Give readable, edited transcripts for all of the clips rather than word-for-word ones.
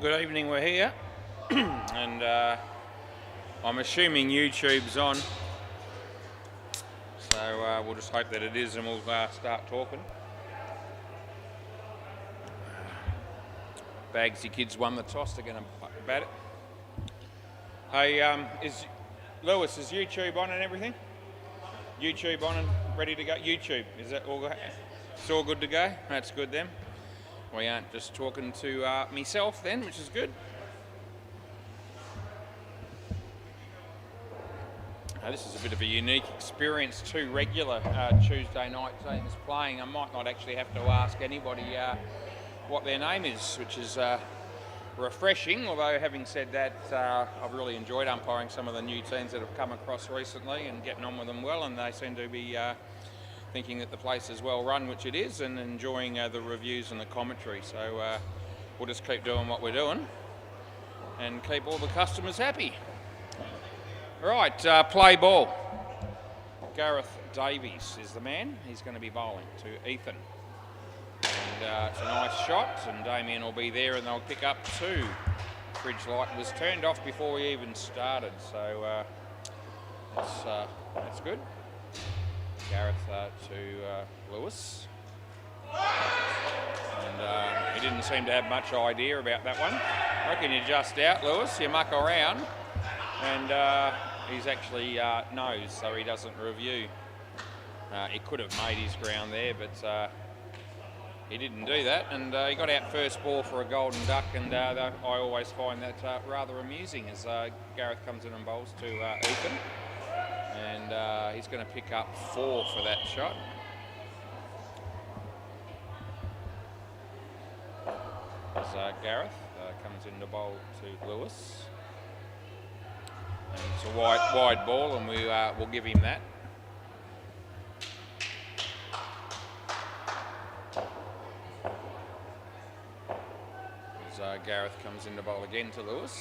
good evening, we're here. And I'm assuming YouTube's on. So we'll just hope that it is and we'll start talking. Bagsy kids won the toss, they're going to bat it. Hey, Lewis, is YouTube on and everything? YouTube on and ready to go? YouTube, is that all? It's all good to go? That's good then. We aren't just talking to myself then, which is good. This is a bit of a unique experience. Two regular Tuesday night teams playing. I might not actually have to ask anybody what their name is, which is refreshing. Although having said that, I've really enjoyed umpiring some of the new teams that have come across recently and getting on with them well, and they seem to be thinking that the place is well run, which it is, and enjoying the reviews and the commentary. So we'll just keep doing what we're doing and keep all the customers happy. Right, play ball. Gareth Davies is the man. He's going to be bowling to Ethan. And it's a nice shot, and Damien will be there, and they'll pick up two. Fridge light was turned off before we even started, so that's good. Gareth to Lewis. And he didn't seem to have much idea about that one. I reckon you're just out, Lewis. You muck around. And he's actually knows, so he doesn't review. He could have made his ground there, but he didn't do that. And he got out first ball for a golden duck, and I always find that rather amusing as Gareth comes in and bowls to Ethan. And he's going to pick up 4 for that shot. As Gareth comes in to bowl to Lewis. And it's a wide ball, and we'll give him that. As Gareth comes in to bowl again to Lewis.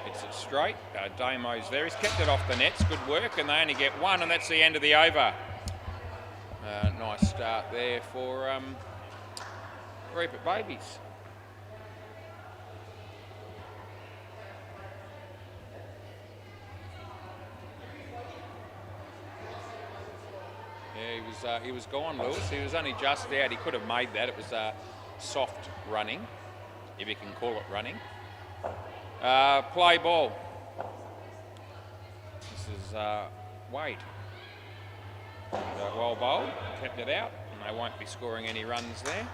Hits it straight. Damo's there. He's kept it off the nets. Good work, and they only get 1, and that's the end of the over. Nice start there for Rupert Babies. Yeah, he was gone, Lewis. He was only just out. He could have made that. It was soft running, if you can call it running. Play ball. This is Wade. And, well bowled, kept it out, and they won't be scoring any runs there.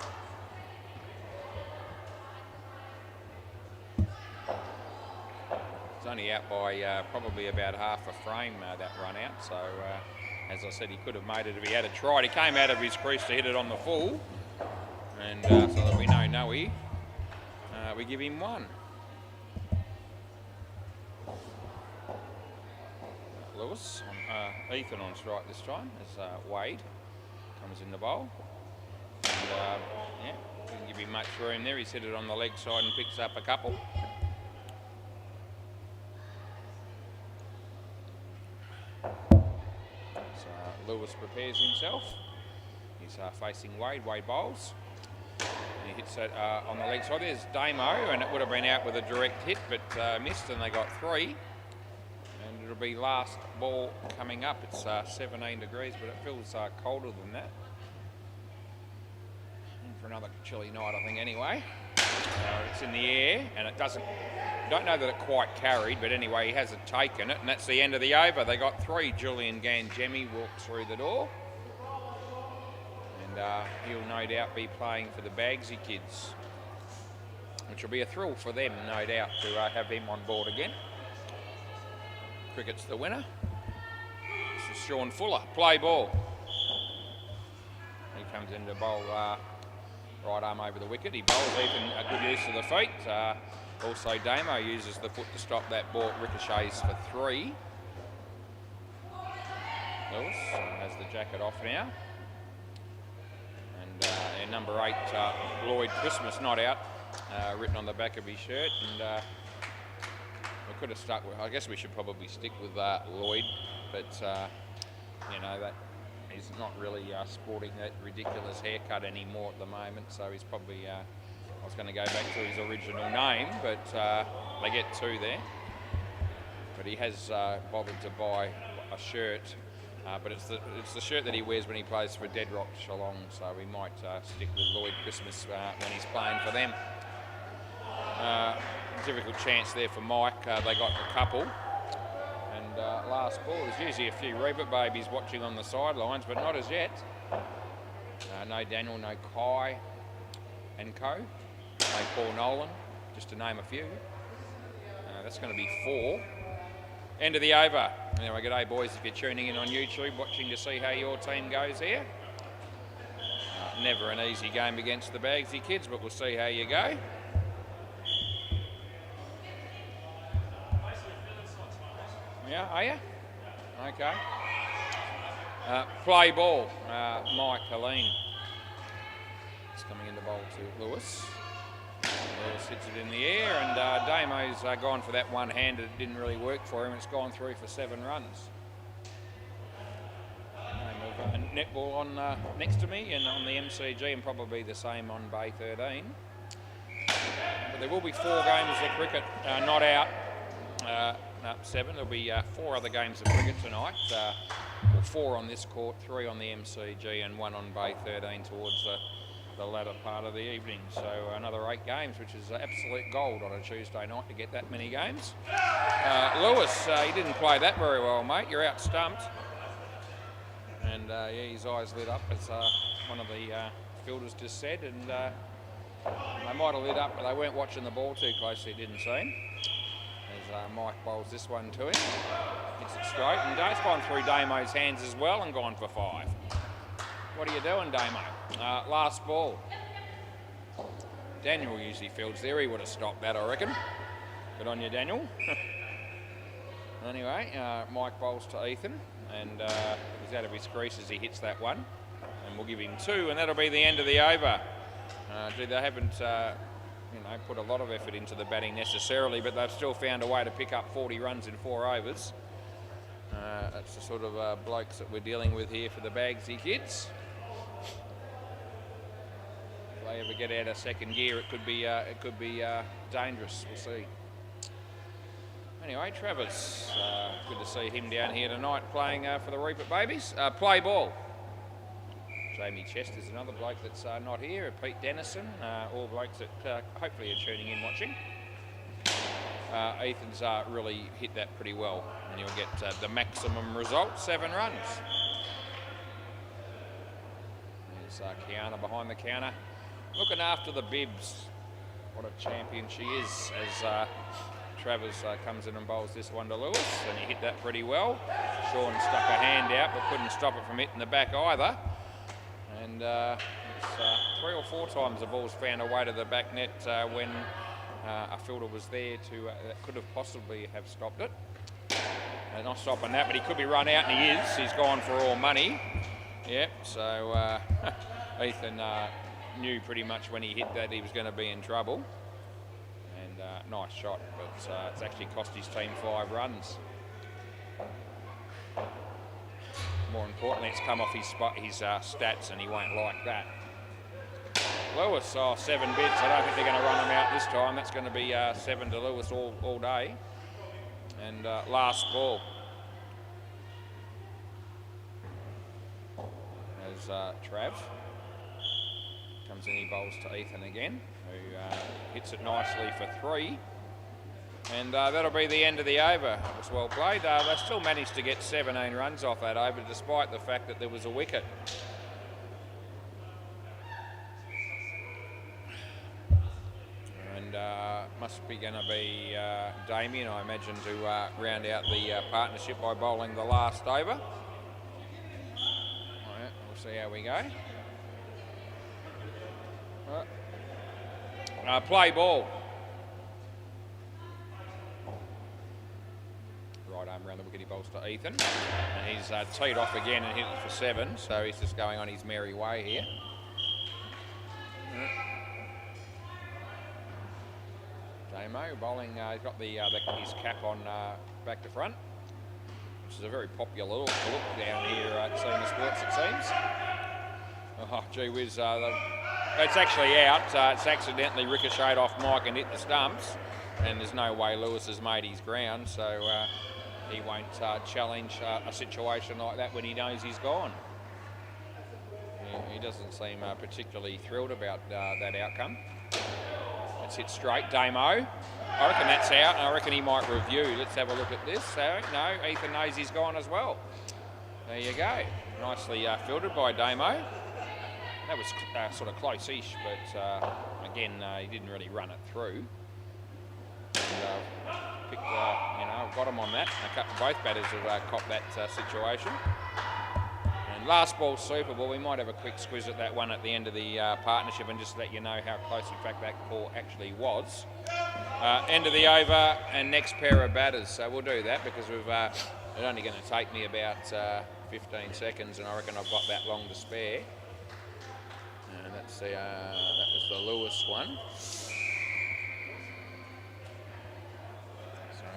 It's only out by probably about half a frame, that run out, so as I said, he could have made it if he had tried. He came out of his crease to hit it on the full, and so that we know Noe, we give him 1. Lewis, Ethan on strike this time as Wade comes in the bowl. And yeah, didn't give him much room there. He's hit it on the leg side and picks up a couple. So Lewis prepares himself. He's facing Wade. Wade bowls. And he hits it on the leg side. There's Damo, and it would have been out with a direct hit, but missed, and they got 3. It'll be last ball coming up. It's 17 degrees, but it feels colder than that. And for another chilly night, I think, anyway. It's in the air, and it doesn't... Don't know that it quite carried, but anyway, he hasn't taken it, and that's the end of the over. They got 3. Julian Gangemi walks through the door. And he'll no doubt be playing for the Bagsy kids, which will be a thrill for them, no doubt, to have him on board again. Cricket's the winner. This is Sean Fuller. Play ball. He comes in to bowl right arm over the wicket. He bowls even a good use of the feet. Also, Damo uses the foot to stop that ball. Ricochets for 3. Lewis has the jacket off now. And number 8, Lloyd Christmas, not out, written on the back of his shirt. And we could have stuck with, I guess we should probably stick with Lloyd, but you know, that he's not really sporting that ridiculous haircut anymore at the moment, so he's probably I was going to go back to his original name, but they get 2 there. But he has bothered to buy a shirt, but it's the shirt that he wears when he plays for Dead Rock Geelong, so we might stick with Lloyd Christmas when he's playing for them. Difficult chance there for Mike. They got a couple. And last ball, there's usually a few Rebit babies watching on the sidelines, but not as yet. No Daniel, no Kai and co. No Paul Nolan, just to name a few. That's going to be 4. End of the over. Anyway, good day, boys, if you're tuning in on YouTube, watching to see how your team goes here. Never an easy game against the Bagsy kids, but we'll see how you go. Yeah, are you? Okay. Play ball, Mike Helene. It's coming into bowl to Lewis. Lewis hits it in the air, and Damo's gone for that one-handed. It didn't really work for him. It's gone through for 7 runs. Netball on next to me and on the MCG, and probably the same on Bay 13. But there will be 4 games of cricket not out. 7. There'll be 4 other games of cricket tonight. 4 on this court, 3 on the MCG, and 1 on Bay 13 towards the latter part of the evening. So another 8 games, which is absolute gold on a Tuesday night to get that many games. Lewis, he didn't play that very well, mate. You're out stumped. And yeah, his eyes lit up, as one of the fielders just said, and they might have lit up, but they weren't watching the ball too closely, it didn't seem. As Mike bowls this one to him, hits it straight, and it's gone through Damo's hands as well and gone for 5. What are you doing, Damo? Last ball. Daniel usually fields there. He would have stopped that, I reckon. Good on you, Daniel. Anyway, Mike bowls to Ethan, and he's out of his crease as he hits that one. And we'll give him 2, and that'll be the end of the over. They haven't put a lot of effort into the batting necessarily, but they've still found a way to pick up 40 runs in 4 overs. That's the sort of blokes that we're dealing with here for the Bagsy kids. If they ever get out of second gear, it could be dangerous. We'll see. Anyway, Travis, good to see him down here tonight playing for the Reaper Babies. Play ball. Jamie Chester's another bloke that's not here. Pete Dennison, all blokes that hopefully are tuning in watching. Ethan's really hit that pretty well, and he'll get the maximum result, 7 runs. There's Kiana behind the counter, looking after the bibs. What a champion she is, as Travers comes in and bowls this one to Lewis, and he hit that pretty well. Sean stuck a hand out, but couldn't stop it from hitting the back either. And it's 3 or 4 times the ball's found a way to the back net when a fielder was there that could have possibly have stopped it. Not stopping that, but he could be run out, and he is. He's gone for all money. Yep, so Ethan knew pretty much when he hit that he was going to be in trouble. And nice shot, but it's actually cost his team 5 runs. More importantly, it's come off his stats, and he won't like that. Lewis, 7 bits. I don't think they're going to run him out this time. That's going to be 7 to Lewis all day. And last ball. As Trav comes in, he bowls to Ethan again, who hits it nicely for 3. And that'll be the end of the over. It was well played. They still managed to get 17 runs off that over, despite the fact that there was a wicket. And must be going to be Damien, I imagine, to round out the partnership by bowling the last over. All right, we'll see how we go. Play ball. Right arm around the wicket, he bowls to Ethan, and he's teed off again and hit it for 7, so he's just going on his merry way here. Damo bowling, he's got his cap on back to front, which is a very popular look down here at Senior Sports, it seems. Oh, gee whiz. It's actually out. It's accidentally ricocheted off Mike and hit the stumps. And there's no way Lewis has made his ground, so he won't challenge a situation like that when he knows he's gone. Yeah, he doesn't seem particularly thrilled about that outcome. Let's hit straight, Damo. I reckon that's out, and I reckon he might review. Let's have a look at this. So, no, Ethan knows he's gone as well. There you go. Nicely filtered by Damo. That was sort of close-ish, but again, he didn't really run it through. And, picked, got him on that. Both batters have copped that situation. And last ball, Super Ball. We might have a quick squiz at that one at the end of the partnership and just let you know how close, in fact, that call actually was. End of the over and next pair of batters. So we'll do that because it's only going to take me about 15 seconds, and I reckon I've got that long to spare. And that's that was the Lewis one.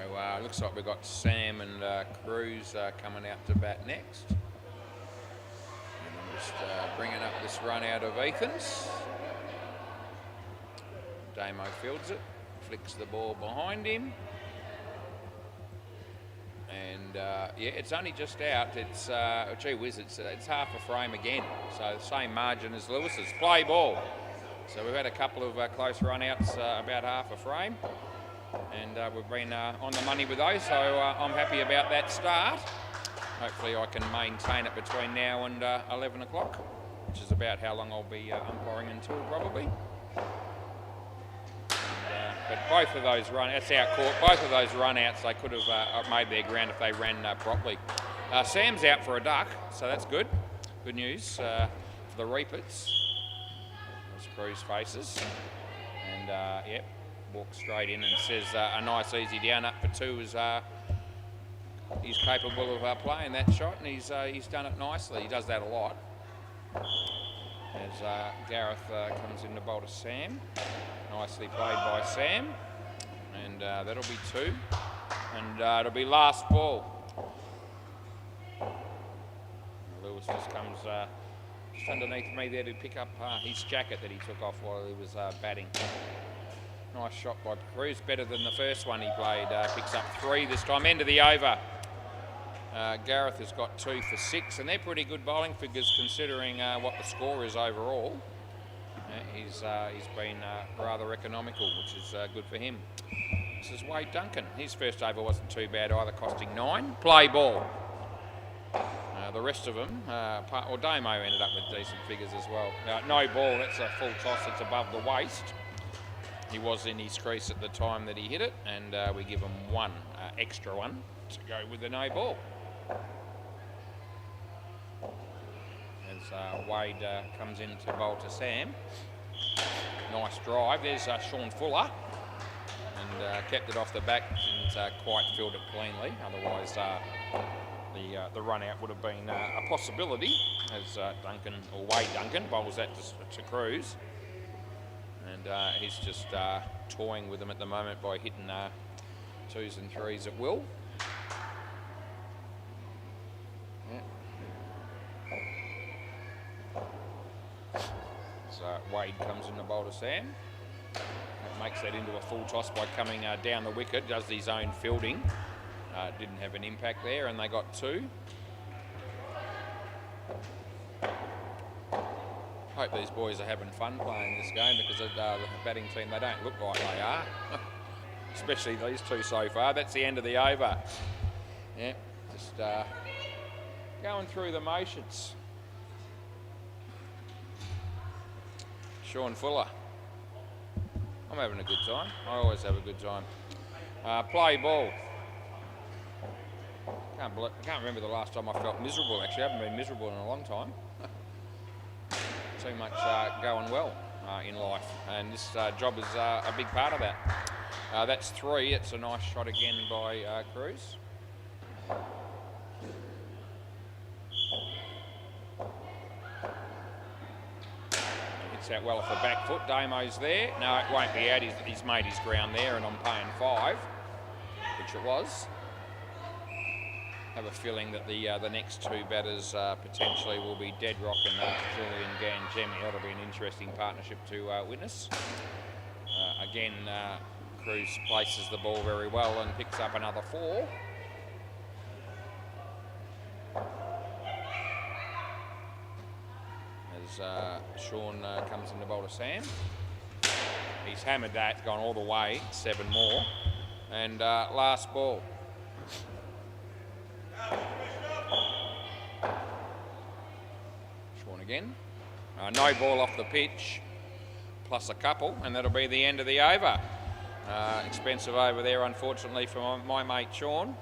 So looks like we've got Sam and Cruz coming out to bat next. And I'm just bringing up this run out of Ethan's. Damo fields it, flicks the ball behind him. And yeah, it's only just out. It's gee whiz, it's half a frame again. So the same margin as Lewis's. Play ball. So we've had a couple of close run-outs, about half a frame. And we've been on the money with those, so I'm happy about that start. Hopefully I can maintain it between now and 11 o'clock, which is about how long I'll be umpiring until, probably. But both of those that's our court, both of those run-outs, they could have made their ground if they ran properly. Sam's out for a duck, so that's good. Good news for the Reapers. Those Cruz faces. And, yep. Walks straight in and says a nice easy down up for two is he's capable of playing that shot, and he's done it nicely. He does that a lot. As Gareth comes in to bowl to Sam. Nicely played by Sam, and that'll be two, and it'll be last ball. Lewis just comes just underneath me there to pick up his jacket that he took off while he was batting. Nice shot by Cruz, better than the first one he played. Picks up 3 this time. End of the over. Gareth has got 2 for 6, and they're pretty good bowling figures considering what the score is overall. He's been rather economical, which is good for him. This is Wade Duncan. His first over wasn't too bad either, costing 9. Play ball. The rest of them, Damo ended up with decent figures as well. No ball, that's a full toss, it's above the waist. He was in his crease at the time that he hit it, and we give him 1 extra one to go with the no ball. As Wade comes in to bowl to Sam. Nice drive. There's Sean Fuller, and kept it off the back. Didn't quite field it cleanly. Otherwise, the run out would have been a possibility as Duncan, or Wade Duncan, bowls that to Cruz. And he's just toying with them at the moment by hitting 2s and 3s at will. Yeah. So Wade comes in the bowl to Sam. That makes that into a full toss by coming down the wicket, does his own fielding. Didn't have an impact there, and they got 2. Hope these boys are having fun playing this game, because of the batting team, they don't look like they are. Especially these 2 so far. That's the end of the over. Yeah, just going through the motions. Sean Fuller. I'm having a good time. I always have a good time. Play ball. I can't remember the last time I felt miserable, actually. I haven't been miserable in a long time. Too much going well in life, and this job is a big part of that. That's 3. It's a nice shot again by Cruz. Hits out well off the back foot. Damo's there. No, it won't be out. He's made his ground there, and I'm paying 5, which it was. have a feeling that the next two batters potentially will be Deadrock and Julian Gangemi. That'll be an interesting partnership to witness. Again, Cruz places the ball very well and picks up another 4. As Sean comes in to bowl to Sam. He's hammered that, gone all the way, 7 more. And last ball. Sean again. No ball off the pitch, plus a couple, and that'll be the end of the over. Expensive over there, unfortunately, for my mate Sean.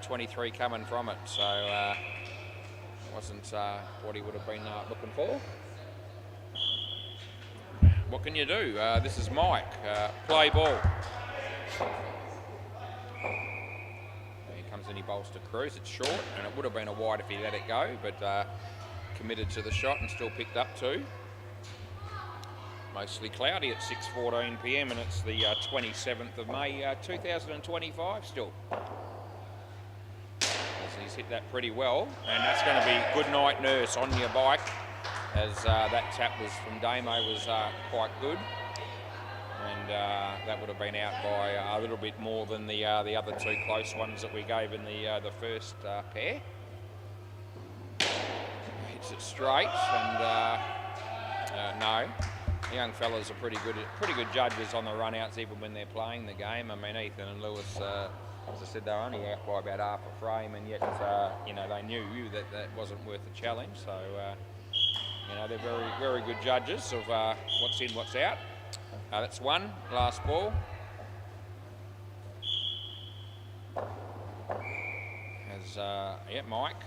23 coming from it, so wasn't what he would have been looking for. What can you do? This is Mike. Play ball. He comes in, he bowls to Cruz. It's short, and it would have been a wide if he let it go, but committed to the shot and still picked up 2. Mostly cloudy at 6:14 p.m. and it's the 27th of May 2025 still. As he's hit that pretty well, and that's going to be good night nurse on your bike, as that tap was from Damo was quite good, and that would have been out by a little bit more than the other 2 close ones that we gave in the first pair. Hits it straight, and no. The young fellas are pretty good judges on the run-outs, even when they're playing the game. I mean, Ethan and Lewis, as I said, they're only out by about half a frame, and yet, you know, they knew that that wasn't worth the challenge. So, you know, they're very good judges of what's in, what's out. That's 1. Last ball. As Mike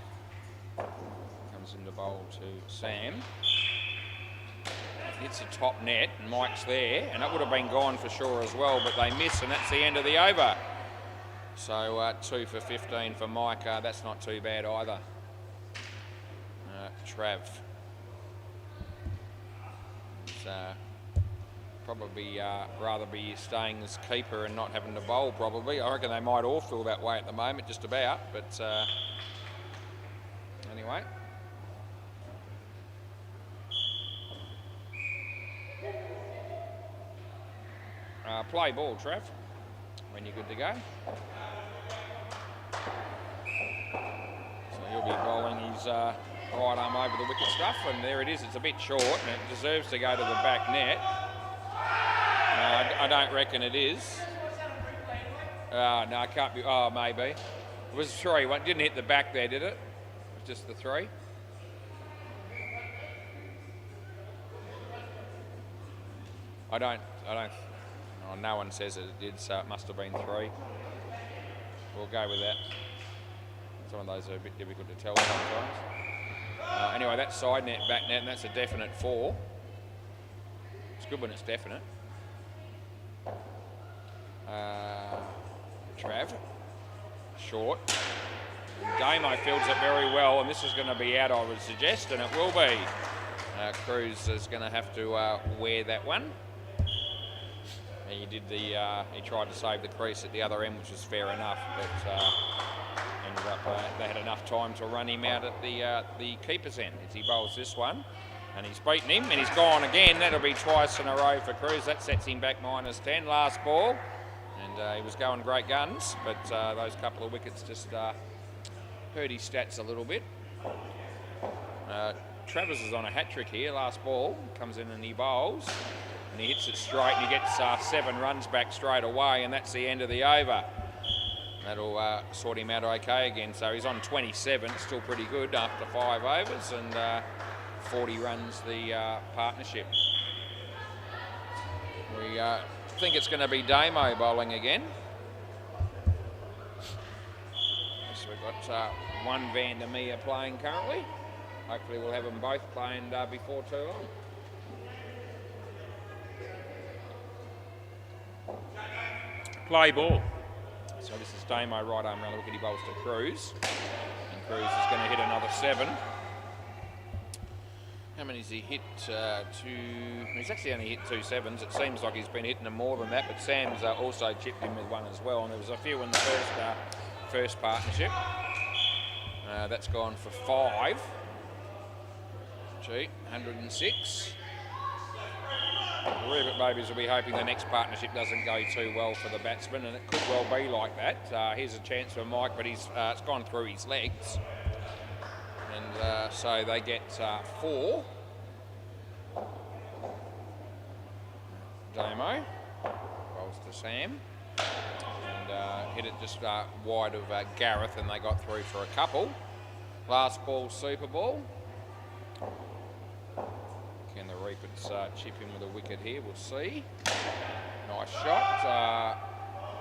comes in to bowl to Sam. Hits the top net, and Mike's there, and that would have been gone for sure as well, but they miss, and that's the end of the over. So 2 for 15 for Mike. That's not too bad either. Trav. Probably rather be staying as keeper and not having to bowl, probably. I reckon they might all feel that way at the moment, just about, but anyway. Play ball, Trav, when you're good to go. So he'll be bowling his right arm over the wicket stuff, and there it is. It's a bit short, and it deserves to go to the back net. I don't reckon it is. No, it can't be. Oh, maybe. It was 3. It didn't hit the back there, did it? It was just the 3. I don't. Oh, no one says it did, so it must have been 3. We'll go with that. Some of those are a bit difficult to tell sometimes. Anyway, that's side net, back net, and that's a definite 4. It's good when it's definite. Trav, short. Damo fields it very well, and this is going to be out, I would suggest, and it will be. Cruz is going to have to wear that one. He did he tried to save the crease at the other end, which was fair enough, but ended up they had enough time to run him out at the keeper's end as he bowls this one, and he's beaten him, and he's gone again. That'll be twice in a row for Cruz. That sets him back -10. Last ball, and he was going great guns, but those couple of wickets just hurt his stats a little bit. Travers is on a hat-trick here. Last ball, comes in and he bowls. And he hits it straight, and he gets 7 runs back straight away, and that's the end of the over. That'll sort him out okay again. So he's on 27, still pretty good after 5 overs, and 40 runs the partnership. We think it's going to be Damo bowling again. So we've got 1 Van der Meer playing currently. Hopefully we'll have them both playing before too long. Play ball. So this is Damo right arm around the wicket. He bowls to Cruz. And Cruz is going to hit another 7. How many has he hit? 2. He's actually only hit 2 sevens. It seems like he's been hitting them more than that, but Sam's also chipped in with 1 as well. And there was a few in the first partnership. That's gone for 5. Gee, 106. The Rabbit Babies will be hoping the next partnership doesn't go too well for the batsman, and it could well be like that. Here's a chance for Mike, but it's gone through his legs. And so they get 4. Damo rolls to Sam. And hit it just wide of Gareth, and they got through for a couple. Last ball, Super Ball. Can the Reapers chip in with a wicket here? We'll see. Nice shot.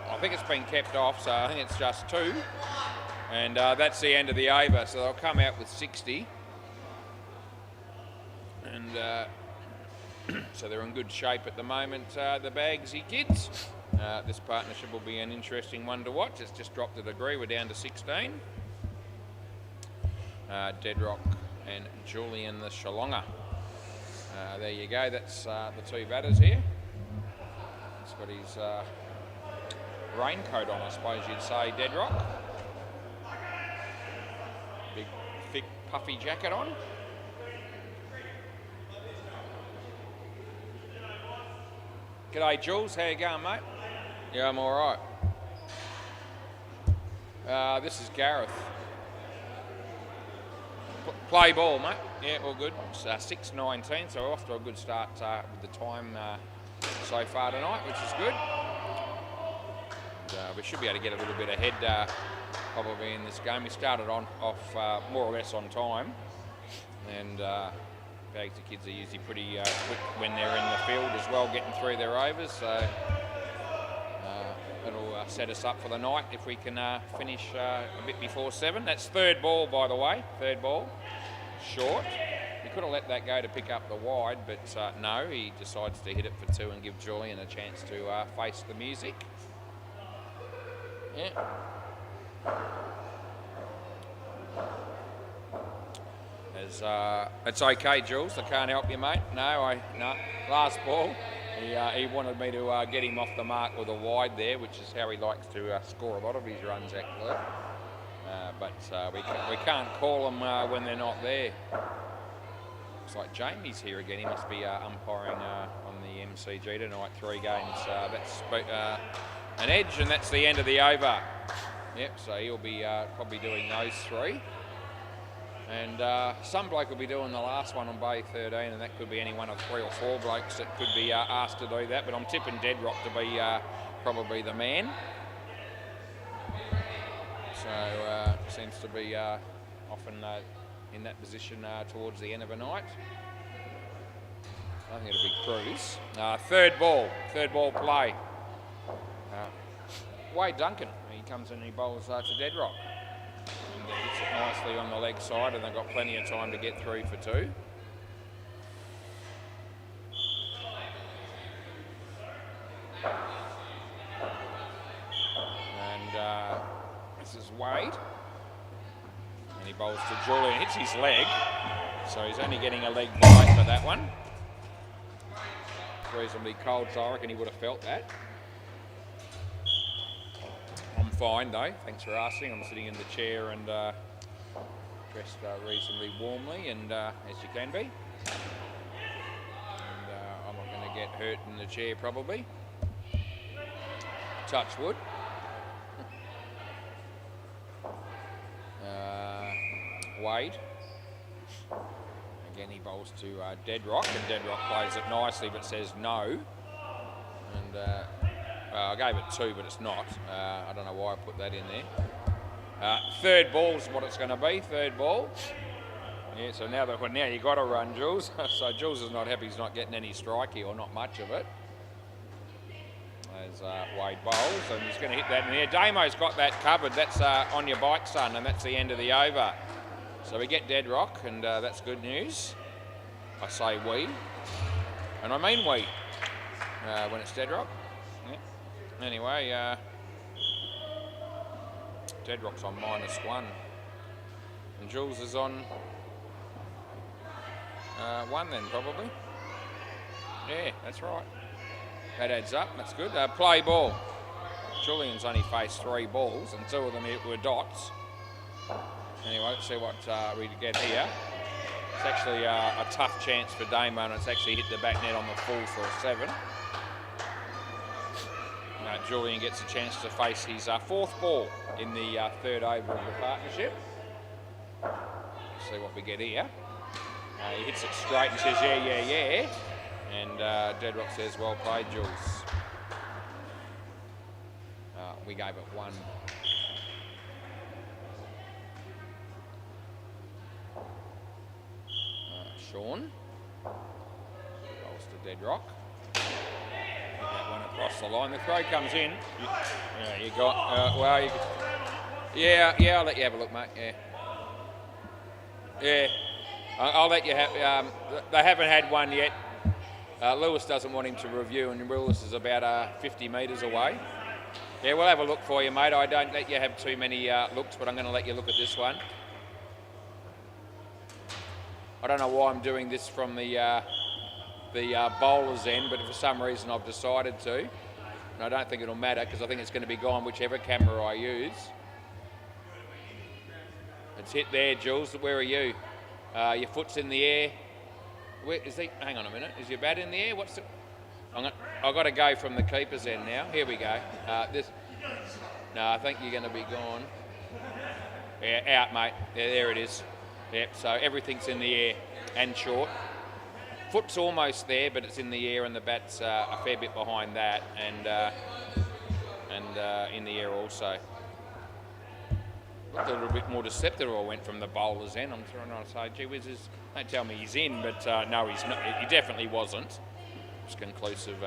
I think it's been kept off, so I think it's just 2. And that's the end of the over, so they'll come out with 60. And so they're in good shape at the moment, the Bagsy kids. This partnership will be an interesting one to watch. It's just dropped a degree. We're down to 16. Deadrock and Julian the Shalonga. There you go. That's the 2 batters here. He's got his raincoat on, I suppose you'd say, Deadrock. Big, thick, puffy jacket on. G'day, Jules. How you going, mate? Yeah, I'm all right. This is Gareth. Play ball, mate. Yeah, all good. It's 6:19, so we're off to a good start with the time so far tonight, which is good. And, we should be able to get a little bit ahead probably in this game. We started off more or less on time, and Bagsy kids are usually pretty quick when they're in the field as well, getting through their overs. So it'll set us up for the night if we can finish a bit before 7. That's 3rd ball, by the way. 3rd ball, short. He could have let that go to pick up the wide, but no, he decides to hit it for 2 and give Julian a chance to face the music. Yeah. It's okay, Jules. I can't help you, mate. No. Last ball, he wanted me to get him off the mark with a wide there, which is how he likes to score a lot of his runs, actually. But we can't call them when they're not there. Looks like Jamie's here again. He must be umpiring on the MCG tonight. 3 games. That's an edge, and that's the end of the over. Yep. So he'll be probably doing those 3. And some bloke will be doing the last one on Bay 13, and that could be any one of 3 or 4 blokes that could be asked to do that. But I'm tipping Deadrock to be probably the man. So seems to be often in that position towards the end of a night. I think it'll be Cruz. 3rd ball play. Wade Duncan, he comes in and he bowls to Deadrock. And hits it nicely on the leg side, and they've got plenty of time to get through for 2. And this is Wade. And he bowls to Julian, hits his leg. So he's only getting a leg bite for that one. Reasonably cold, so I reckon he would have felt that. I'm fine though, thanks for asking. I'm sitting in the chair and dressed reasonably warmly, and as you can be. And I'm not going to get hurt in the chair probably. Touch wood. Wade. Again, he bowls to Deadrock, and Deadrock plays it nicely but says no. And I gave it 2, but it's not. I don't know why I put that in there. 3rd ball is what it's going to be. 3rd ball. Yeah. So now you got to run, Jules. So Jules is not happy. He's not getting any strikey, or not much of it. As Wade bowls, and he's going to hit that in there. Damo's got that covered. That's on your bike, son, and that's the end of the over. So we get Deadrock, and that's good news. I say we, and I mean we, when it's Deadrock. Yeah. Anyway, Deadrock's on -1, and Jules is on 1 then, probably. Yeah, that's right. That adds up, that's good. Play ball. Julian's only faced 3 balls and 2 of them were dots. Anyway, let's see what we get here. It's actually a tough chance for Damo, and it's actually hit the back net on the full for a 7. Julian gets a chance to face his 4th ball in the 3rd over of the partnership. Let's see what we get here. He hits it straight and says, yeah, yeah, yeah. And Deadrock says, well played, Jules. We gave it 1. Sean. Rolls to Deadrock. That one across the line. The throw comes in. You got, well, you could, yeah, I'll let you have a look, mate, yeah. I'll let you have, they haven't had one yet. Lewis doesn't want him to review, and Lewis is about 50 metres away. Yeah, we'll have a look for you, mate. I don't let you have too many looks, but I'm going to let you look at this one. I don't know why I'm doing this from the bowler's end, but for some reason I've decided to. And I don't think it'll matter, because I think it's going to be gone whichever camera I use. It's hit there, Jules. Where are you? Your foot's in the air. Where is he? Hang on a minute. Is your bat in the air? What's the? I've got to go from the keeper's end now. Here we go. No, I think you're going to be gone. Yeah, out, mate. Yeah, there it is. Yep. So everything's in the air and short. Foot's almost there, but it's in the air, and the bat's a fair bit behind that, and in the air also. Looked a little bit more deceptive. I went from the bowler's end. I'm trying to say, gee whiz, don't tell me he's in, but no, he's not. He definitely wasn't. It was conclusive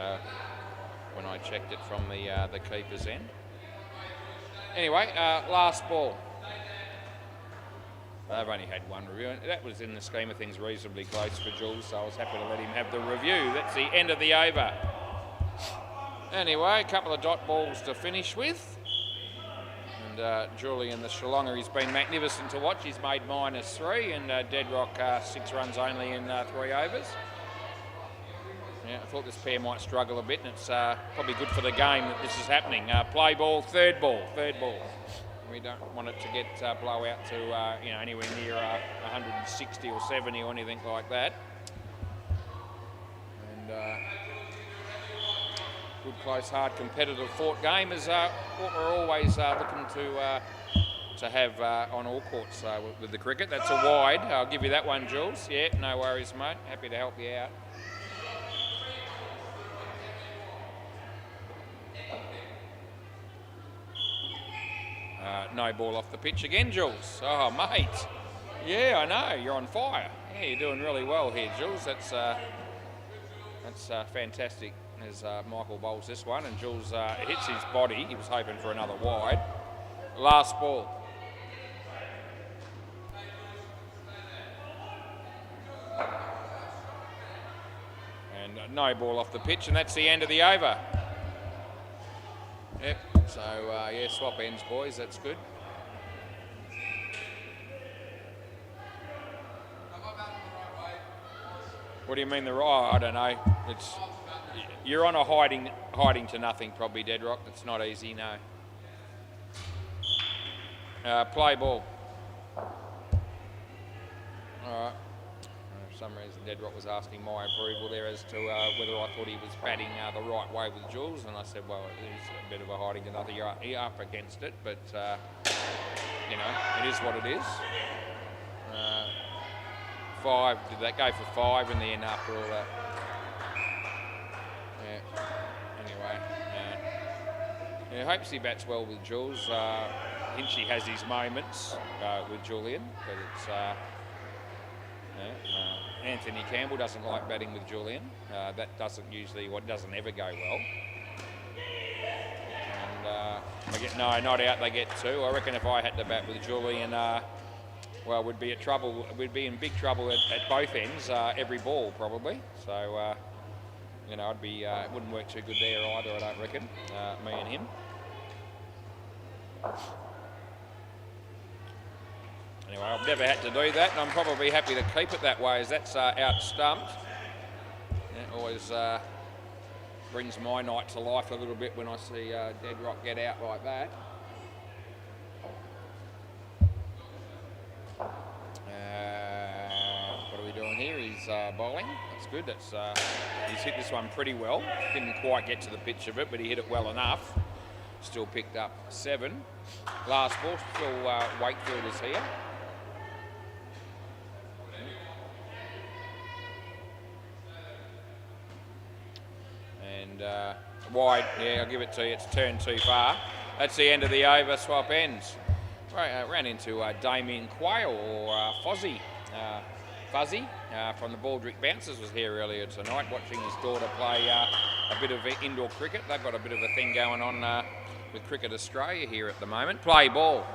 when I checked it from the keeper's end. Anyway, last ball. They've only had 1 review. That was, in the scheme of things, reasonably close for Jules, so I was happy to let him have the review. That's the end of the over. Anyway, a couple of dot balls to finish with. And Julian, the Shillonga, he's been magnificent to watch. He's made -3, and Deadrock 6 runs only in 3 overs. Yeah, I thought this pair might struggle a bit, and it's probably good for the game that this is happening. Play ball, third ball. We don't want it to get blow out to anywhere near 160 or 70 or anything like that. And good, close, hard, competitive fought game is what we're always looking to have on all courts with the cricket. That's a wide. I'll give you that one, Jules. Yeah, no worries, mate. Happy to help you out. No ball off the pitch again, Jules. Oh, mate. Yeah, I know. You're on fire. Yeah, you're doing really well here, Jules. That's fantastic as Michael bowls this one. And Jules hits his body. He was hoping for another wide. Last ball. And no ball off the pitch, and that's the end of the over. Yep. So, yeah, swap ends, boys. That's good. What do you mean the right? I don't know. You're on a hiding to nothing, probably, Deadrock. It's not easy, no. Play ball. All right. For some reason, Deadrock was asking my approval there as to whether I thought he was batting the right way with Jules, and I said, well, it is a bit of a hiding to nothing. You're up against it, but, it is what it is. 5, did that go for 5 in the end after all that? Yeah, anyway. Yeah, hopes he bats well with Jules. Hinchy has his moments with Julian, but it's... Anthony Campbell doesn't like batting with Julian. That doesn't ever go well. And not out, they get 2. I reckon if I had to bat with Julian, we'd be in trouble. We'd be in big trouble at both ends, every ball probably. So, it wouldn't work too good there either, I don't reckon, me and him. Anyway, I've never had to do that, and I'm probably happy to keep it that way, as that's out stumped. Yeah, always brings my night to life a little bit when I see Dead Rock get out like that. What are we doing here? He's bowling. That's good. He's hit this one pretty well. Didn't quite get to the pitch of it, but he hit it well enough. Still picked up 7. Last ball, still Wakefield is here. And wide, yeah, I'll give it to you. It's turned too far. That's the end of the over. Swap ends. Ran into Damien Quayle or Fuzzy from the Baldrick Bouncers was here earlier tonight watching his daughter play a bit of indoor cricket. They've got a bit of a thing going on with Cricket Australia here at the moment. Play ball.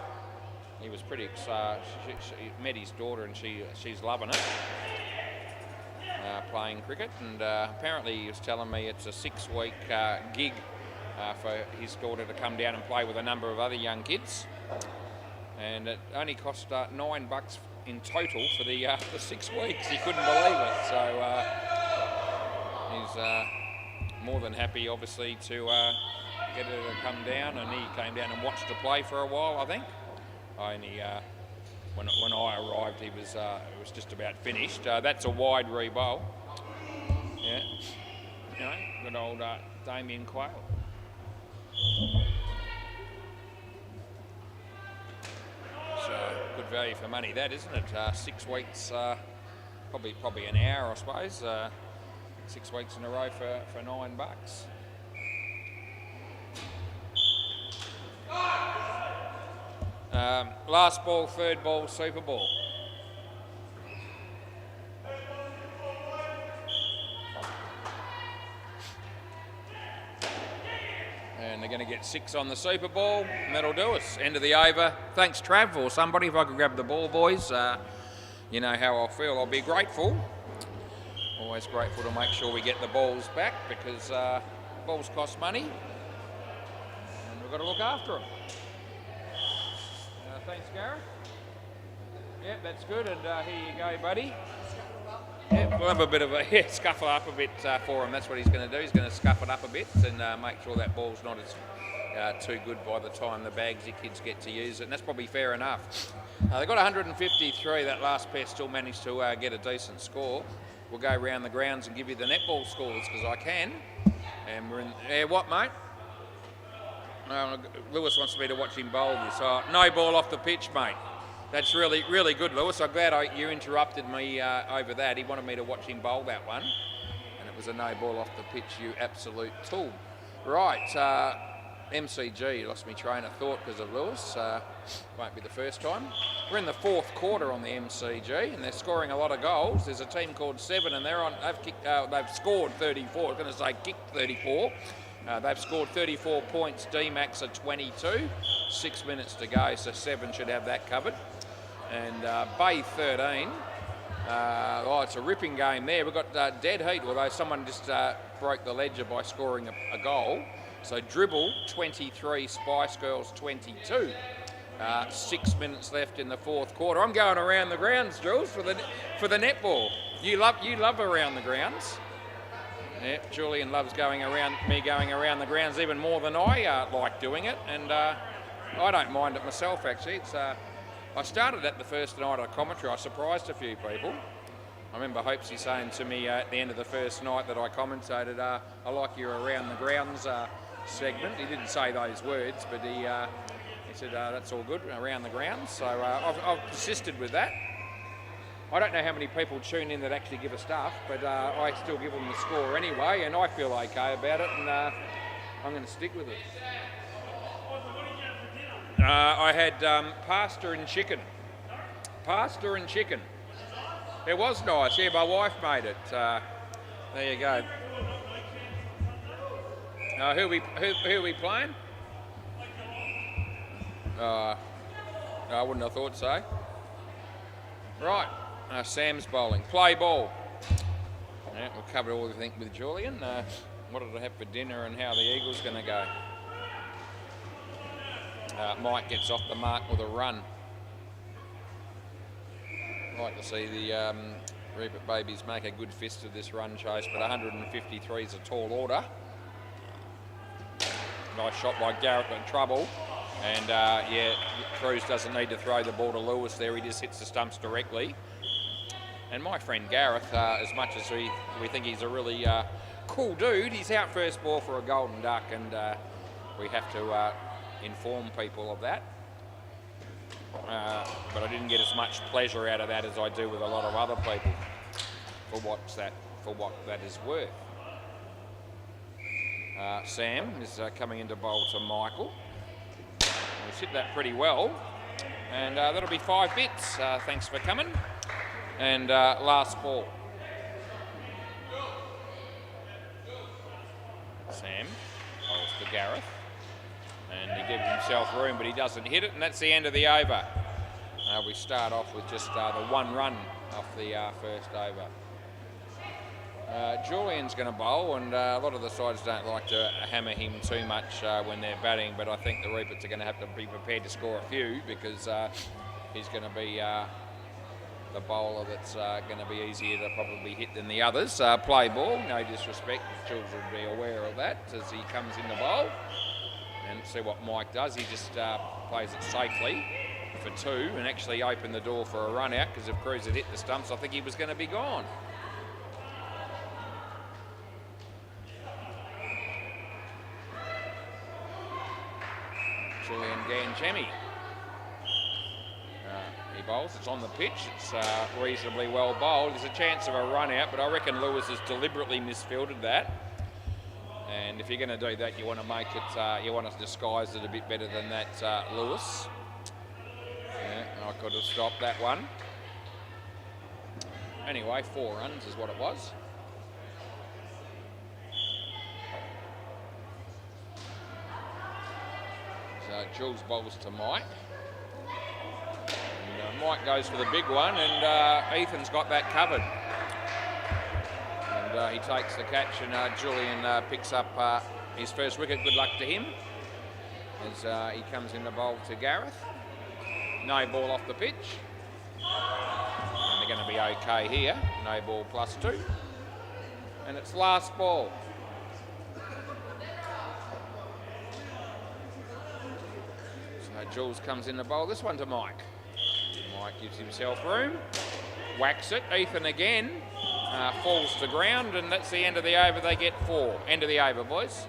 He was pretty excited. She met his daughter and she's loving it. Playing cricket, and apparently he was telling me it's a 6-week gig for his daughter to come down and play with a number of other young kids. And it only cost $9 in total for the 6 weeks. He couldn't believe it. So he's more than happy, obviously, to get her to come down. And he came down and watched her play for a while, I think. When I arrived, it was just about finished. That's a wide re-bowl. Yeah, you know, good old Damien Quayle. Good value for money, that, isn't it? 6 weeks, probably an hour, I suppose. 6 weeks in a row for $9. Last ball, third ball, Super Ball. And they're going to get 6 on the Super Ball, and that'll do us. End of the over. Thanks, Trav, or somebody. If I could grab the ball, boys, you know how I'll feel. I'll be grateful. Always grateful to make sure we get the balls back because balls cost money, and we've got to look after them. Thanks, Gareth. Yep, that's good, and here you go, buddy. Yep, we'll have a bit of a scuffle up a bit for him. That's what he's going to do. He's going to scuff it up a bit and make sure that ball's not as too good by the time the Bagsy kids get to use it, and that's probably fair enough. They got 153. That last pair still managed to get a decent score. We'll go around the grounds and give you the netball scores because I can. And we're in. What, mate? Lewis wants me to watch him bowl this. No ball off the pitch, mate. That's really, really good, Lewis. I'm glad you interrupted me over that. He wanted me to watch him bowl that one. And it was a no ball off the pitch, you absolute tool. Right, MCG, lost me train of thought because of Lewis. Won't be the first time. We're in the 4th quarter on the MCG and they're scoring a lot of goals. There's a team called 7 and they've scored 34. I was going to say kicked 34. They've scored 34 points, D-Max are 22, 6 minutes to go, so 7 should have that covered. And Bay 13, it's a ripping game there. We've got dead heat, although someone just broke the ledger by scoring a goal. So Dribble 23, Spice Girls 22. 6 minutes left in the 4th quarter. I'm going around the grounds, Jules, for the netball. You love around the grounds. Yeah, Julian loves going around the grounds even more than I like doing it, and I don't mind it myself actually. I started at the first night of commentary. I surprised a few people. I remember Hopesy saying to me at the end of the first night that I commentated, I like your around the grounds segment. He didn't say those words, but he said that's all good, around the grounds. So I've persisted with that. I don't know how many people tune in that actually give a stuff, but I still give them the score anyway, and I feel okay about it, and I'm going to stick with it. I had pasta and chicken. Pasta and chicken. It was nice. Yeah, my wife made it. There you go. Who are we playing? I wouldn't have thought so. Right. Sam's bowling. Play ball. Yeah, we'll cover all the things with Julian. What did I have for dinner and how the Eagles going to go. Mike gets off the mark with a run. Like to see the Rupert babies make a good fist of this run chase, but 153 is a tall order. Nice shot by Gareth in trouble. And yeah, Cruz doesn't need to throw the ball to Lewis there. He just hits the stumps directly. And my friend Gareth, as much as we think he's a really cool dude, he's out first ball for a golden duck, and we have to inform people of that. But I didn't get as much pleasure out of that as I do with a lot of other people for what that is worth. Sam is coming into bowl to Michael. He's hit that pretty well, and that'll be 5 bits. Thanks for coming. And last ball. Sam bowls to Gareth, and he gives himself room, but he doesn't hit it, and that's the end of the over. We start off with just the 1 run off the first over. Julian's going to bowl, and a lot of the sides don't like to hammer him too much when they're batting, but I think the Ruperts are going to have to be prepared to score a few, because he's going to be the bowler that's going to be easier to probably hit than the others. Play ball, no disrespect, Jules will be aware of that as he comes in the bowl. And see what Mike does, he just plays it safely for 2 and actually opened the door for a run out, because if Cruz had hit the stumps, I think he was going to be gone. Julian Ganjemi. He bowls, it's on the pitch, it's reasonably well bowled. There's a chance of a run out, but I reckon Lewis has deliberately misfielded that. And if you're going to do that, you want to make it, you want to disguise it a bit better than that, Lewis. Yeah, I could have stopped that one. Anyway, 4 runs is what it was. So Jules bowls to Mike. And Mike goes for the big one, and Ethan's got that covered. And he takes the catch, and Julian picks up his first wicket. Good luck to him as he comes in the bowl to Gareth. No ball off the pitch. And they're going to be okay here. No ball +2. And it's last ball. So Jules comes in the bowl. This one to Mike. Mike gives himself room. Whacks it. Ethan again. Falls to ground, and that's the end of the over. They get 4. End of the over, boys.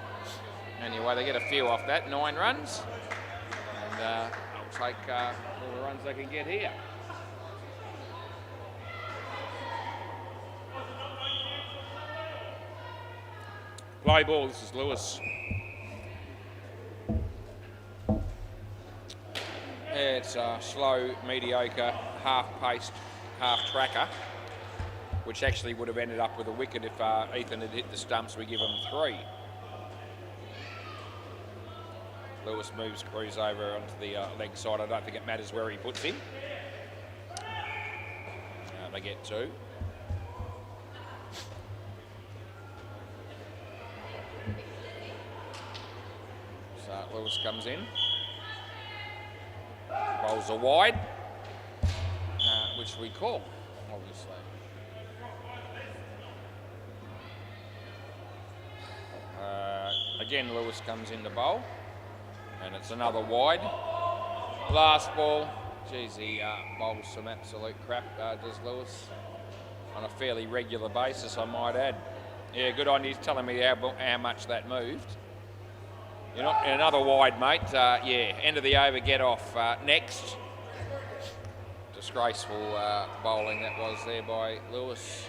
Anyway, they get a few off that. 9 runs. And they'll take all the runs they can get here. Play ball, this is Lewis. Yeah, it's a slow, mediocre, half-paced, half-tracker, which actually would have ended up with a wicket if Ethan had hit the stumps. We give him 3. Lewis moves Cruz over onto the leg side. I don't think it matters where he puts him. They get 2. So Lewis comes in. Bowls are wide, which we call, obviously. Again, Lewis comes in the bowl, and it's another wide. Last ball. Geez, he bowls some absolute crap, does Lewis, on a fairly regular basis, I might add. Yeah, good on you telling me how much that moved. You're not another wide, mate. Yeah, end of the over, get off. Next. Disgraceful bowling that was there by Lewis.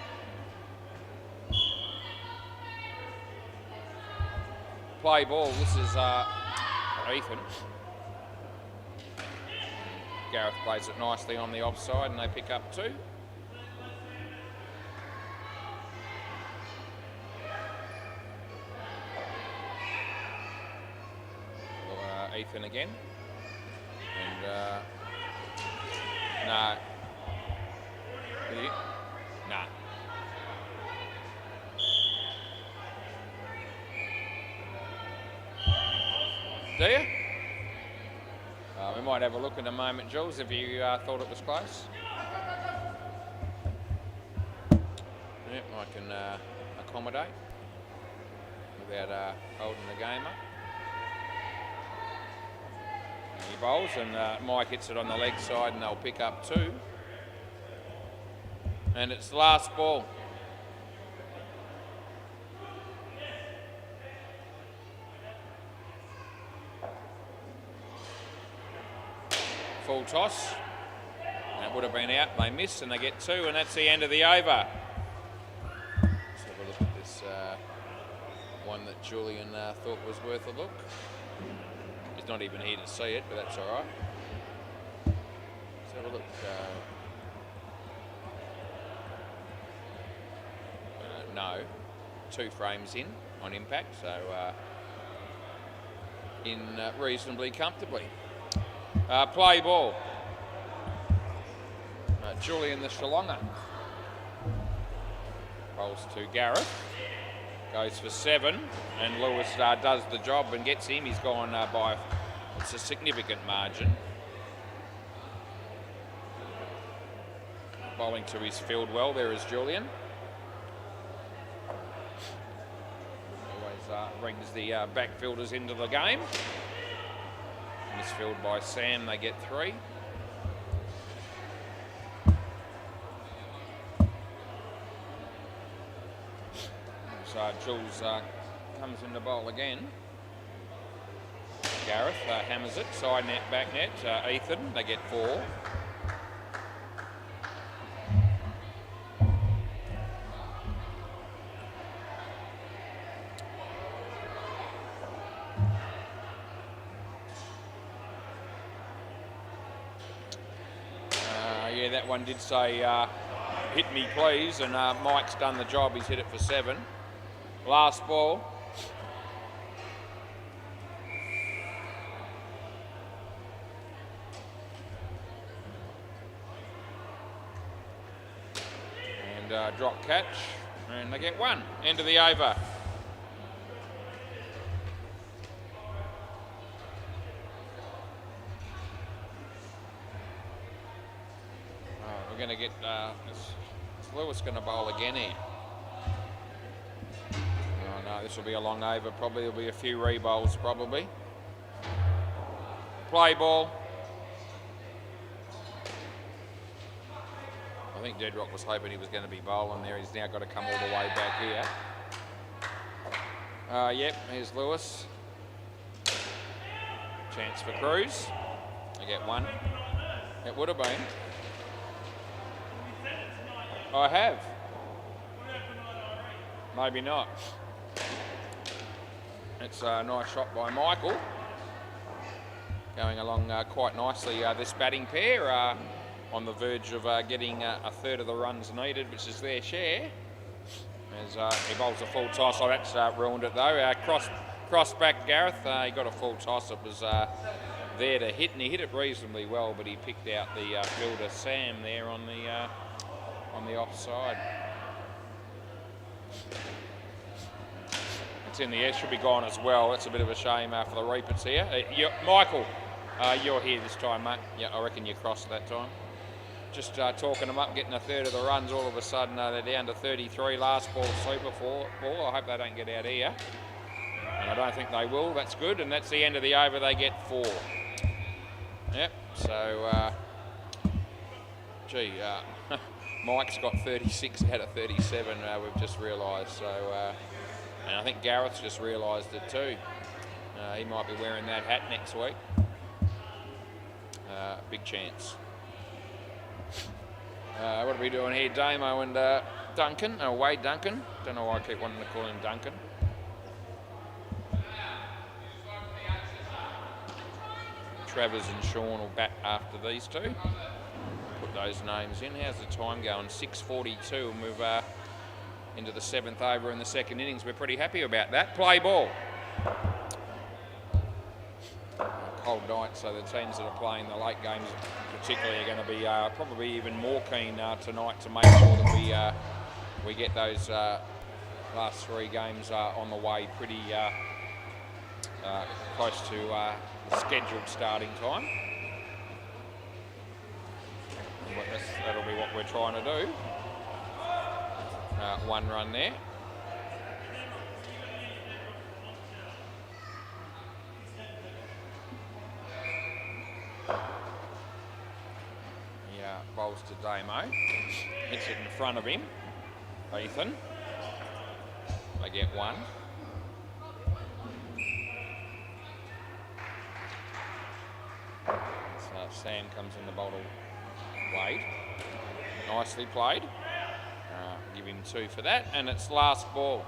Play ball, this is Ethan. Gareth plays it nicely on the offside, and they pick up 2. Ethan again, and no, nah. Do you? We might have a look in a moment, Jules, if you thought it was close. Yep, I can accommodate without holding the game up. He bowls and Mike hits it on the leg side and they'll pick up 2. And it's the last ball. Full toss. That would have been out. They miss and they get 2, and that's the end of the over. Let's have a look at this one that Julian thought was worth a look. He's not even here to see it, but that's all right. Let's have a look. No, 2 frames in on impact, so in reasonably comfortably. Play ball. Julian the Shillonga bowls to Gareth, goes for 7, and Lewis does the job and gets him. He's gone by, it's a significant margin. Bowling to his field well, there is Julian. Always brings the backfielders into the game. Misfilled by Sam, they get 3. So Jules comes in the bowl again. Gareth hammers it, side net, back net. Ethan, they get 4. Yeah, that one did say, hit me please, and Mike's done the job. He's hit it for 7. Last ball. And drop catch, and they get 1. End of the over. We're going to get, is Lewis going to bowl again here? Oh no, this will be a long over, probably there'll be a few re-bowls probably. Play ball. I think Deadrock was hoping he was going to be bowling there. He's now got to come all the way back here. Yep, here's Lewis. Chance for Cruz. They get 1. It would have been. I have. Maybe not. It's a nice shot by Michael. Going along quite nicely, this batting pair. On the verge of getting a third of the runs needed, which is their share. As he bowls a full toss, so that's ruined it though. Cross back Gareth, he got a full toss. It was there to hit, and he hit it reasonably well, but he picked out the fielder Sam there on the offside. It's in the air, should be gone as well. That's a bit of a shame for the Reapers here. Michael, you're here this time, mate. Yeah, I reckon you crossed that time. Just talking them up, getting a third of the runs. All of a sudden, they're down to 33. Last ball, super ball. I hope they don't get out here. And I don't think they will. That's good. And that's the end of the over. They get 4. Yep. So, Mike's got 36 out of 37, we've just realised. So, and I think Gareth's just realised it too. He might be wearing that hat next week. Big chance. What are we doing here? Damo and Duncan, Wade Duncan. Don't know why I keep wanting to call him Duncan. Travers and Sean will bat after these two. Put those names in. How's the time going? 6:42, and we've into the 7th over in the second innings. We're pretty happy about that. Play ball. Cold night, so the teams that are playing the late games particularly are going to be probably even more keen tonight to make sure that we get those last 3 games on the way pretty close to scheduled starting time. That'll be what we're trying to do. 1 run there. He bowls to Damo. Hits it in front of him. Ethan. They get one. So Sam comes in the bowl to Wade. Nicely played. Give him 2 for that, and it's last ball.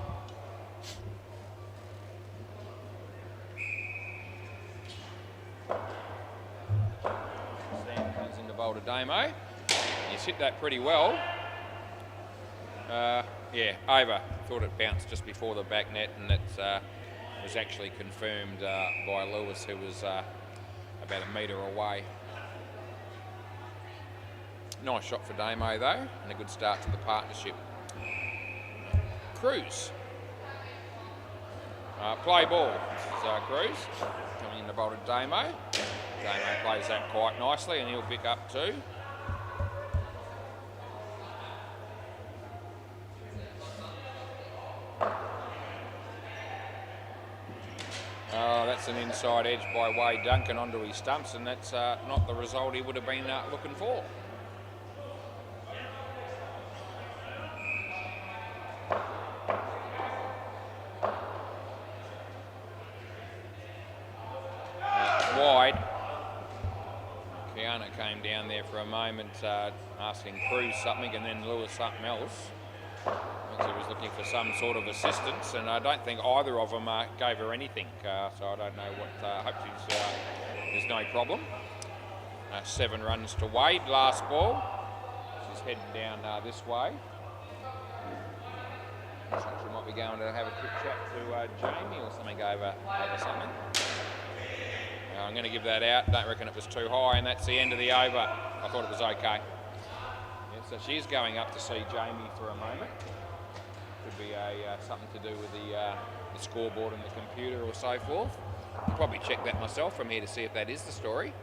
Sam comes in the bowl to Damo. He's hit that pretty well. Yeah, over. Thought it bounced just before the back net, and it was actually confirmed by Lewis, who was about a metre away. Nice shot for Damo though, and a good start to the partnership. Cruz. Play ball. This is Cruz coming in the bowl to Damo. Damo plays that quite nicely, and he'll pick up 2. That's an inside edge by Wade Duncan onto his stumps, and that's not the result he would have been looking for. Wide. Kiana came down there for a moment asking Cruz something, and then Lewis something else. He was looking for some sort of assistance, and I don't think either of them gave her anything, so I don't know what. Hopefully there's no problem. 7 runs to Wade, last ball. She's heading down this way. Looks like she might be going to have a quick chat to Jamie or something over something. I'm going to give that out. Don't reckon it was too high, and that's the end of the over. I thought it was okay. Yeah, so she's going up to see Jamie for a moment. Could be something to do with the scoreboard and the computer or so forth. I'll probably check that myself from here to see if that is the story.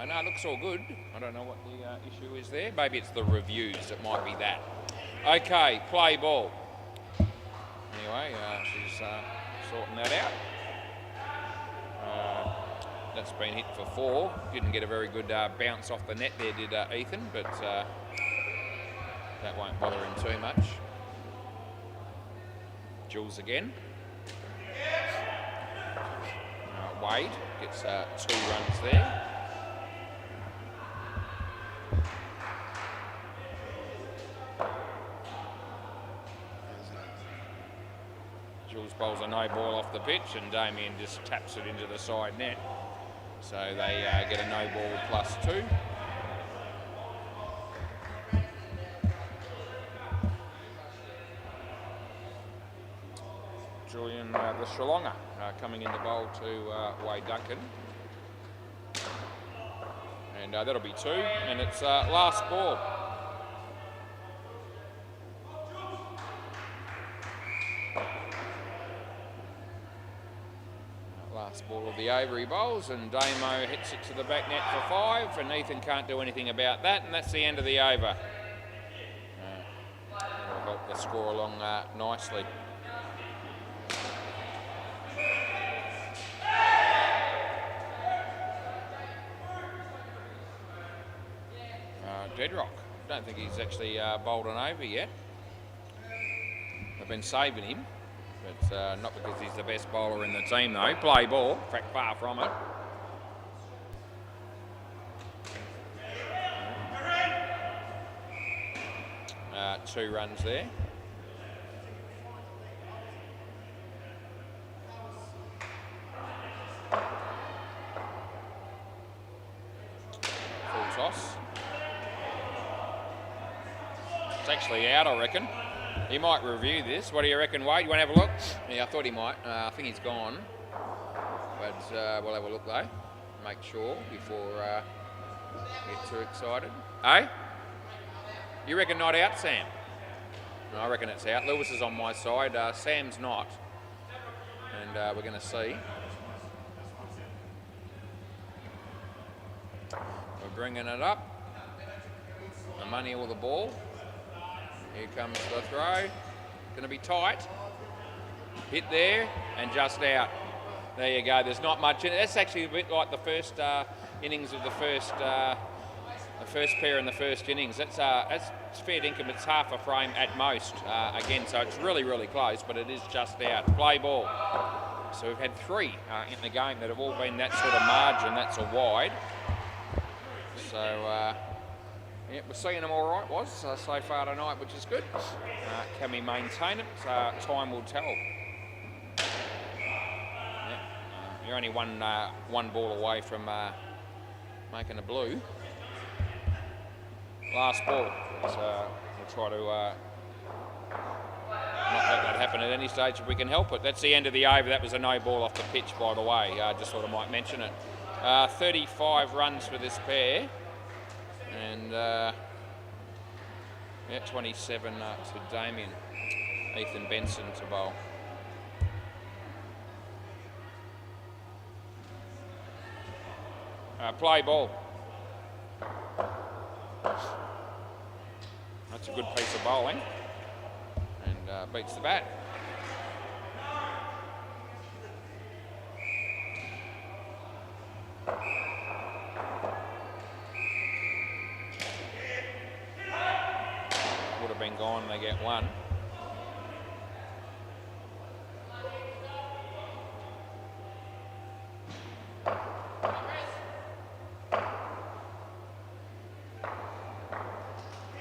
No, it looks all good. I don't know what the issue is there. Maybe it's the reviews. It might be that. Okay, play ball. Anyway, she's sorting that out. That's been hit for 4. Didn't get a very good bounce off the net there, did Ethan, but that won't bother him too much. Jules again. Wade gets 2 runs there. Jules bowls a no ball off the pitch, and Damien just taps it into the side net. So they get a no ball +2. Julian the Shalonga coming in the bowl to Wade Duncan. And that'll be 2, and it's last ball. Last ball of the over he bowls, and Damo hits it to the back net for 5, and Ethan can't do anything about that, and that's the end of the over. Will help the score along nicely. Deadrock. Don't think he's actually bowled an over yet. They've been saving him, but not because he's the best bowler in the team though. Play ball, in fact far from it. Two runs there. Full toss. It's actually out, I reckon. He might review this. What do you reckon, Wade? You want to have a look? Yeah, I thought he might. I think he's gone. But we'll have a look, though. Make sure before we get too excited. Hey? You reckon not out, Sam? No, I reckon it's out. Lewis is on my side. Sam's not. And we're going to see. We're bringing it up. The money or the ball. Here comes the throw. Going to be tight. Hit there and just out. There you go. There's not much in it. That's actually a bit like the first innings of the first pair in the first innings. That's fair dinkum. It's half a frame at most. Again, so it's really, really close, but it is just out. Play ball. So we've had 3 in the game that have all been that sort of margin. That's a wide. So, yeah, we're seeing them all right, so far tonight, which is good. Can we maintain it? Time will tell. Yeah, you're only one ball away from making a blue. Last ball. So we'll try to not let that happen at any stage if we can help it. That's the end of the over. That was a no ball off the pitch, by the way. Just thought I might mention it. 35 runs for this pair. And 27 to Damien. Ethan Benson to bowl. Play ball. That's a good piece of bowling. And beats the bat. Would have been gone, they get 1.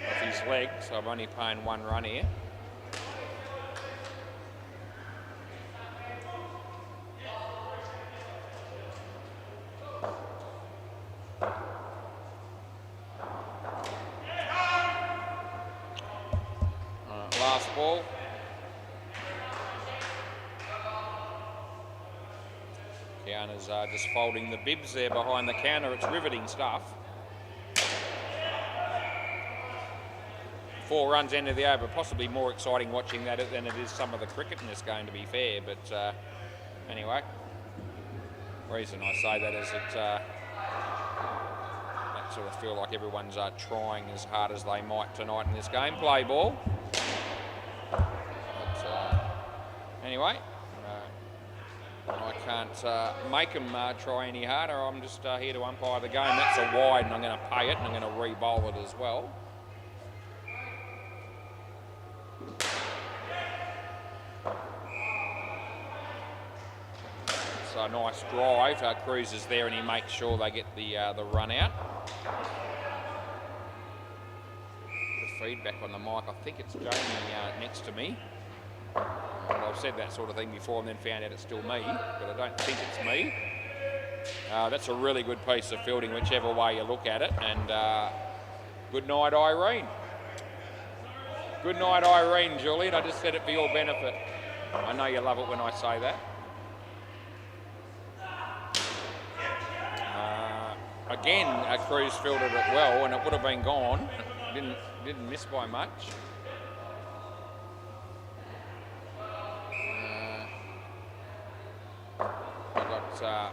Off his leg, so I'm only paying 1 run here. Last ball. Kiana's just folding the bibs there behind the counter. It's riveting stuff. 4 runs end of the over. Possibly more exciting watching that than it is some of the cricket in this game, to be fair. But anyway, the reason I say that is that I sort of feel like everyone's trying as hard as they might tonight in this game. Play ball. Anyway, I can't make them try any harder. I'm just here to umpire the game. That's a wide, and I'm going to pay it, and I'm going to re-bowl it as well. It's a nice drive. Cruz is there, and he makes sure they get the run out. The feedback on the mic. I think it's Jamie next to me. I've said that sort of thing before and then found out it's still me, but I don't think it's me. That's a really good piece of fielding, whichever way you look at it. And good night, Irene. Good night, Irene, Julian. I just said it for your benefit. I know you love it when I say that. Again, Cruz fielded it well, and it would have been gone. Didn't miss by much.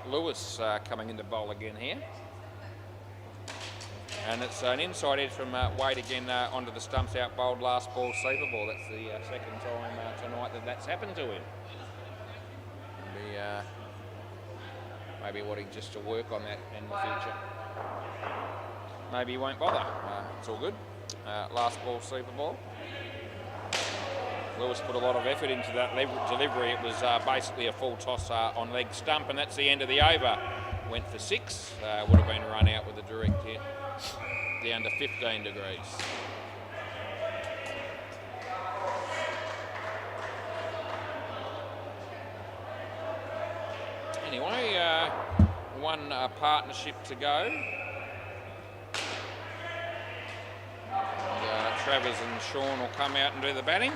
Lewis coming into bowl again here. And it's an inside edge from Wade again onto the stumps, out bowled last ball, sleeper ball. That's the second time tonight that's happened to him. Maybe wanting just to work on that in the future. Maybe he won't bother. It's all good. Last ball, sleeper ball. Lewis put a lot of effort into that delivery. It was basically a full toss on leg stump, and that's the end of the over. Went for 6. Would have been run out with a direct hit. Down to 15 degrees. Anyway, one partnership to go. And, Travers and Sean will come out and do the batting.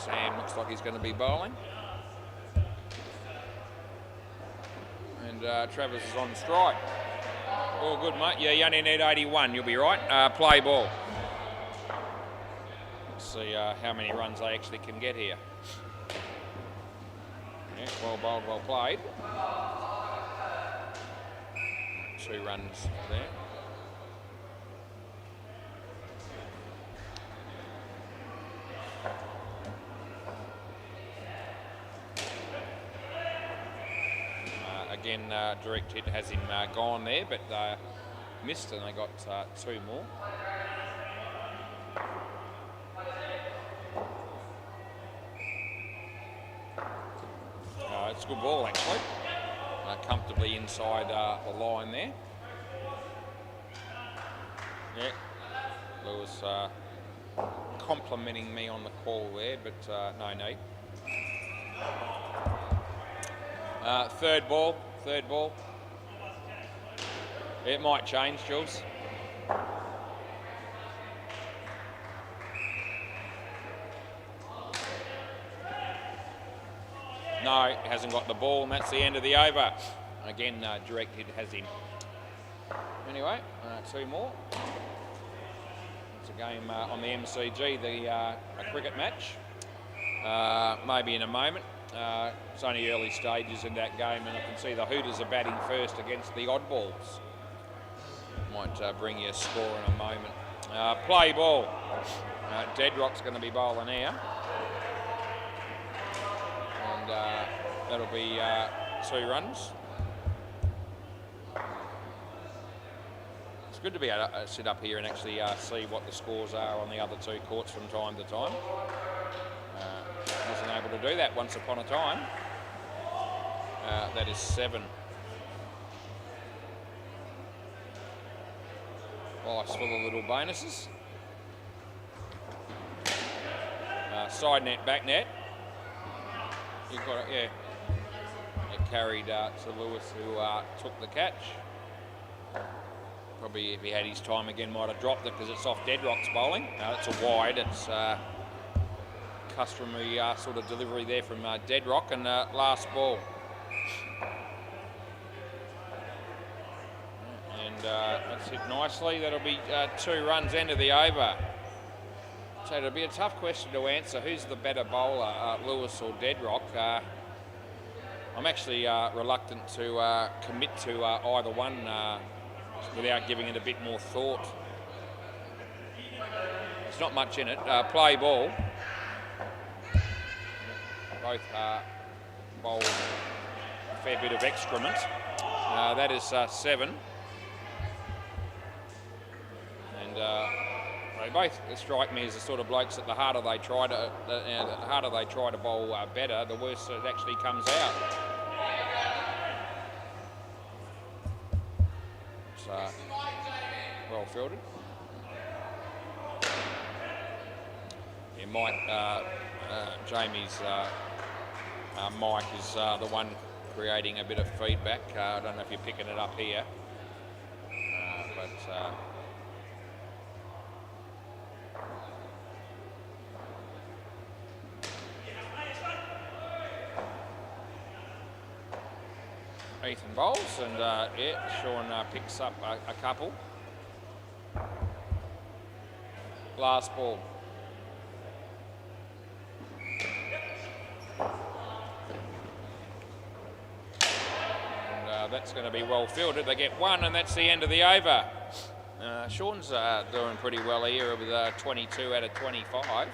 Sam looks like he's going to be bowling. And Travers is on strike. All good, mate. Yeah, you only need 81. You'll be right. Play ball. Let's see how many runs they actually can get here. Yeah, well bowled, well played. 2 runs there. again, direct hit has him gone there, but missed, and they got 2 more. It's a good ball, actually. Comfortably inside the line there. Yeah, Lewis complimenting me on the call there, but no need. Third ball. It might change, Jules. No, he hasn't got the ball, and that's the end of the over. Again, direct hit has him. Anyway, 2 more. It's a game on the MCG, a cricket match. Maybe in a moment. It's only early stages in that game, and I can see the Hooters are batting first against the Oddballs. Might bring you a score in a moment. Play ball. Deadrock's going to be bowling now. And that'll be 2 runs. It's good to be able to sit up here and actually see what the scores are on the other 2 courts from time to time. Wasn't able to do that once upon a time. That is 7. Life's full of little bonuses. Side net, back net. You've got it, yeah. It carried to Lewis, who took the catch. Probably if he had his time again, might have dropped it because it's off Deadrock's bowling. It's a wide. It's customary sort of delivery there from Deadrock, and last ball. And that's hit nicely. That'll be 2 runs, end of the over. So it'll be a tough question to answer. Who's the better bowler, Lewis or Deadrock? I'm actually reluctant to commit to either one without giving it a bit more thought. There's not much in it. Play ball. Both bowl a fair bit of excrement. That is 7. And they both strike me as the sort of blokes that the harder they try to bowl better, the worse it actually comes out. It's well fielded. You might Jamie's mic is the one creating a bit of feedback. I don't know if you're picking it up here, but Ethan bowls, and yeah, Sean picks up a couple. Last ball. That's going to be well fielded. They get 1, and that's the end of the over. Sean's doing pretty well here with 22 out of 25.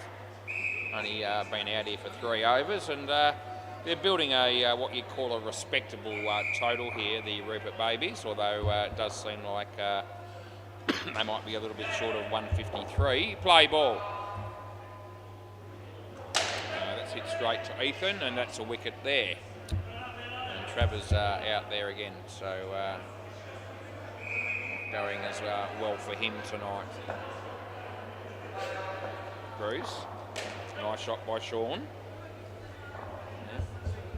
Only been out here for 3 overs, and they're building a what you call a respectable total here, the Rupert Babies, although it does seem like they might be a little bit short of 153. Play ball. That's hit straight to Ethan, and that's a wicket there. Trevor's out there again, so going as well for him tonight. Bruce, nice shot by Sean. Yeah.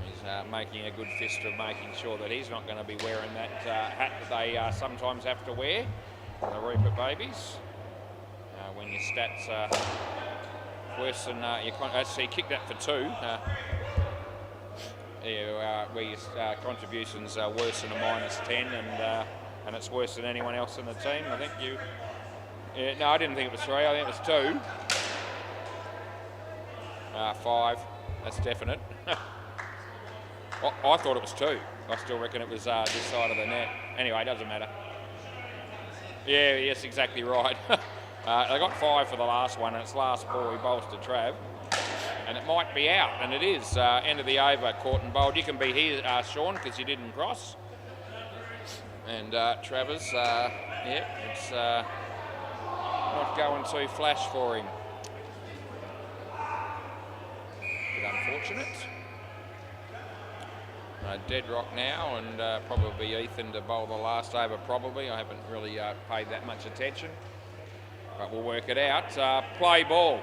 He's making a good fist of making sure that he's not going to be wearing that hat that they sometimes have to wear, the Rupert Babies. When your stats are worse than your... So he kicked that for 2. Where your contributions are worse than a -10, and it's worse than anyone else in the team. I think you... Yeah, no, I didn't think it was 3. I think it was 2. 5. That's definite. I thought it was 2. I still reckon it was this side of the net. Anyway, it doesn't matter. Yeah, yes, exactly right. They got 5 for the last one, and it's last ball. He bowls to Trav. And it might be out, and it is. End of the over, caught and bowled. You can be here, Sean, because you didn't cross. And Travers, yeah, it's not going too flash for him. Bit unfortunate. Dead rock now, and probably Ethan to bowl the last over. Probably, I haven't really paid that much attention, but we'll work it out. Play ball.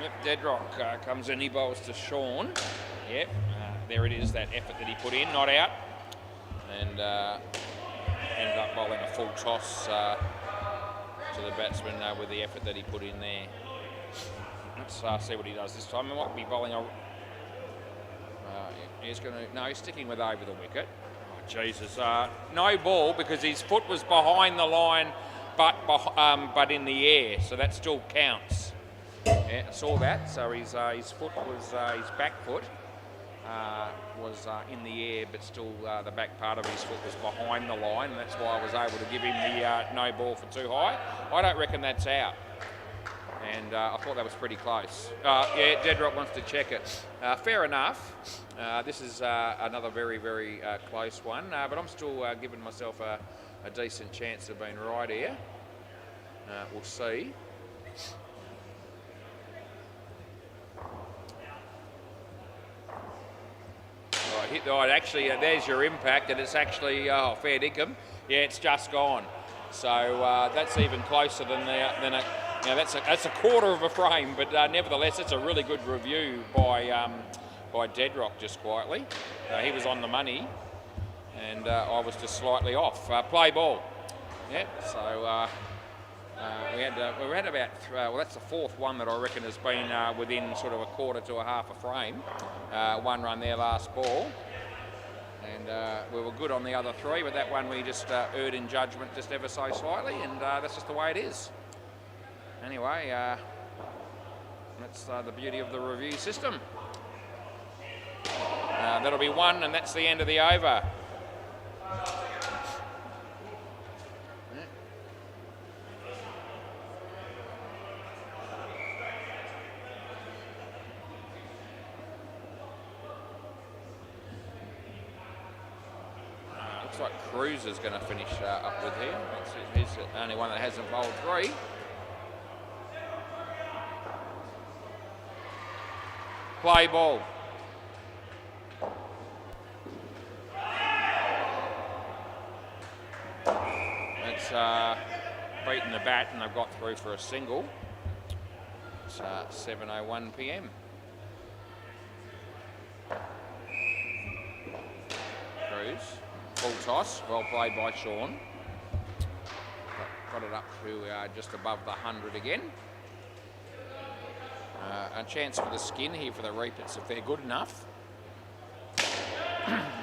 Yep, Dead rock comes in. He bowls to Sean. Yep, there it is. That effort that he put in, not out, and ended up bowling a full toss to the batsman with the effort that he put in there. Let's see what he does this time. He might be bowling a. He's going to. No, he's sticking with over the wicket. Oh, Jesus. No ball because his foot was behind the line, but in the air, so that still counts. Yeah, I saw that. So his foot was his back foot was in the air, but still the back part of his foot was behind the line. And that's why I was able to give him the no ball for too high. I don't reckon that's out. And I thought that was pretty close. Yeah, Dead Rock wants to check it. Fair enough. This is another very, very close one, but I'm still giving myself a decent chance of being right here. We'll see. Actually, there's your impact, and it's actually fair dinkum. Yeah, it's just gone. So that's even closer than a. You know, that's a quarter of a frame, but nevertheless, it's a really good review by Dead Rock just quietly. He was on the money, and I was just slightly off. Play ball. Yeah. So we had about well, that's the fourth one that I reckon has been within sort of a quarter to a half a frame. One run there last ball, and we were good on the other three, but that one we just erred in judgment just ever so slightly, and that's just the way it is. Anyway, that's the beauty of the review system. That'll be one, and that's the end of the over. Looks like Cruz is going to finish up with here. He's the only one that hasn't bowled three. Play ball. It's beaten the bat, and they've got through for a single. It's 7:01 p.m. Cruz, full toss, well played by Sean. Got it up to just above the 100 again. A chance for the skin here for the Reapers if they're good enough.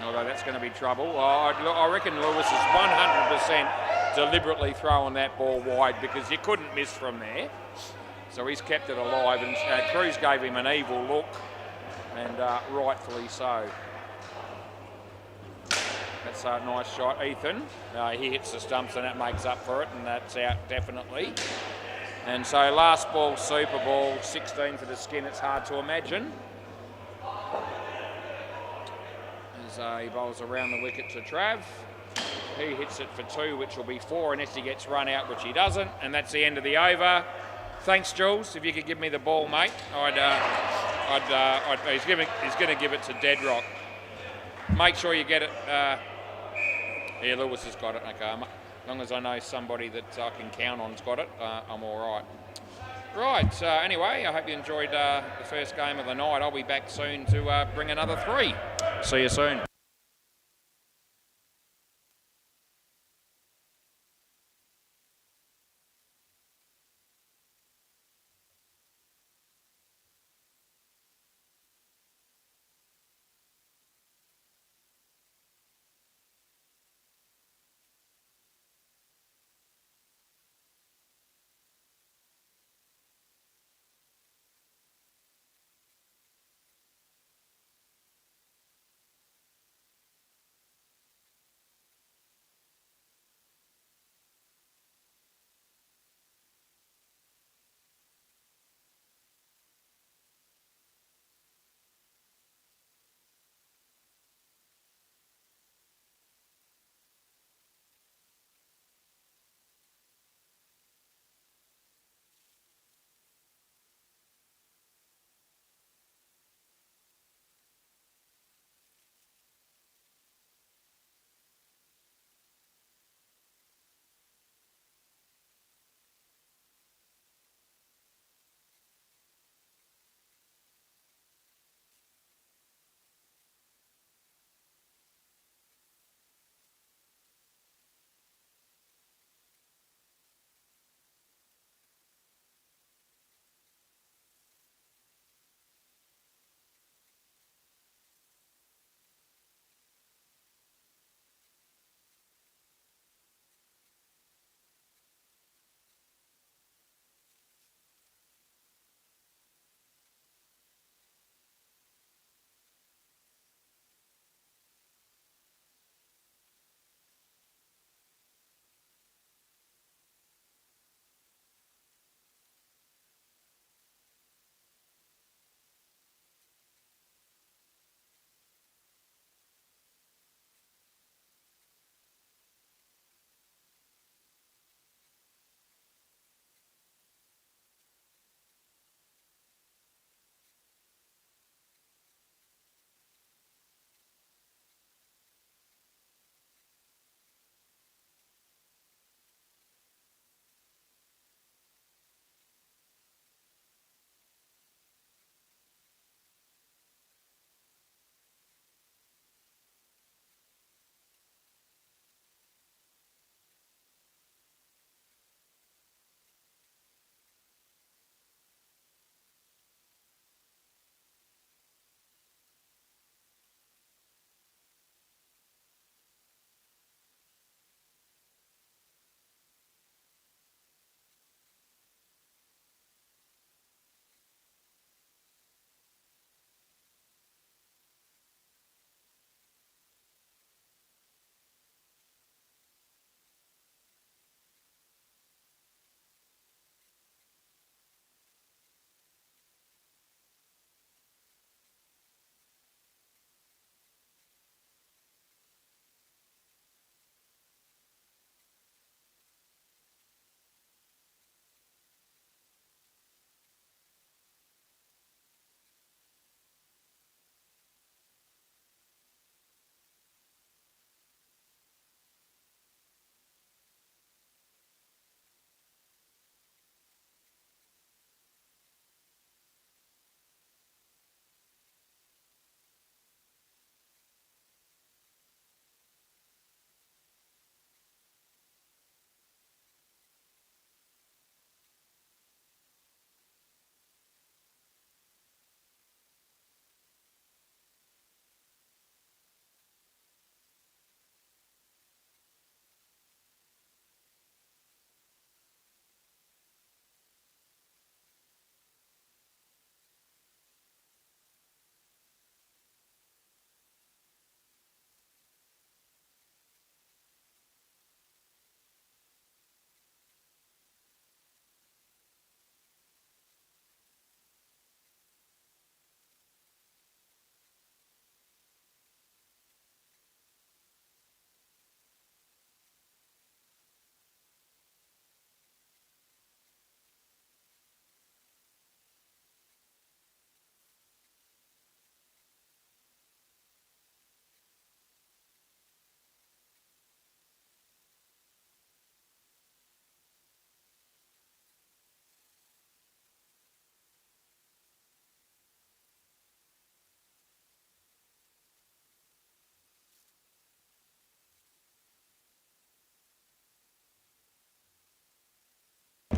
Although that's going to be trouble. I reckon Lewis is 100% deliberately throwing that ball wide because you couldn't miss from there. So he's kept it alive, and Cruz gave him an evil look, and rightfully so. That's a nice shot, Ethan. He hits the stumps, and that makes up for it, and that's out definitely. And so last ball, super ball, 16 for the skin. It's hard to imagine. As he bowls around the wicket to Trav. He hits it for two, which will be four unless he gets run out, which he doesn't. And that's the end of the over. Thanks, Jules. If you could give me the ball, mate, he's going to give it to Dead Rock. Make sure you get it. Yeah, Lewis has got it. Okay. As long as I know somebody that I can count on's got it, I'm all right. Right, anyway, I hope you enjoyed the first game of the night. I'll be back soon to bring another three. See you soon.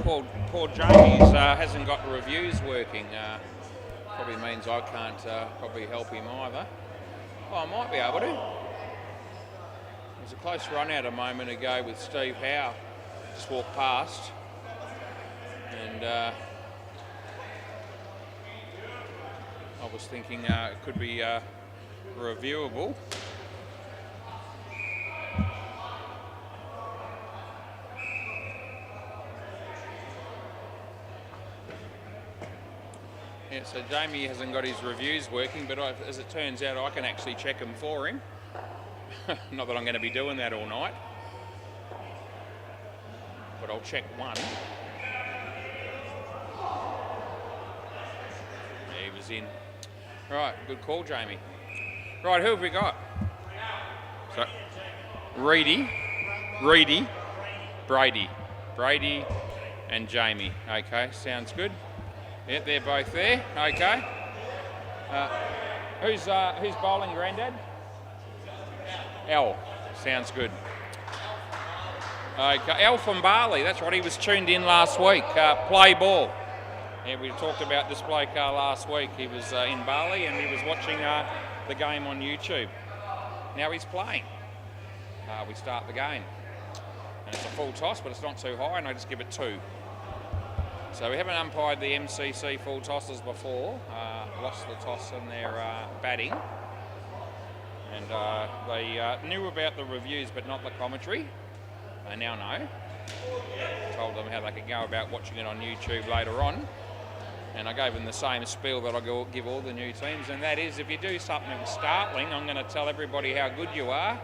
poor Jamie's hasn't got reviews working. Probably means I can't probably help him either. Oh, I might be able to. There was a close run out a moment ago with Steve Howe. Just walked past. And I was thinking it could be reviewable. Yeah, so Jamie hasn't got his reviews working, but as it turns out, I can actually check them for him. Not that I'm going to be doing that all night, but I'll check one. Yeah, he was in. Right, good call, Jamie. Right, who have we got? So, Brady, and Jamie. Okay, sounds good. Yeah, they're both there. Okay. Who's bowling, Grandad? Al. Sounds good. Okay, Al from Bali. That's right. He was tuned in last week. Play ball. Yeah, we talked about this bloke last week. He was in Bali and he was watching the game on YouTube. Now he's playing. We start the game. And it's a full toss, but it's not too high, and I just give it 2. So we haven't umpired the MCC full tosses before. Lost the toss in their batting. And they knew about the reviews, but not the commentary. They now know. Told them how they could go about watching it on YouTube later on. And I gave them the same spiel that I give all the new teams, and that is, if you do something startling, I'm going to tell everybody how good you are.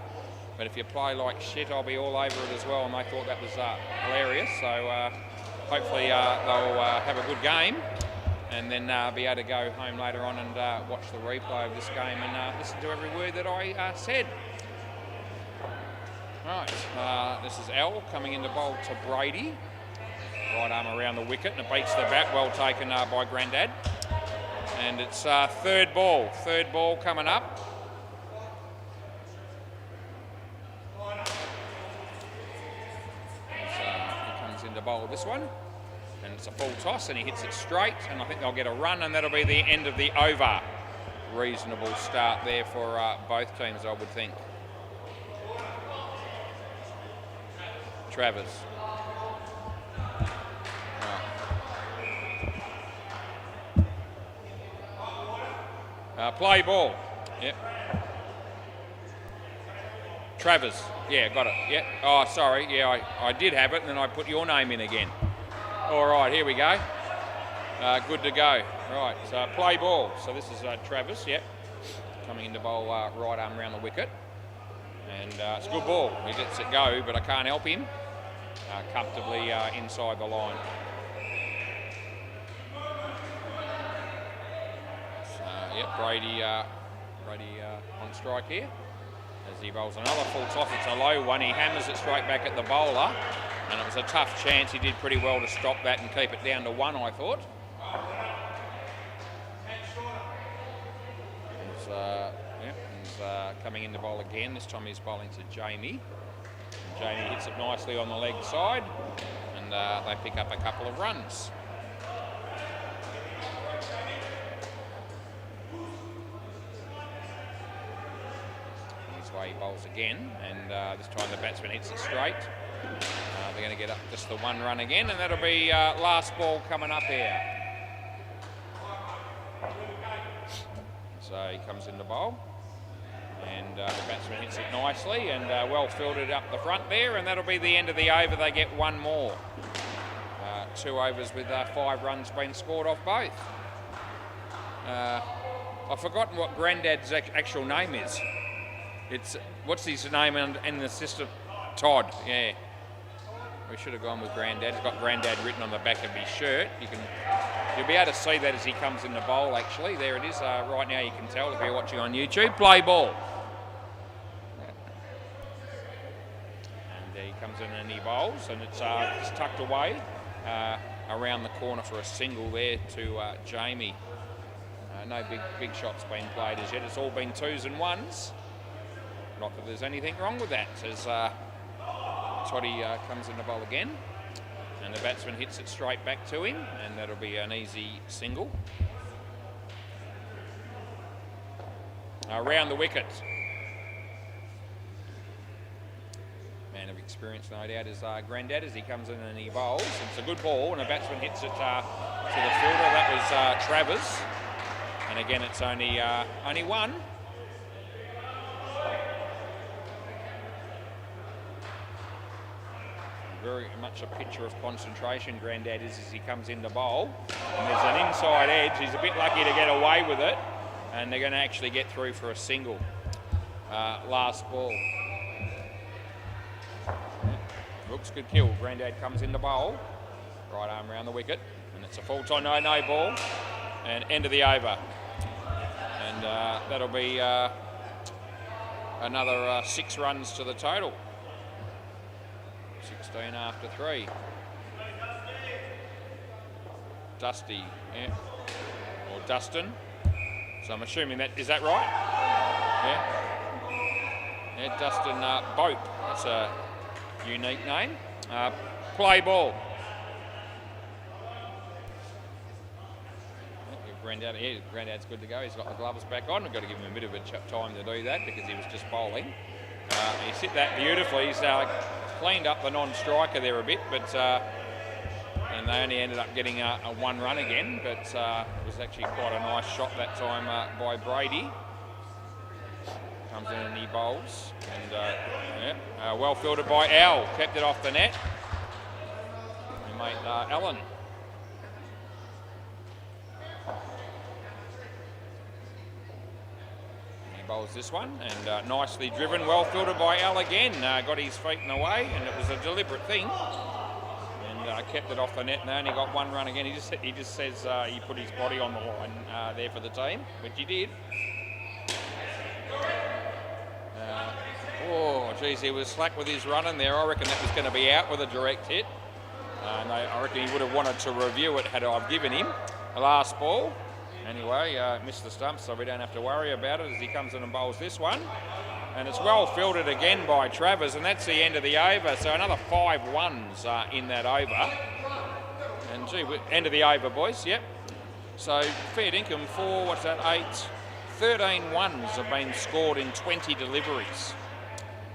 But if you play like shit, I'll be all over it as well. And they thought that was hilarious. So hopefully they'll have a good game, and then be able to go home later on and watch the replay of this game and listen to every word that I said. Right, this is Al coming in to bowl to Brady. Right arm around the wicket, and it beats the bat. Well taken by Grandad. And it's third ball coming up. He comes in to bowl this one. And it's a full toss, and he hits it straight, and I think they'll get a run, and that'll be the end of the over. Reasonable start there for both teams, I would think. Travers. Play ball. Yep. Travers. Yeah, got it. Yeah. Oh, sorry. Yeah, I did have it, and then I put your name in again. All right, here we go. Good to go. Right, so play ball. So this is Travis, yep. Coming in to bowl right arm around the wicket. And it's a good ball. He lets it go, but I can't help him. Comfortably inside the line. So, yep, Brady on strike here. As he bowls another full toss, it's a low one. He hammers it straight back at the bowler. And it was a tough chance. He did pretty well to stop that and keep it down to 1, I thought. He's coming in to bowl again. This time he's bowling to Jamie. And Jamie hits it nicely on the leg side, and they pick up a couple of runs. This way he bowls again, and this time the batsman hits it straight. They're going to get up just the 1 run again, and that'll be last ball coming up here. So he comes in the bowl, and the batsman hits it nicely and well fielded up the front there, and that'll be the end of the over. They get 1 more. 2 overs with 5 runs being scored off both. I've forgotten what Grandad's actual name is. What's his name in the system? Todd, yeah. We should have gone with Grandad. He's got Grandad written on the back of his shirt. You'll be able to see that as he comes in the bowl, actually. There it is. Right now you can tell if you're watching on YouTube. Play ball. And he comes in and he bowls, and it's tucked away around the corner for a single there to Jamie. No big shots being played as yet. It's all been 2s and 1s. Not that there's anything wrong with that, as Toddy comes in the bowl again. And the batsman hits it straight back to him, and that'll be an easy single. Around the wicket. Man of experience, no doubt, is Grandad as he comes in and he bowls. It's a good ball, and the batsman hits it to the fielder. That was Travers. And again, it's only one. Very much a picture of concentration, Grandad is, as he comes in to bowl. And there's an inside edge. He's a bit lucky to get away with it. And they're going to actually get through for a single. Last ball. Brooks good kill. Grandad comes in to bowl. Right arm around the wicket. And it's a full time no ball. And end of the over. And that'll be another 6 runs to the total. 16 after 3. Dusty, yeah. Or Dustin. So I'm assuming that, is that right? Yeah. Yeah, Dustin Bope. That's a unique name. Play ball. Grandad's good to go. He's got the gloves back on. We've got to give him a bit of a time to do that because he was just bowling. He's hit that beautifully. He's cleaned up the non-striker there a bit, but and they only ended up getting a 1 run again, but it was actually quite a nice shot that time by Brady. Comes in and he bowls, and well fielded by Al, kept it off the net. We made Allen. He bowls this one, and nicely driven, well fielded by Al again. Got his feet in the way, and it was a deliberate thing. Kept it off the net, and they only got 1 run again. He just says he put his body on the line there for the team, which he did. Oh, geez, he was slack with his running there. I reckon that was going to be out with a direct hit. And I reckon he would have wanted to review it had I given him a last ball. Anyway, missed the stump, so we don't have to worry about it as he comes in and bowls this one. And it's well fielded again by Travers, and that's the end of the over. So another 5 ones in that over. And gee, end of the over, boys, yep. So fair dinkum, 4, what's that, 8, 13 ones have been scored in 20 deliveries.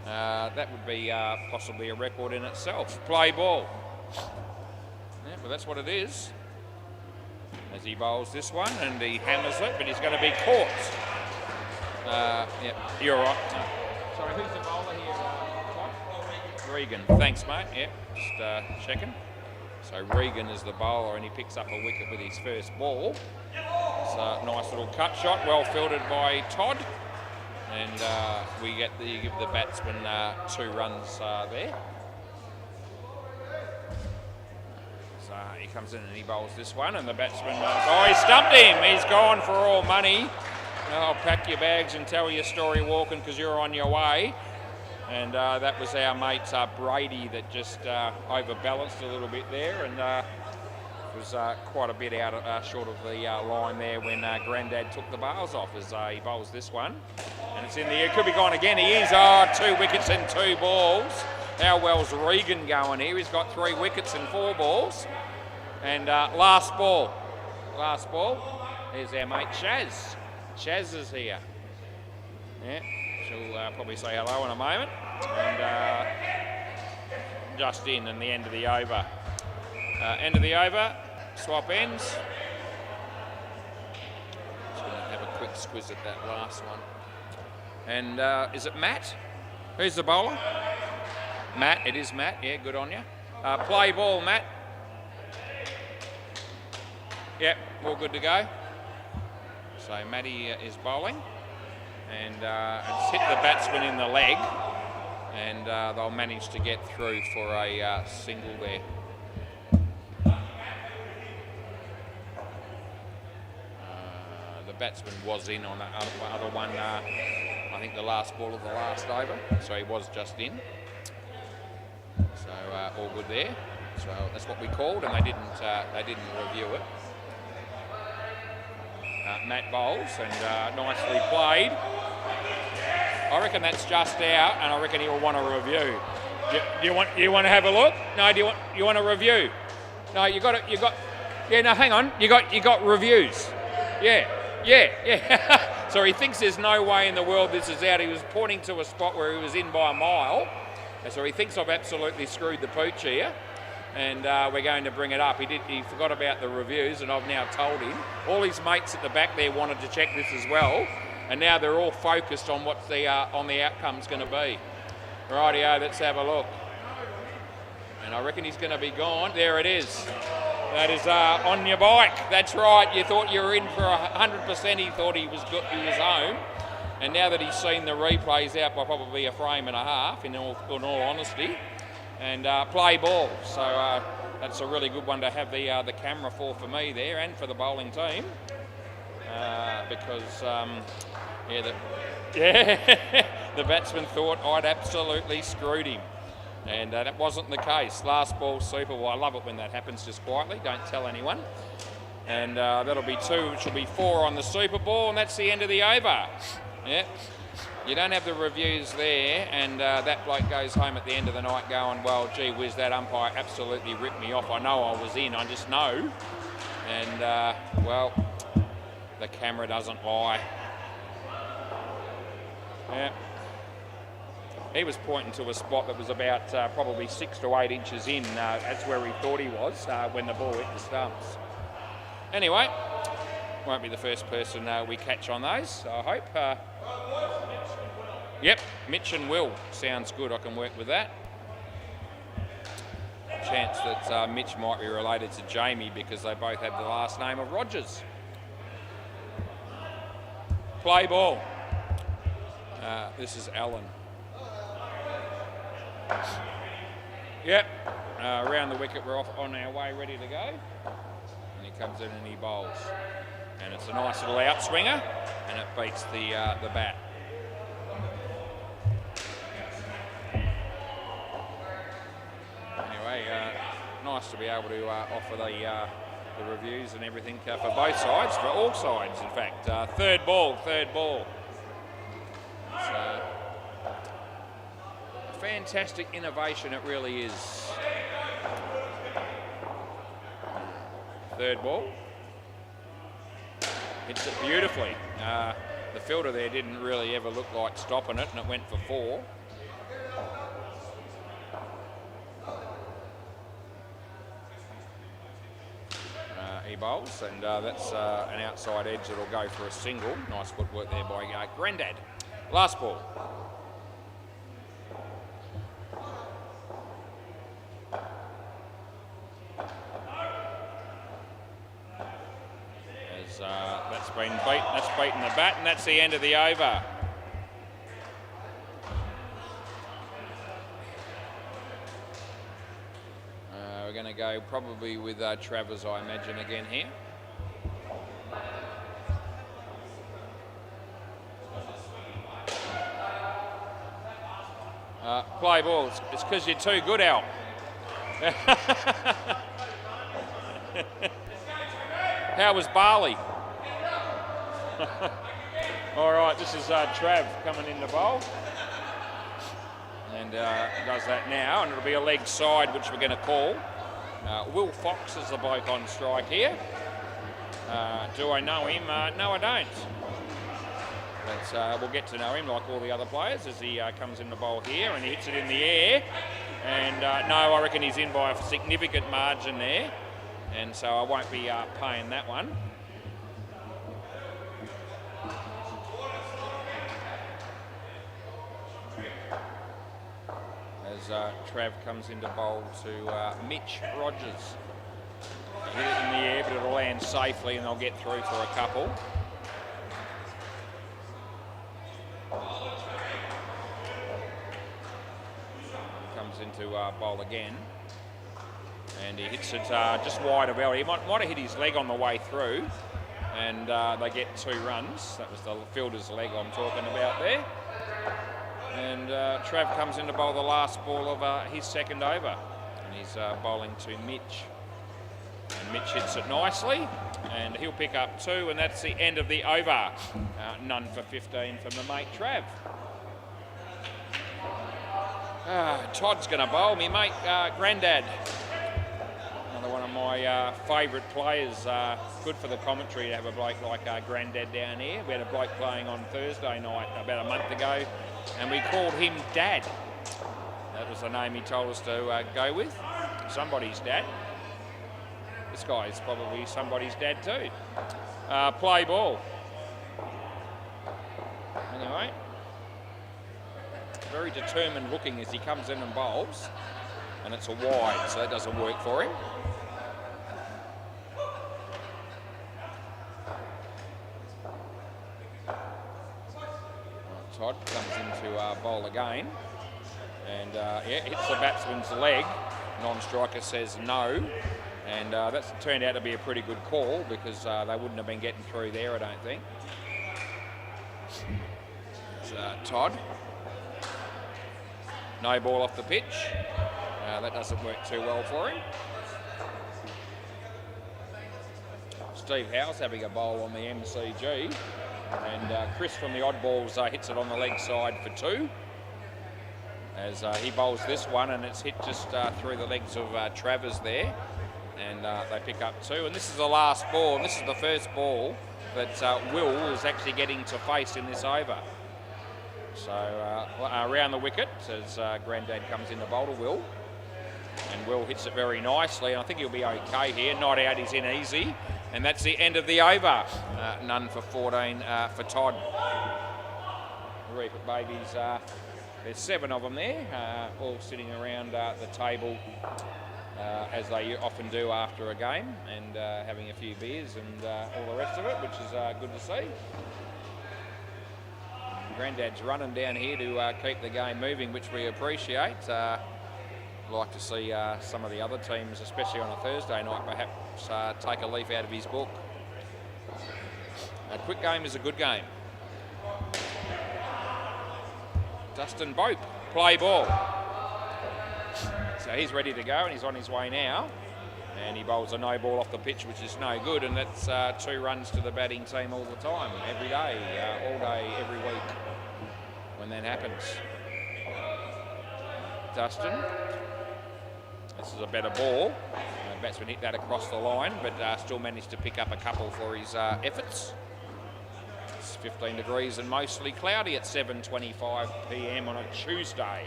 That would be possibly a record in itself. Play ball. Yeah, well, that's what it is. As he bowls this one, and he hammers it, but he's going to be caught. Yeah, you're right. Sorry, who's the bowler here? Regan. Thanks, mate. Yeah, just checking. So Regan is the bowler, and he picks up a wicket with his first ball. It's a nice little cut shot, well fielded by Todd, and we give the batsman 2 runs there. So he comes in and he bowls this one, and the batsman, he stumped him. He's gone for all money. I'll pack your bags and tell your story walking because you're on your way. And that was our mate Brady that just overbalanced a little bit there, and was quite a bit out short of the line there when Grandad took the bars off as he bowls this one. And it's in the air, could be gone again. He is 2 wickets and 2 balls. How well's Regan going here? He's got 3 wickets and 4 balls. And last ball. Last ball. There's our mate Shaz. Shaz is here. Yeah, she'll probably say hello in a moment. And just in, and the end of the over. End of the over, swap ends. Just going to have a quick squiz at that last one. And is it Matt? Who's the bowler? Matt, it is Matt. Yeah, good on you. Play ball, Matt. Yep, all good to go. So Matty is bowling, and it's hit the batsman in the leg, and they'll manage to get through for a single there. The batsman was in on that other one, I think the last ball of the last over, so he was just in. So all good there. So that's what we called, and they didn't review it. Matt bowls, and nicely played. I reckon that's just out, and I reckon he'll want a review. You want to have a look? No, do you want a review? No, you got. Yeah, no, hang on. You got reviews. Yeah. So he thinks there's no way in the world this is out. He was pointing to a spot where he was in by a mile. And so he thinks I've absolutely screwed the pooch here. And we're going to bring it up. He forgot about the reviews, and I've now told him. All his mates at the back there wanted to check this as well, and now they're all focused on what the outcome's going to be. Rightio, let's have a look. And I reckon he's going to be gone. There it is. That is on your bike. That's right. You thought you were in for 100%. He thought he was good. He was home. And now that he's seen the replays out by probably a frame and a half, in all honesty, and play ball. So that's a really good one to have the camera for me there, and for the bowling team, because the batsman thought I'd absolutely screwed him. And that wasn't the case. Last ball, super ball. I love it when that happens just quietly. Don't tell anyone. And that'll be 2, which will be 4 on the super ball, and that's the end of the over. Yeah. You don't have the reviews there, and that bloke goes home at the end of the night going, well, gee whiz, that umpire absolutely ripped me off. I know I was in, I just know. And, well, the camera doesn't lie. Yeah. He was pointing to a spot that was about probably 6 to 8 inches in. That's where he thought he was when the ball hit the stumps. Anyway, won't be the first person we catch on those, I hope. Yep, Mitch and Will. Sounds good, I can work with that. Chance that Mitch might be related to Jamie because they both have the last name of Rogers. Play ball. This is Alan. Yep, around the wicket, we're off on our way, ready to go. And he comes in and he bowls. And it's a nice little outswinger, and it beats the bat. Anyway, nice to be able to offer the reviews and everything for both sides, for all sides, in fact. Third ball. So, fantastic innovation, it really is. Third ball. Hits it beautifully. The fielder there didn't really ever look like stopping it, and it went for 4. He bowls, and that's an outside edge that'll go for a single. Nice footwork there by Grandad. Last ball. That's beaten the bat, and that's the end of the over. We're going to go probably with Travers, I imagine, again here. Play ball. It's because you're too good, Al. How was Barley? All right, this is Trav coming in the bowl. And does that now, and it'll be a leg side, which we're going to call. Will Fox is the bloke on strike here. Do I know him? No, I don't. But we'll get to know him like all the other players as he comes in the bowl here, and he hits it in the air. And no, I reckon he's in by a significant margin there. And so I won't be paying that one. As Trav comes into bowl to Mitch Rogers. He hit it in the air, but it'll land safely and they'll get through for a couple. Comes into bowl again. And he hits it just wide of He might have hit his leg on the way through. And they get 2 runs. That was the fielder's leg I'm talking about there. And Trav comes in to bowl the last ball of his second over. And he's bowling to Mitch. And Mitch hits it nicely. And he'll pick up 2, and that's the end of the over. None for 15 from the mate Trav. Todd's going to bowl. Me mate, Grandad. Another one of my favourite players. Good for the commentary to have a bloke like Grandad down here. We had a bloke playing on Thursday night about a month ago, and we called him Dad. That was the name he told us to go with. Somebody's dad. This guy is probably somebody's dad too. Play ball. Anyway, very determined looking as he comes in and bowls, and it's a wide, so that doesn't work for him. Todd comes into bowl again, and yeah, hits the batsman's leg. Non-striker says no, and that's turned out to be a pretty good call because they wouldn't have been getting through there, I don't think. It's, Todd. No ball off the pitch. That doesn't work too well for him. Steve Howe's having a bowl on the MCG, and Chris from the Oddballs hits it on the leg side for 2. As he bowls this one, and it's hit just through the legs of Travers there, and they pick up 2. And this is the last ball, and this is the first ball that Will is actually getting to face in this over. So around the wicket as Grandad comes in to bowl to Will, and Will hits it very nicely, and I think he'll be okay here. Not out, he's in easy, and that's the end of the over. None for 14 for Todd. Reaper babies. There's 7 of them there, all sitting around the table as they often do after a game, and having a few beers and all the rest of it, which is good to see. Grandad's running down here to keep the game moving, which we appreciate. Like to see some of the other teams, especially on a Thursday night, perhaps take a leaf out of his book. A quick game is a good game. Dustin Bope, play ball. So he's ready to go, and he's on his way now. And he bowls a no ball off the pitch, which is no good, and that's 2 runs to the batting team all the time, every day, all day, every week, when that happens. Dustin. This is a better ball. The batsman hit that across the line, but still managed to pick up a couple for his efforts. It's 15 degrees and mostly cloudy at 7:25 p.m. on a Tuesday.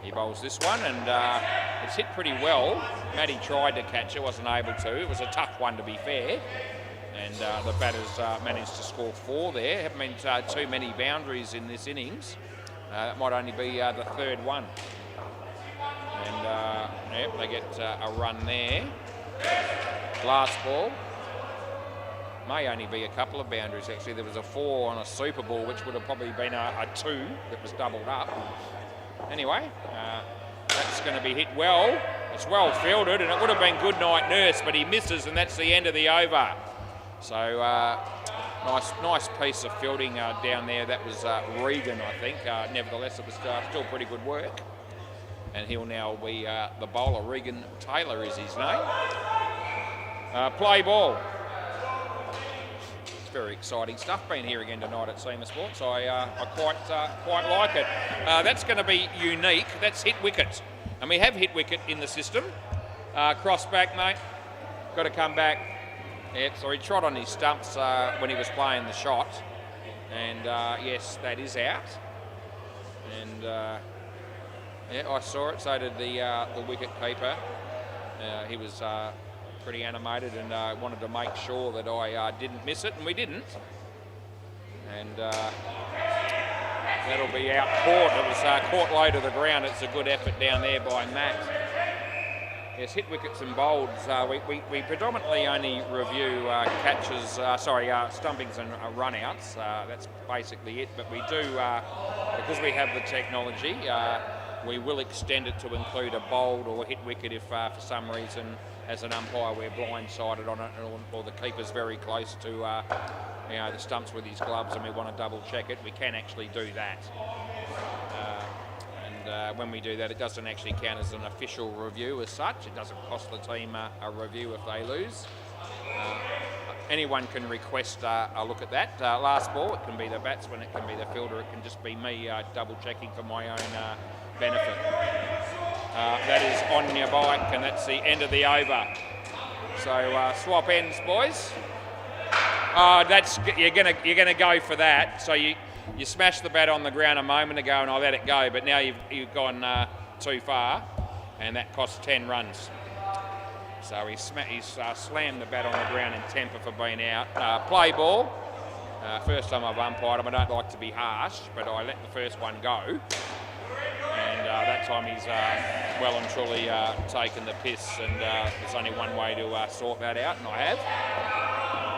He bowls this one, and it's hit pretty well. Matty tried to catch it, wasn't able to. It was a tough one, to be fair. And the batters managed to score 4 there. Haven't been too many boundaries in this innings. That might only be the 3rd one. And yep, they get a run there. Last ball. May only be a couple of boundaries, actually. There was a 4 on a Super Ball, which would have probably been a 2 that was doubled up. Anyway, that's going to be hit well. It's well fielded, and it would have been good night nurse, but he misses, and that's the end of the over. So nice piece of fielding down there. That was Regan, I think. Nevertheless, it was still pretty good work. And he'll now be the bowler. Regan Taylor is his name. Play ball. Very exciting stuff being here again tonight at SEMA Sports. I quite like it. That's going to be unique. That's hit wicket, and we have hit wicket in the system. Cross back, mate. Got to come back. Yep. So he trod on his stumps when he was playing the shot, and yes, that is out. And yeah, I saw it. So did the wicket keeper. He was pretty animated, and wanted to make sure that I didn't miss it, and we didn't. And that'll be out caught. It was caught low to the ground. It's a good effort down there by Matt. Yes, hit wickets and bowls. We predominantly only review catches, stumpings and run-outs. That's basically it. But we do, because we have the technology, we will extend it to include a bowled or hit wicket if for some reason, as an umpire, we're blindsided on it, or the keeper's very close to the stumps with his gloves, and we want to double check it. We can actually do that. And when we do that, it doesn't actually count as an official review as such. It doesn't cost the team a review if they lose. anyone can request a look at that. Last ball, it can be the batsman, it can be the fielder, it can just be me double checking for my own benefit. That is on your bike, and that's the end of the over. So swap ends, boys. You're gonna go for that. So you smashed the bat on the ground a moment ago, and I let it go. But now you've gone too far, and that costs 10 runs. So he's slammed the bat on the ground in temper for being out. Play ball. First time I've umpired him. I don't like to be harsh, but I let the first one go. And that time he's well and truly taken the piss, and there's only one way to sort that out, and I have.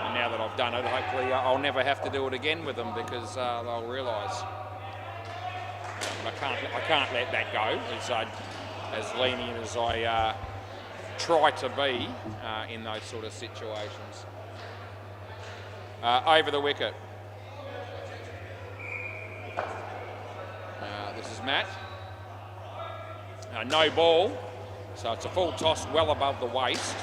And now that I've done it, hopefully I'll never have to do it again with them, because they'll realise. But I can't let that go. As lenient as I try to be in those sort of situations. Over the wicket. This is Matt. No ball, so it's a full toss well above the waist,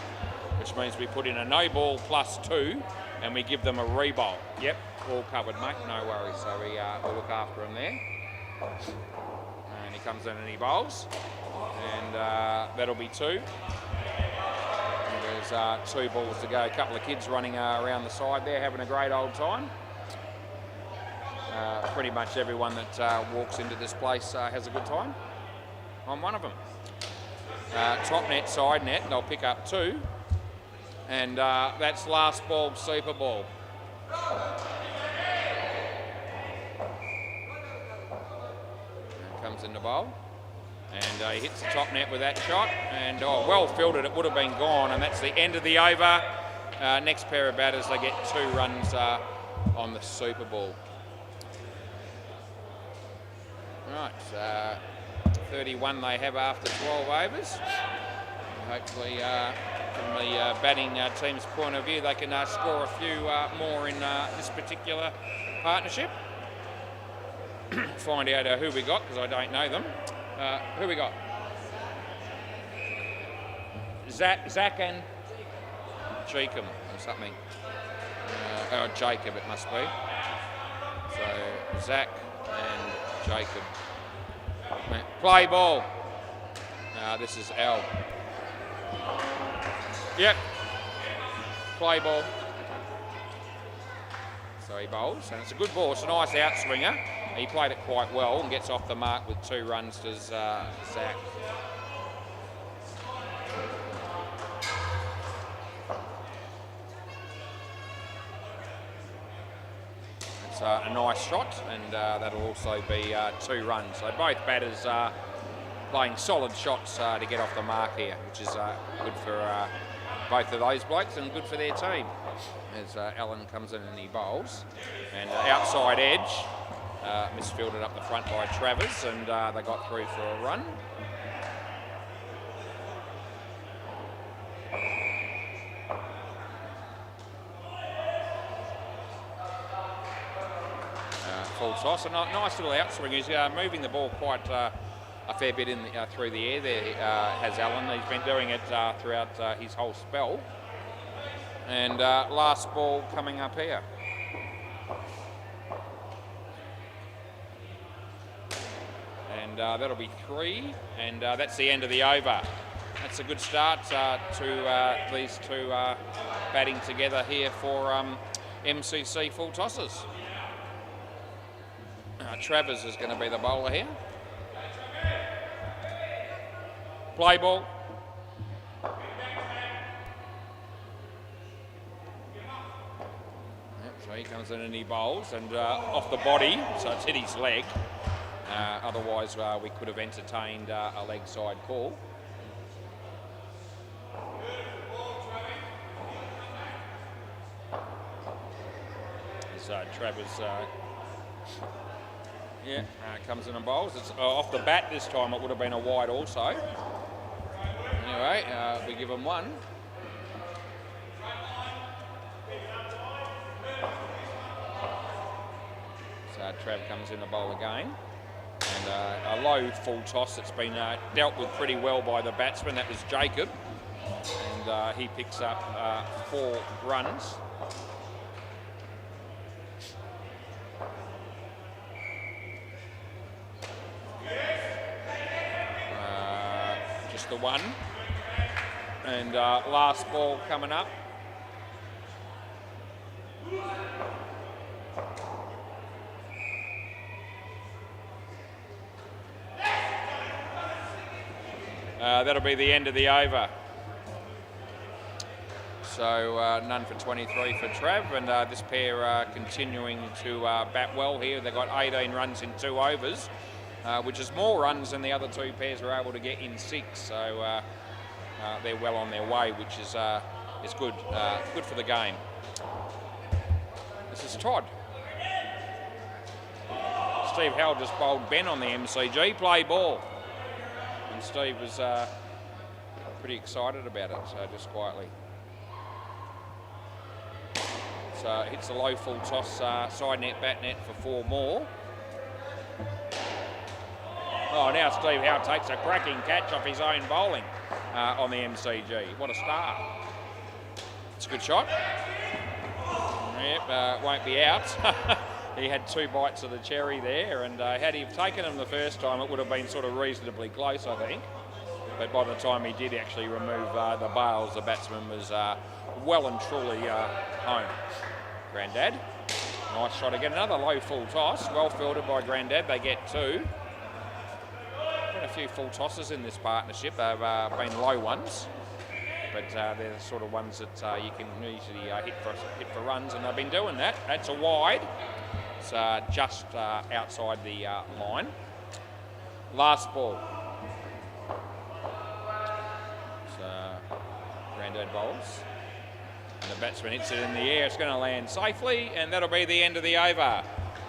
which means we put in a no ball +2 and we give them a re-bowl. Yep, all covered, mate, no worries. So we'll look after him there. And he comes in and he bowls, and that'll be 2. And there's 2 balls to go. A couple of kids running around the side there, having a great old time. Pretty much everyone that walks into this place has a good time. I'm one of them. Top net, side net, they'll pick up 2. And that's last ball, super ball. Comes in the bowl. And he hits the top net with that shot. And well fielded, it would have been gone. And that's the end of the over. Next pair of batters, they get 2 runs on the super ball. Right, 31 they have after 12 overs. Hopefully, from the batting team's point of view, they can score a few more in this particular partnership. Find out who we got, because I don't know them. Who we got? Zach and Jacob or something. Jacob it must be. So Zach and Jacob. Play ball. This is Al. Yep. Play ball. So he bowls, and it's a good ball. It's a nice outswinger. He played it quite well and gets off the mark with 2 runs to Zach. It's a nice shot, and that'll also be 2 runs. So both batters are playing solid shots to get off the mark here, which is good for both of those blokes and good for their team. As Alan comes in and he bowls, and outside edge, misfielded up the front by Travers, and they got through for a run. Full toss, a nice little outswing. He's moving the ball quite a fair bit through the air there, has Alan. He's been doing it throughout his whole spell. And last ball coming up here. And that'll be 3, and that's the end of the over. That's a good start to these 2 batting together here for MCC full tosses. Travers is going to be the bowler here. Play ball. Yep, so he comes in and he bowls, and off the body, so it's hit his leg. Otherwise, we could have entertained a leg side call. As Travers comes in and bowls. It's off the bat this time. It would have been a wide also. Anyway, we give him 1. So Trav comes in the bowl again. And a low full toss that's been dealt with pretty well by the batsman. That was Jacob. And he picks up 4 runs. just the one. And last ball coming up. That'll be the end of the over. So none for 23 for Trav, and this pair continuing to bat well here. They've got 18 runs in 2 overs, which is more runs than the other 2 pairs were able to get in 6. So they're well on their way, which is good. Good for the game. This is Todd. Steve Howell just bowled Ben on the MCG. Play ball. And Steve was pretty excited about it, so just quietly. So hits a low full toss, side net, bat net for 4 more. Oh, now Steve Howell takes a cracking catch off his own bowling on the MCG. What a start. It's a good shot. Yep, won't be out. He had 2 bites of the cherry there, and had he taken them the first time, it would have been sort of reasonably close, I think. But by the time he did actually remove the bails, the batsman was well and truly home. Grandad, nice shot again. Another low full toss, well fielded by Grandad. They get 2. Been a few full tosses in this partnership. They've been low ones, but they're the sort of ones that you can easily hit for runs, and they've been doing that. That's a wide. It's just outside the line. Last ball. So Grandad bowls. And the batsman hits it in the air. It's going to land safely, and that'll be the end of the over.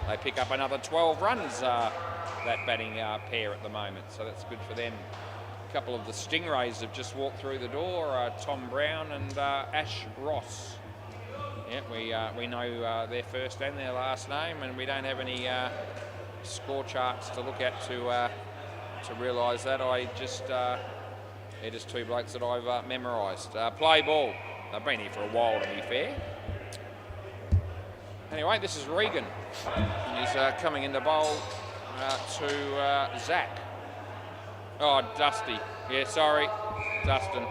They pick up another 12 runs, that batting pair at the moment, so that's good for them. A couple of the Stingrays have just walked through the door, Tom Brown and Ash Ross. Yeah, we know their first and their last name, and we don't have any score charts to look at to realise that. They're just 2 blokes that I've memorised. Play ball. They've been here for a while, to be fair. Anyway, this is Regan. And he's coming in the bowl to Zach. Oh, Dusty. Yeah, sorry. Dustin.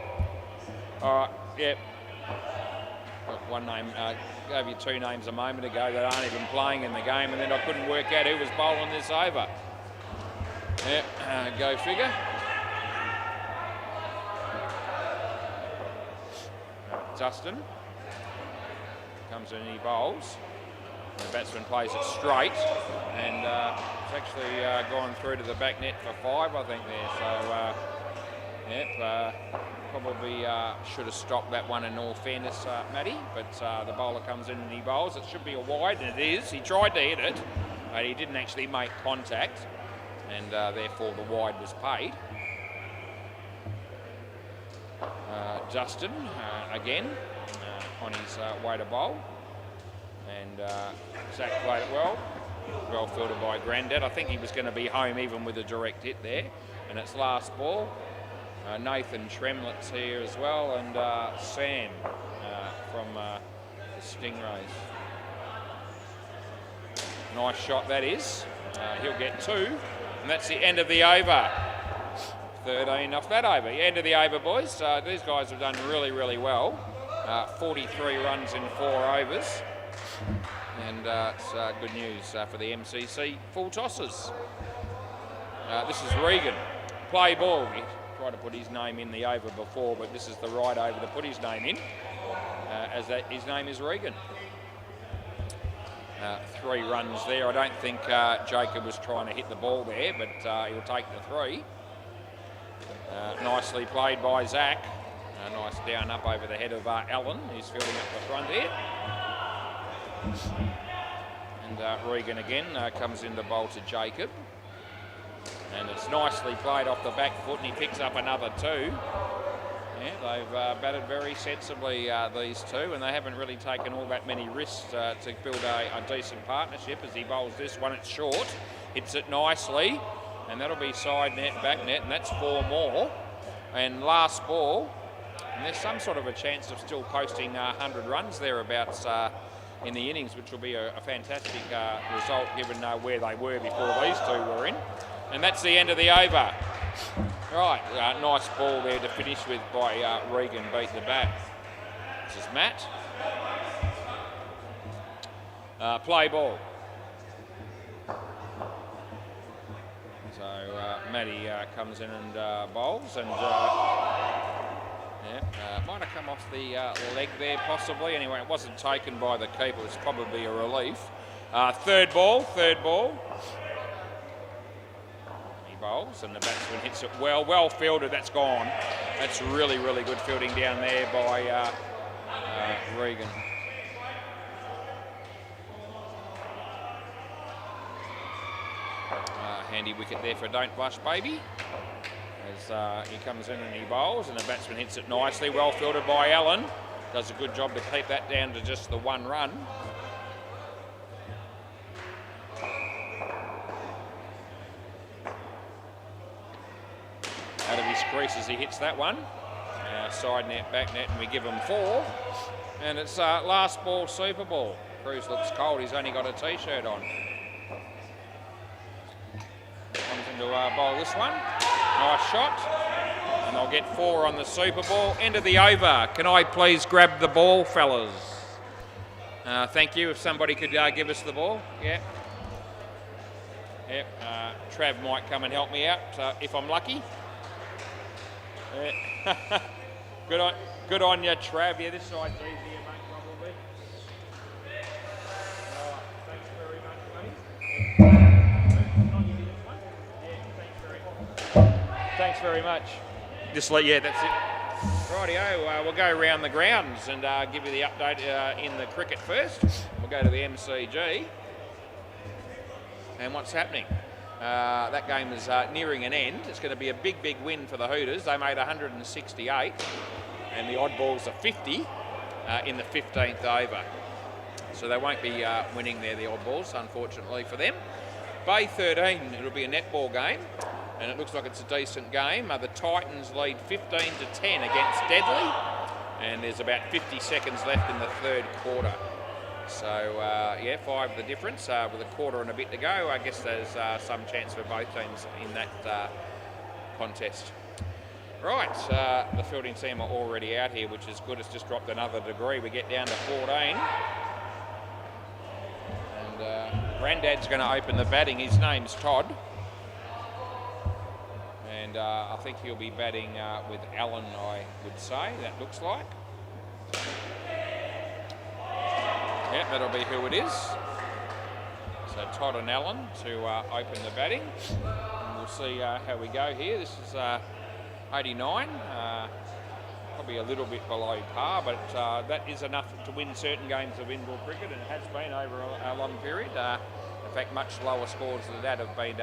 All right, yep. Got one name. Gave you 2 names a moment ago that aren't even playing in the game, and then I couldn't work out who was bowling this over. Yep, go figure. Dustin comes in and he bowls. The batsman plays it straight, and it's actually gone through to the back net for 5, I think, there. So, probably should have stopped that one in all fairness, Matty, but the bowler comes in and he bowls. It should be a wide, and it is. He tried to hit it, but he didn't actually make contact, and therefore the wide was paid. Justin again on his way to bowl, and Zach played it well fielded by Grandad. I think he was going to be home even with a direct hit there, and it's last ball. Nathan Tremlett's here as well, and Sam from the Stingrays. Nice shot that is. He'll get 2, and that's the end of the over. 13 off that over. End of the over, boys. These guys have done really, really well. 43 runs in 4 overs. And it's good news for the MCC full tosses. This is Regan. Play ball. He tried to put his name in the over before, but this is the right over to put his name in, as his name is Regan. 3 runs there. I don't think Jacob was trying to hit the ball there, but he'll take the 3. Nicely played by Zach. Nice down up over the head of Allen, who's fielding up the front here. And Regan again comes in the bowl to Jacob. And it's nicely played off the back foot, and he picks up another 2. Yeah, they've batted very sensibly, these 2, and they haven't really taken all that many risks to build a decent partnership. As he bowls this one, it's short, hits it nicely, and that'll be side net, back net, and that's 4 more. And last ball, and there's some sort of a chance of still posting 100 runs thereabouts in the innings, which will be a fantastic result given where they were before these 2 were in. And that's the end of the over. Right, nice ball there to finish with by Regan, beat the bat. This is Matt. Play ball. So Matty comes in and bowls, and might have come off the leg there possibly. Anyway, it wasn't taken by the keeper. It's probably a relief. Third ball. He bowls, and the batsman hits it well fielded. That's gone. That's really good fielding down there by Regan. Handy wicket there for Don't Blush Baby. As he comes in and he bowls, and the batsman hits it nicely. Well fielded by Allen. Does a good job to keep that down to just the one run. Out of his crease as he hits that one. Side net, back net, and we give him 4. And it's last ball, super ball. Cruz looks cold. He's only got a t-shirt on. Comes into bowl this one. Nice shot. And they'll get 4 on the super ball. End of the over. Can I please grab the ball, fellas? Thank you. If somebody could give us the ball. Yep. Trav might come and help me out if I'm lucky. Good on you, Trav. Yeah, this side's easier, mate, probably. Thanks very much, thanks very much. That's it. Rightio, we'll go around the grounds and give you the update in the cricket first. We'll go to the MCG. And what's happening? That game is nearing an end. It's going to be a big win for the Hooters. They made 168, and the odd balls are 50 in the 15th over. So they won't be winning there, the odd balls, unfortunately for them. Bay 13, it'll be a netball game, and it looks like it's a decent game. The Titans lead 15-10 against Deadly, and there's about 50 seconds left in the third quarter. So, 5 the difference with a quarter and a bit to go. I guess there's some chance for both teams in that contest. Right, the fielding team are already out here, which is good. It's just dropped another degree. We get down to 14. And Grandad's going to open the batting. His name's Todd. And I think he'll be batting with Allen, I would say, that looks like. Yeah, that'll be who it is. So Todd and Allen to open the batting. And we'll see how we go here. This is 89. Probably a little bit below par, but that is enough to win certain games of indoor cricket, and it has been over a long period. In fact, much lower scores than that have been,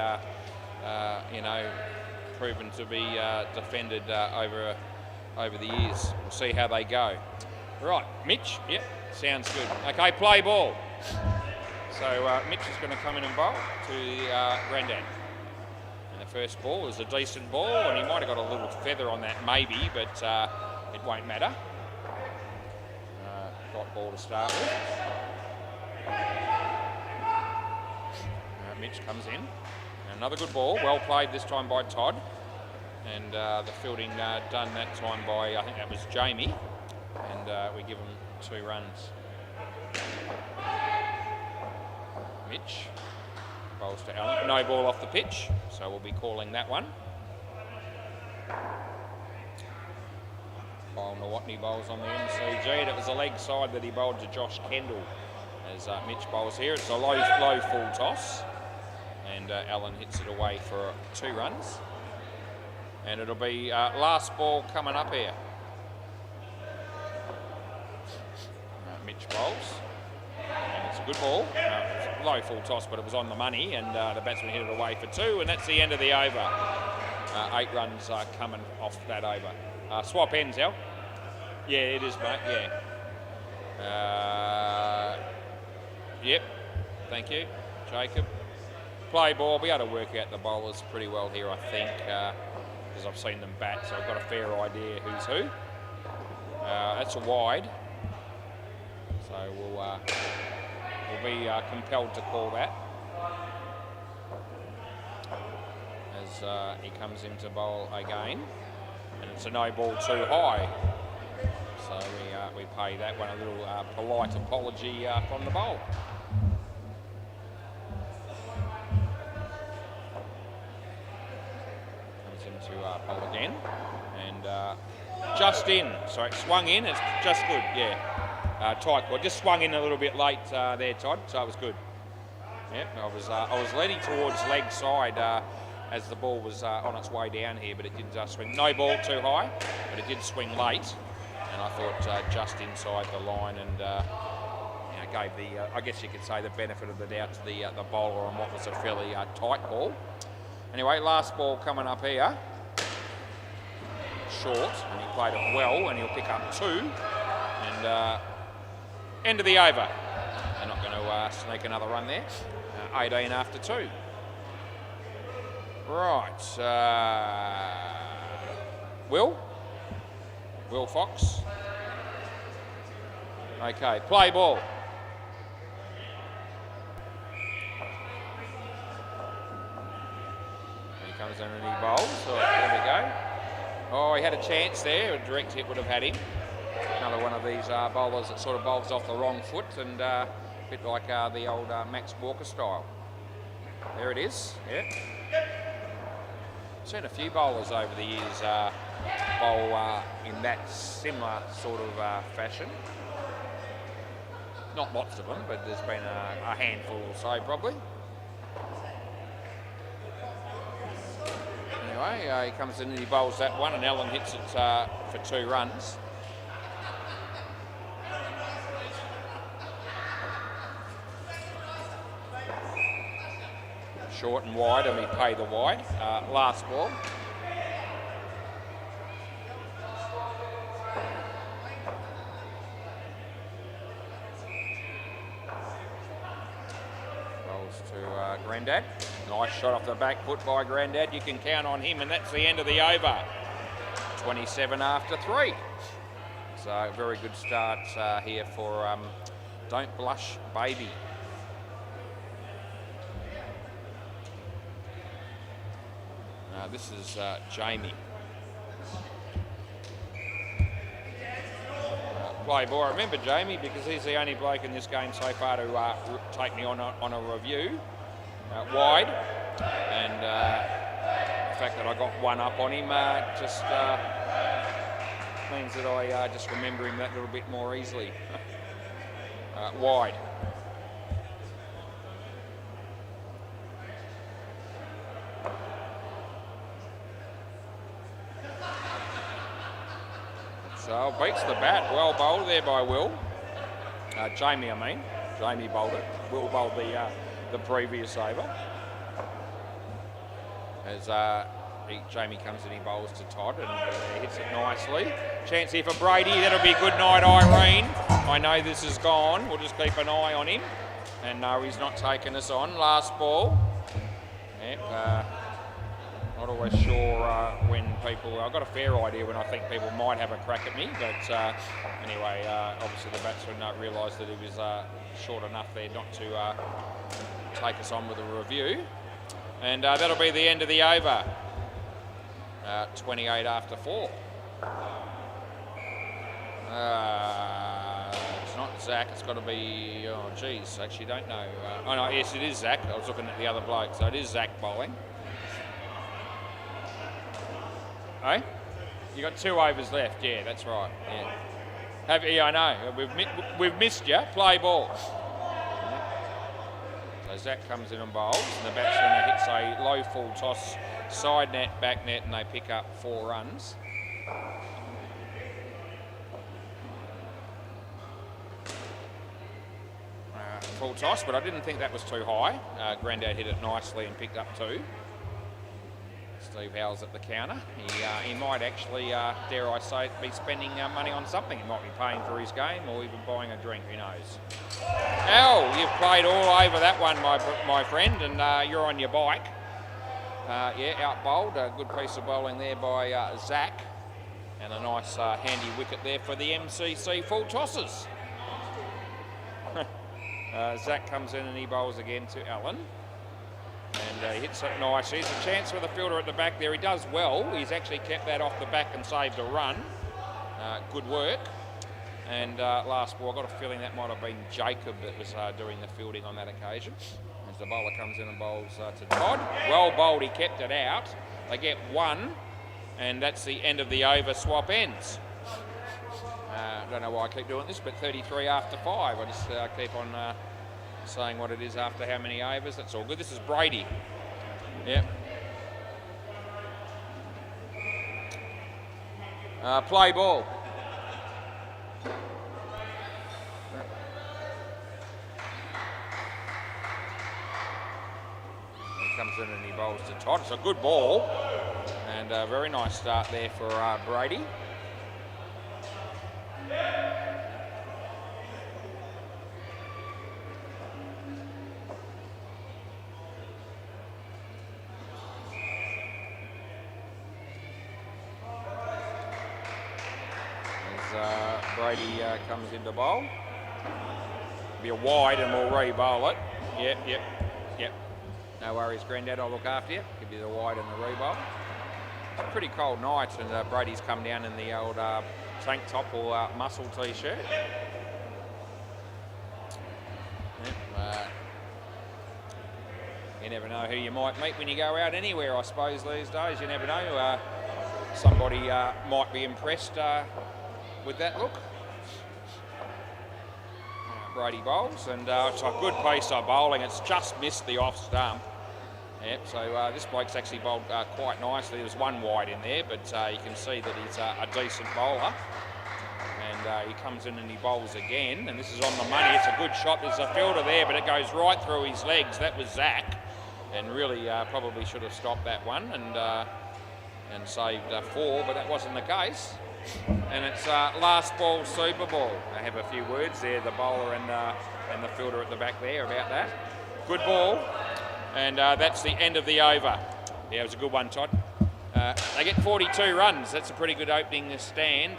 proven to be defended over the years. We'll see how they go. Right, Mitch. Yep. Sounds good. Okay, play ball. So Mitch is going to come in and bowl to Grandad. And the first ball is a decent ball, and he might have got a little feather on that maybe, but it won't matter. Got ball to start with. Mitch comes in. Another good ball. Well played this time by Todd. And the fielding done that time by, I think that was Jamie. And we give him 2 runs. Mitch bowls to Allen. No ball off the pitch, so we'll be calling that one. Kyle Nawatney bowls on the MCG, and it was a leg side that he bowled to Josh Kendall as Mitch bowls here. It's a low full toss, and Allen hits it away for 2 runs. And it'll be last ball coming up here. Mitch bowls, and it's a good ball. It's a low full toss, but it was on the money, and the batsman hit it away for 2, and that's the end of the over. 8 runs coming off that over. Swap ends, Al. Yeah, it is, mate. Yeah. Yep. Thank you, Jacob. Play ball. Be able to work out the bowlers pretty well here, I think, because I've seen them bat, so I've got a fair idea who's who. That's a wide. So we'll be compelled to call that. as he comes in to bowl again, and it's a no ball too high. So we pay that one a little polite apology from the bowl. Comes into bowl again, and just in. So it swung in. It's just good. Yeah, tight. Well, just swung in a little bit late there, Todd. So it was good. Yep, I was leaning towards leg side as the ball was on its way down here, but it didn't swing. No ball too high, but it did swing late, and I thought just inside the line, and gave the I guess you could say the benefit of the doubt to the bowler on what was a fairly tight ball. Anyway, last ball coming up here, short, and he played it well, and he'll pick up 2, and end of the over. They're not going to sneak another run there. 18 after 2. Right. Will Fox. Okay, play ball. He comes in and he bowls. So there we go. Oh, he had a chance there. A direct hit would have had him. Another one of these bowlers that sort of bowls off the wrong foot, and a bit like the old Max Walker style. There it is. Yep. Seen a few bowlers over the years bowl in that similar sort of fashion. Not lots of them, but there's been a handful or so probably. Anyway, he comes in and he bowls that one, and Allen hits it for 2 runs. Short and wide, and we pay the wide. Last ball. Bowls to Grandad. Nice shot off the back foot by Grandad. You can count on him, and that's the end of the over. 27 after 3. So very good start here for Don't Blush Baby. This is Jamie. Play ball. I remember Jamie because he's the only bloke in this game so far to take me on a review. Wide, and the fact that I got one up on him just means that I just remember him that little bit more easily. Wide. So beats the bat. Well bowled there by Will. Jamie, I mean. Jamie bowled it. Will bowled the previous over. As Jamie comes in, he bowls to Todd and hits it nicely. Chance here for Brady. That'll be a good night, Irene. I know this is gone. We'll just keep an eye on him. And no, he's not taking us on. Last ball. Yep. Not always sure when people... I've got a fair idea when I think people might have a crack at me, but anyway, obviously the batsman realised that he was short enough there not to take us on with a review. And that'll be the end of the over. 28 after 4. It's not Zach, it's got to be... Oh, geez, actually don't know. Oh, no, yes, it is Zach. I was looking at the other bloke, so it is Zach bowling. Hey? You got 2 overs left. Yeah, that's right. Yeah. Yeah, I know. We've missed you. Play ball. Yeah. So Zach comes in and bowls, and the batsman hits a low full toss, side net, back net, and they pick up 4 runs. Full toss, but I didn't think that was too high. Grandad hit it nicely and picked up 2. Steve Howell's at the counter. He might actually, dare I say, be spending money on something. He might be paying for his game or even buying a drink, who knows. Al, you've played all over that one, my friend, and you're on your bike. Yeah, out bowled. A good piece of bowling there by Zach. And a nice handy wicket there for the MCC full tosses. Zach comes in and he bowls again to Allen. And he hits it nice. Here's a chance for the fielder at the back there. He does well. He's actually kept that off the back and saved a run. Good work. And last ball, I got a feeling that might have been Jacob that was doing the fielding on that occasion. As the bowler comes in and bowls to Todd. Well bowled, he kept it out. They get one, and that's the end of the over. Swap ends. I don't know why I keep doing this, but 33 after 5. I just keep on saying what it is after how many overs. That's all good. This is Brady. Yep. Play ball. He comes in and he bowls to Todd. It's a good ball. And a very nice start there for Brady. Brady comes into bowl. Be a wide and we'll re-bowl it. Yep. No worries, Grandad, I'll look after you. Give you the wide and the re-bowl. It's a pretty cold night and Brady's come down in the old tank top or muscle t-shirt. Yep, you never know who you might meet when you go out anywhere, I suppose, these days. You never know. Somebody might be impressed with that look. Brady bowls, and it's a good piece of bowling. It's just missed the off stump. Yep, so this bloke's actually bowled quite nicely. There's one wide in there, but you can see that he's a decent bowler. And he comes in and he bowls again, and this is on the money. It's a good shot. There's a fielder there, but it goes right through his legs. That was Zach, and really probably should have stopped that one and saved 4, but that wasn't the case. And it's last ball Super Ball. I have a few words there, the bowler and the fielder at the back there about that. Good ball, and that's the end of the over. Yeah, it was a good one, Todd. They get 42 runs. That's a pretty good opening stand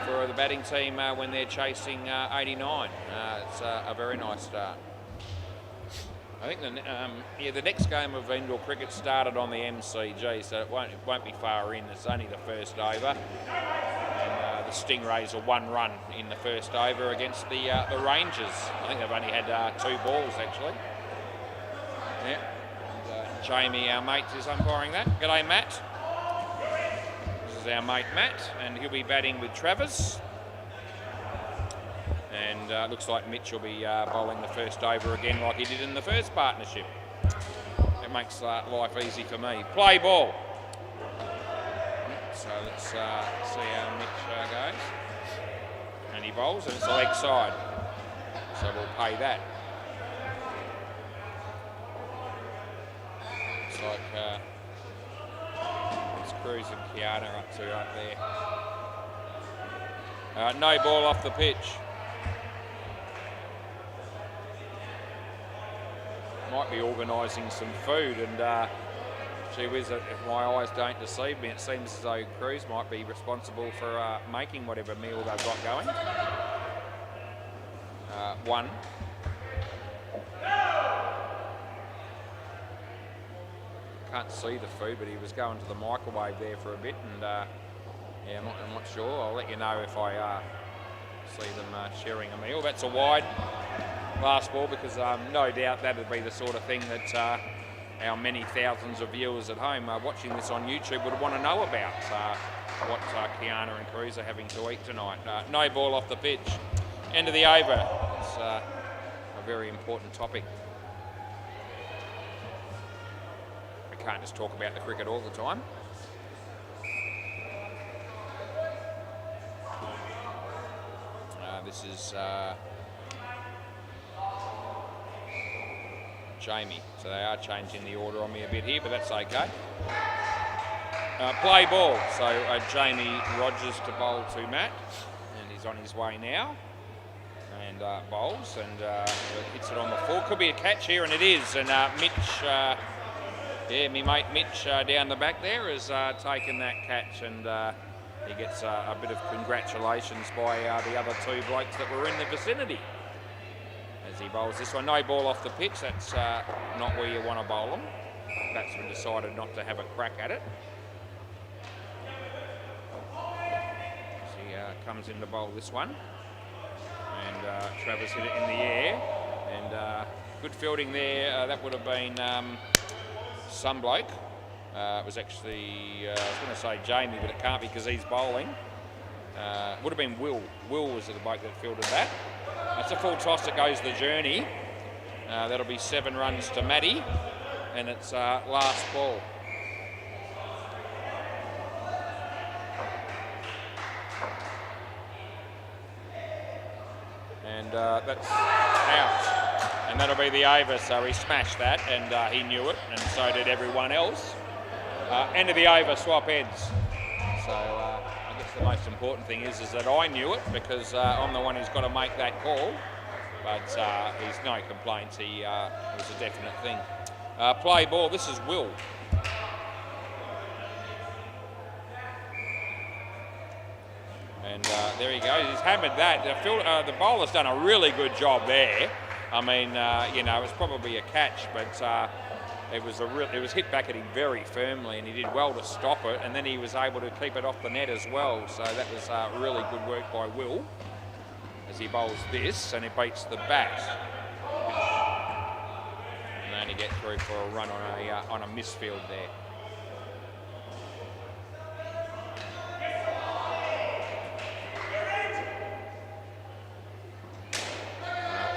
for the batting team when they're chasing 89. It's a very nice start. I think the next game of indoor cricket started on the MCG, so it won't be far in. It's only the first over, and the Stingrays are 1 run in the first over against the Rangers. I think they've only had 2 balls actually. Yeah, and, Jamie, our mate, is umpiring that. G'day, Matt. This is our mate Matt, and he'll be batting with Travers. And looks like Mitch will be bowling the first over again like he did in the first partnership. It makes life easy for me. Play ball. So let's see how Mitch goes. And he bowls, and it's a leg side. So we'll pay that. Looks like it's Cruz and Kiana up there. No ball off the pitch. Might be organising some food, and gee whiz, if my eyes don't deceive me, it seems as though Cruz might be responsible for making whatever meal they've got going. 1. Can't see the food, but he was going to the microwave there for a bit, and yeah, I'm not sure. I'll let you know if I see them sharing a meal. That's a wide. Last ball, because no doubt that would be the sort of thing that our many thousands of viewers at home watching this on YouTube would want to know about, what Kiana and Cruz are having to eat tonight. No ball off the pitch. End of the over. It's a very important topic. We can't just talk about the cricket all the time. This is Jamie, so they are changing the order on me a bit here, but that's okay. Play ball, so Jamie Rogers to bowl to Matt, and he's on his way now, and bowls, and hits it on the full. Could be a catch here, and it is, and Mitch, me mate Mitch down the back there has taken that catch, and he gets a bit of congratulations by the other 2 blokes that were in the vicinity. As as he bowls this one. No ball off the pitch, that's not where you want to bowl them. Batsman decided not to have a crack at it. As he comes in to bowl this one. And Travers hit it in the air. And good fielding there. That would have been some bloke. It was actually, I was going to say Jamie, but it can't be because he's bowling. Would have been Will. Will was the bloke that fielded that. That's a full toss that goes the journey. That'll be 7 runs to Matty, and it's last ball. And that's out. And that'll be the over, so he smashed that, and he knew it, and so did everyone else. End of the over, swap ends. So I guess the most important thing is that I knew it, because I'm the one who's got to make that call. But he's no complaints. It was a definite thing. Play ball. This is Will. And there he goes. He's hammered that. The bowler's done a really good job there. I mean, you know, it was probably a catch, but it was hit back at him very firmly, and he did well to stop it. And then he was able to keep it off the net as well. So that was really good work by Will as he bowls this, and he beats the bat. And they only get through for a run on a misfield there.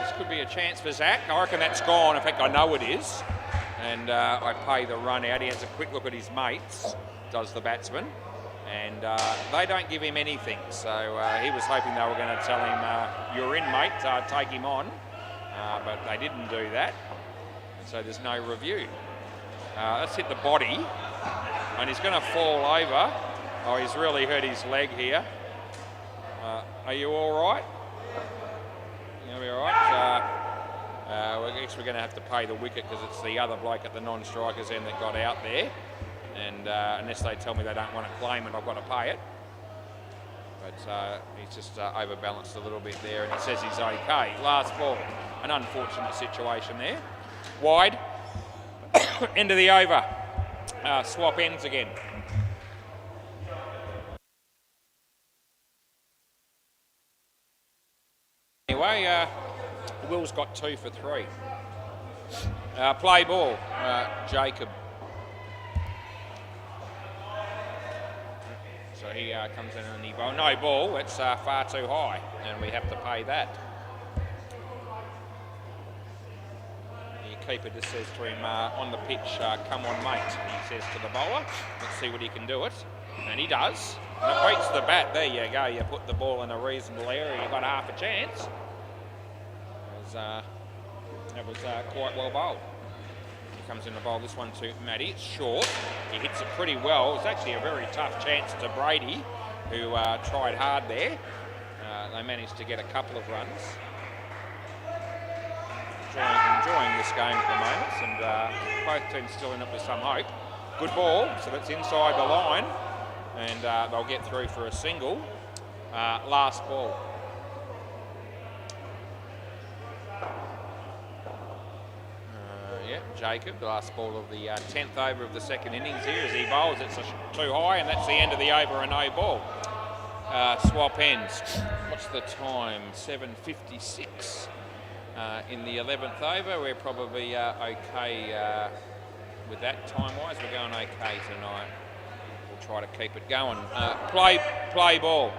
This could be a chance for Zach. I reckon that's gone. In fact, I know it is. And I pay the run out. He has a quick look at his mates, does the batsman. And they don't give him anything. So he was hoping they were going to tell him, you're in, mate, take him on. But they didn't do that. And so there's no review. Let's hit the body. And he's going to fall over. Oh, he's really hurt his leg here. Are you all right? You'll be all right? I guess we're going to have to pay the wicket because it's the other bloke at the non-strikers end that got out there. And unless they tell me they don't want to claim it, I've got to pay it. But he's just overbalanced a little bit there, and he says he's okay. Last ball, an unfortunate situation there. Wide, end of the over. Swap ends again. Anyway, Will's got 2 for 3. Play ball, Jacob. So he comes in and he bowls. No ball, it's far too high, and we have to pay that. The keeper just says to him on the pitch, come on mate, he says to the bowler. Let's see what he can do it. And he does. And it beats the bat. There you go, you put the ball in a reasonable area, you've got half a chance. That was quite well bowled. He comes in to bowl this one to Matty. It's short. He hits it pretty well. It's actually a very tough chance to Brady, who tried hard there. They managed to get a couple of runs. Enjoying this game at the moment, and both teams still in it with some hope. Good ball, so that's inside the line, and they'll get through for a single. Last ball. Jacob, the last ball of the 10th over of the second innings here as he bowls. It's too high, and that's the end of the over and no ball. Swap ends. What's the time? 7:56 in the 11th over. We're probably okay with that time-wise. We're going okay tonight. We'll try to keep it going. Play ball.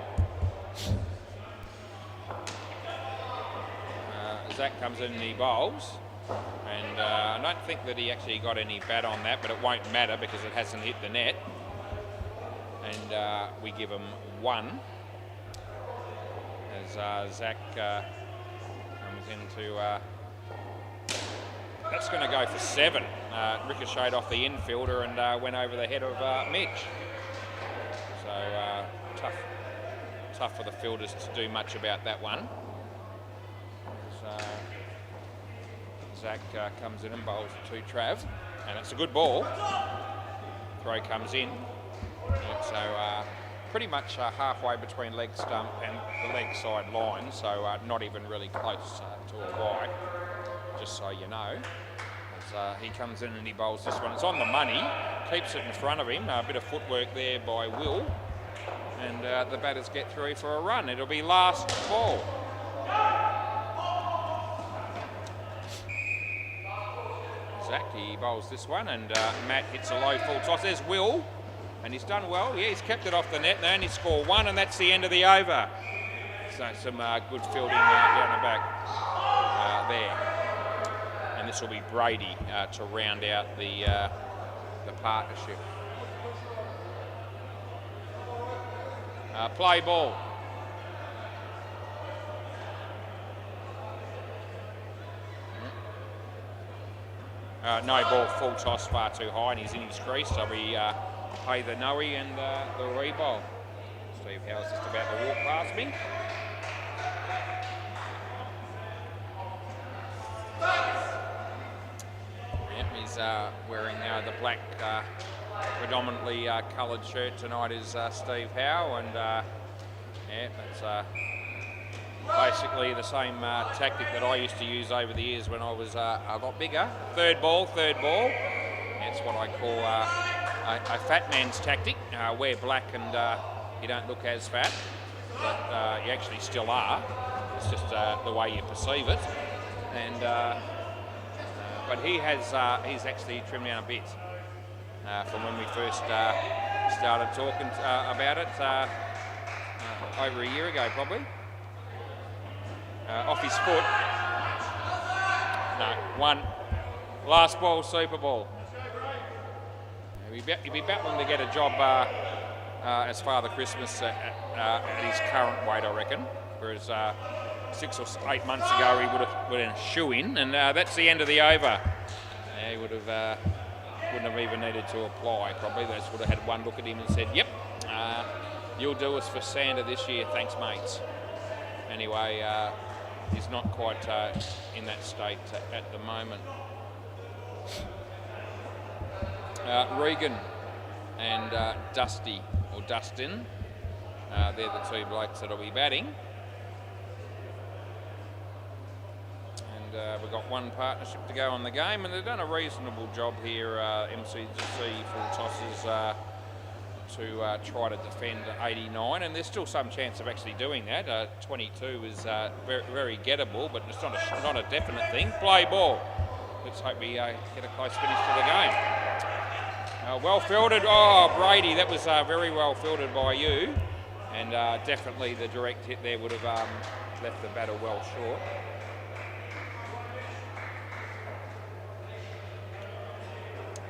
Zach comes in and he bowls. And I don't think that he actually got any bat on that, but it won't matter because it hasn't hit the net. And we give him 1 as Zach comes into... that's going to go for 7. Ricocheted off the infielder and went over the head of Mitch. So tough for the fielders to do much about that one. Zach comes in and bowls to Trav, and it's a good ball. Throw comes in, so pretty much halfway between leg stump and the leg side line, so not even really close to a wide, just so you know. As he comes in and he bowls this one. It's on the money, keeps it in front of him. A bit of footwork there by Will, and the batters get through for a run. It'll be last ball. Zach, he bowls this one, and Matt hits a low full toss. There's Will, and he's done well. Yeah, he's kept it off the net. They only score one, and that's the end of the over. So some good fielding down the back there. And this will be Brady to round out the partnership. Play ball. No ball, full toss, far too high, and he's in his crease, so we pay the Noe and the re-bowl. Steve Howe's just about to walk past me. Yep, he's wearing the black, predominantly coloured shirt tonight is Steve Howe, and yeah, that's basically the same tactic that I used to use over the years when I was a lot bigger. Third ball. That's what I call a fat man's tactic. Wear black and you don't look as fat, but you actually still are. It's just the way you perceive it. And but he's actually trimmed down a bit from when we first started talking about it over a year ago, probably. Off his foot. No, one. Last ball, Super Bowl. He'll be battling to get a job as Father Christmas at his current weight, I reckon. Whereas 6 or 8 months ago he would have been a shoe-in, and that's the end of the over. He wouldn't have even needed to apply, probably. They just would have had one look at him and said, yep, you'll do us for Sander this year, thanks mates. Anyway, he's not quite in that state at the moment. Regan and Dusty, or Dustin, they're the two blokes that'll be batting. And we've got one partnership to go on the game, and they've done a reasonable job here, MCGC full tosses, to try to defend 89, and there's still some chance of actually doing that. 22 is very, very gettable, but it's not a definite thing. Play ball. Let's hope we get a close finish to the game. Well fielded. Oh, Brady, that was very well fielded by you, and definitely the direct hit there would have left the batter well short.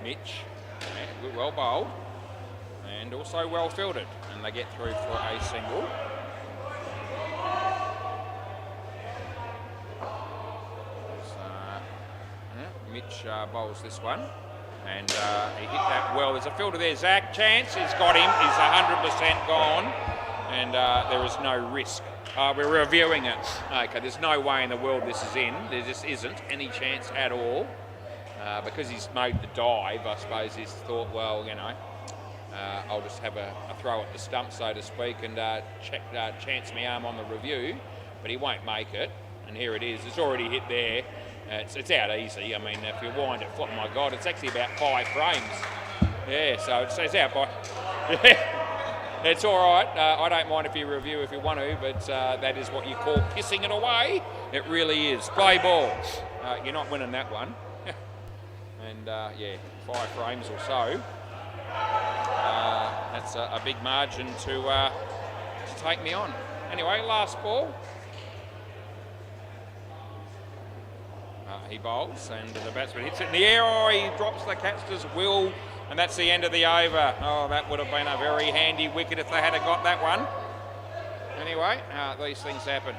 Mitch, yeah, well bowled. And also well fielded, and they get through for a single. Mitch bowls this one, and he hit that well. There's a fielder there, Zach. Chance, he's got him. He's 100% gone, and there is no risk. We're reviewing it. Okay, there's no way in the world this is in. There just isn't any chance at all. Because he's made the dive, I suppose he's thought, well, you know, I'll just have a throw at the stump, so to speak, and chance my arm on the review, but he won't make it. And here it is. It's already hit there. It's out easy. I mean, if you wind it, oh my God, it's actually about 5 frames. Yeah, so it's out by. Yeah, it's all right. I don't mind if you review if you want to, but that is what you call pissing it away. It really is. Play ball. You're not winning that one. And yeah, 5 frames or so. That's a big margin to take me on. Anyway, last ball. He bowls, and the batsman hits it in the air. Oh, he drops the catch as Will, and that's the end of the over. Oh, that would have been a very handy wicket if they had got that one. Anyway, these things happen.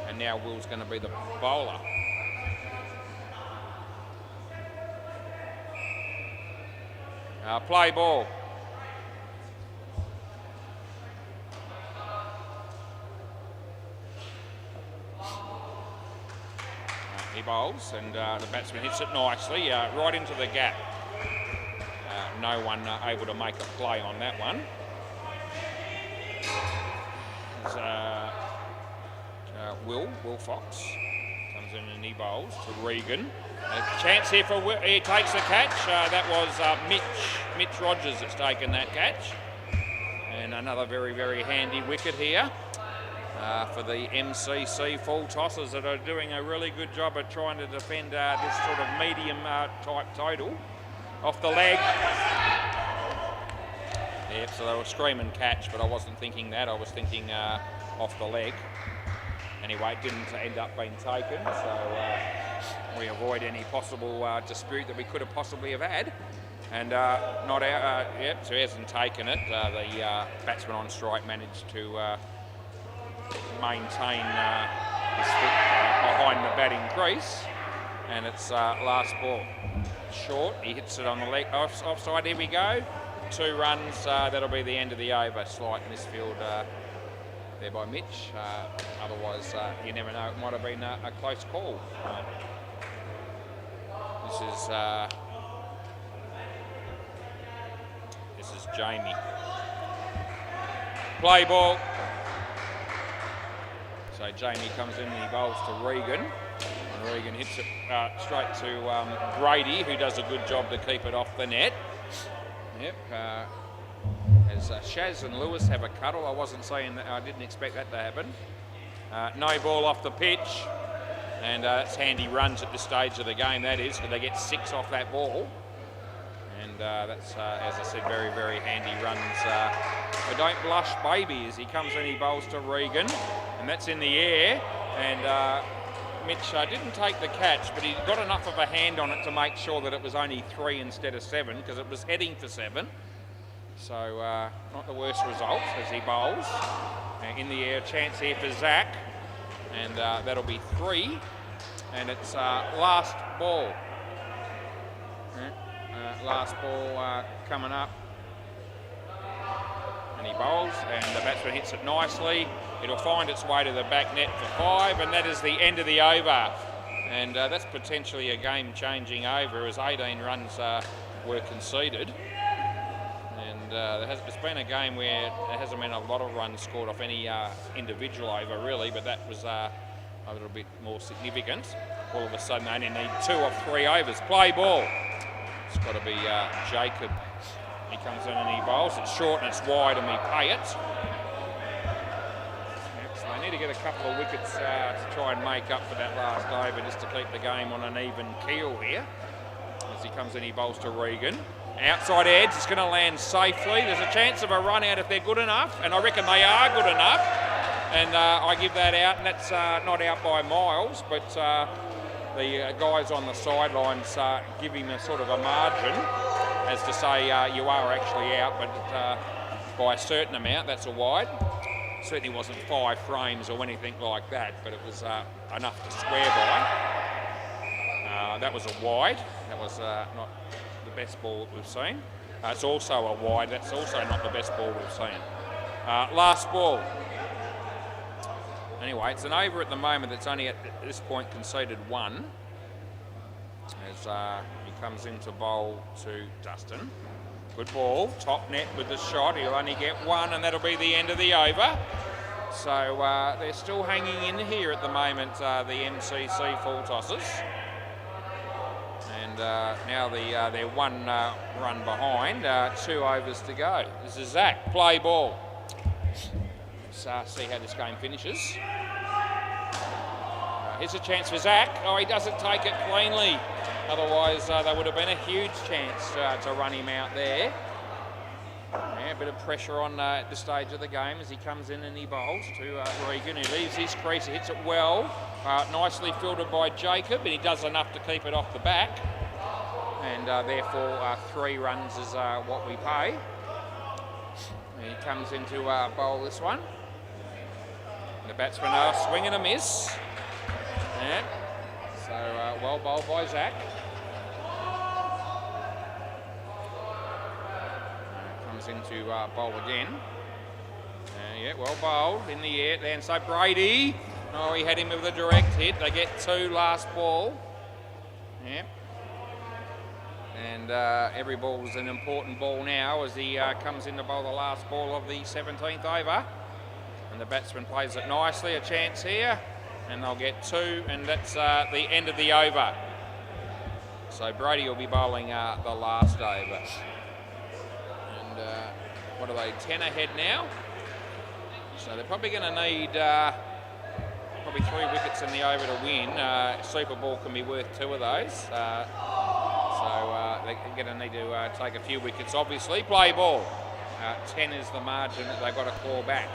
And now Will's going to be the bowler. Play ball. He bowls, and the batsman hits it nicely, right into the gap. no one able to make a play on that one. Will Fox comes in and he bowls to Regan. A chance here for Will. He takes the catch. That was Mitch Rogers that's taken that catch. And another very, very handy wicket here for the MCC full tossers that are doing a really good job of trying to defend this sort of medium type total. Off the leg. Yep, so they were screaming catch, but I wasn't thinking that. I was thinking off the leg. Anyway, it didn't end up being taken, so we avoid any possible dispute that we could have possibly have had. And not out, yep, so he hasn't taken it. The batsman on strike managed to maintain his foot behind the batting crease. And it's last ball. Short, he hits it on the leg, offside, here we go. 2 runs, that'll be the end of the over. Slight misfield there by Mitch. Otherwise, you never know, it might have been a close call. This is Jamie. Play ball. So Jamie comes in and he bowls to Regan. And Regan hits it straight to Brady, who does a good job to keep it off the net. Yep. As Shaz and Lewis have a cuddle. I wasn't saying that, I didn't expect that to happen. No ball off the pitch. And it's handy runs at this stage of the game, that is, because they get 6 off that ball. And that's, as I said, very, very handy runs. But don't blush, baby, as he comes in, he bowls to Regan. And that's in the air. And Mitch didn't take the catch, but he got enough of a hand on it to make sure that it was only 3 instead of 7, because it was heading for 7. So not the worst result as he bowls. In the air, chance here for Zach. And that'll be 3. And it's last ball. Last ball coming up. And he bowls, and the batsman hits it nicely. It'll find its way to the back net for 5, and that is the end of the over. And that's potentially a game-changing over, as 18 runs were conceded. And it's been a game where there hasn't been a lot of runs scored off any individual over, really, but that was a little bit more significant. All of a sudden, they only need 2 or 3 overs. Play ball. It's got to be Jacob. He comes in and he bowls. It's short and it's wide, and we pay it. So they need to get a couple of wickets to try and make up for that last over, just to keep the game on an even keel here. As he comes in, he bowls to Regan. Outside edge, it's going to land safely. There's a chance of a run out if they're good enough, and I reckon they are good enough. And I give that out, and that's not out by miles, but the guys on the sidelines give him a sort of a margin, as to say you are actually out, but by a certain amount. That's a wide. Certainly wasn't 5 frames or anything like that, but it was enough to swear by. That was a wide. That was not the best ball that we've seen. It's also a wide. That's also not the best ball we've seen. Last ball. Anyway, it's an over at the moment that's only at this point conceded 1. As he comes into bowl to Dustin. Good ball, top net with the shot. He'll only get 1, and that'll be the end of the over. So they're still hanging in here at the moment, the MCC full tossers. And now they're 1 run behind, 2 overs to go. This is Zach, play ball. Let's see how this game finishes. Here's a chance for Zach. Oh, he doesn't take it cleanly. Otherwise, there would have been a huge chance to run him out there. Yeah, a bit of pressure on at this stage of the game as he comes in and he bowls to Regan. He leaves his crease, he hits it well. Nicely fielded by Jacob, and he does enough to keep it off the back. And therefore, 3 runs is what we pay. And he comes into bowl this one. And the batsmen are swing and a miss. Yeah. So well bowled by Zach. Comes into bowl again. Yeah, well bowled in the air. And so Brady. Oh, he had him with a direct hit. They get 2 last ball. Yeah. And every ball is an important ball now as he comes in to bowl the last ball of the 17th over. And the batsman plays it nicely, a chance here, and they'll get 2, and that's the end of the over. So Brady will be bowling the last over. And what are they, 10 ahead now? So they're probably going to need probably 3 wickets in the over to win. Super ball can be worth 2 of those. So they're going to need to take a few wickets, obviously. Play ball. 10 is the margin that they've got to claw back.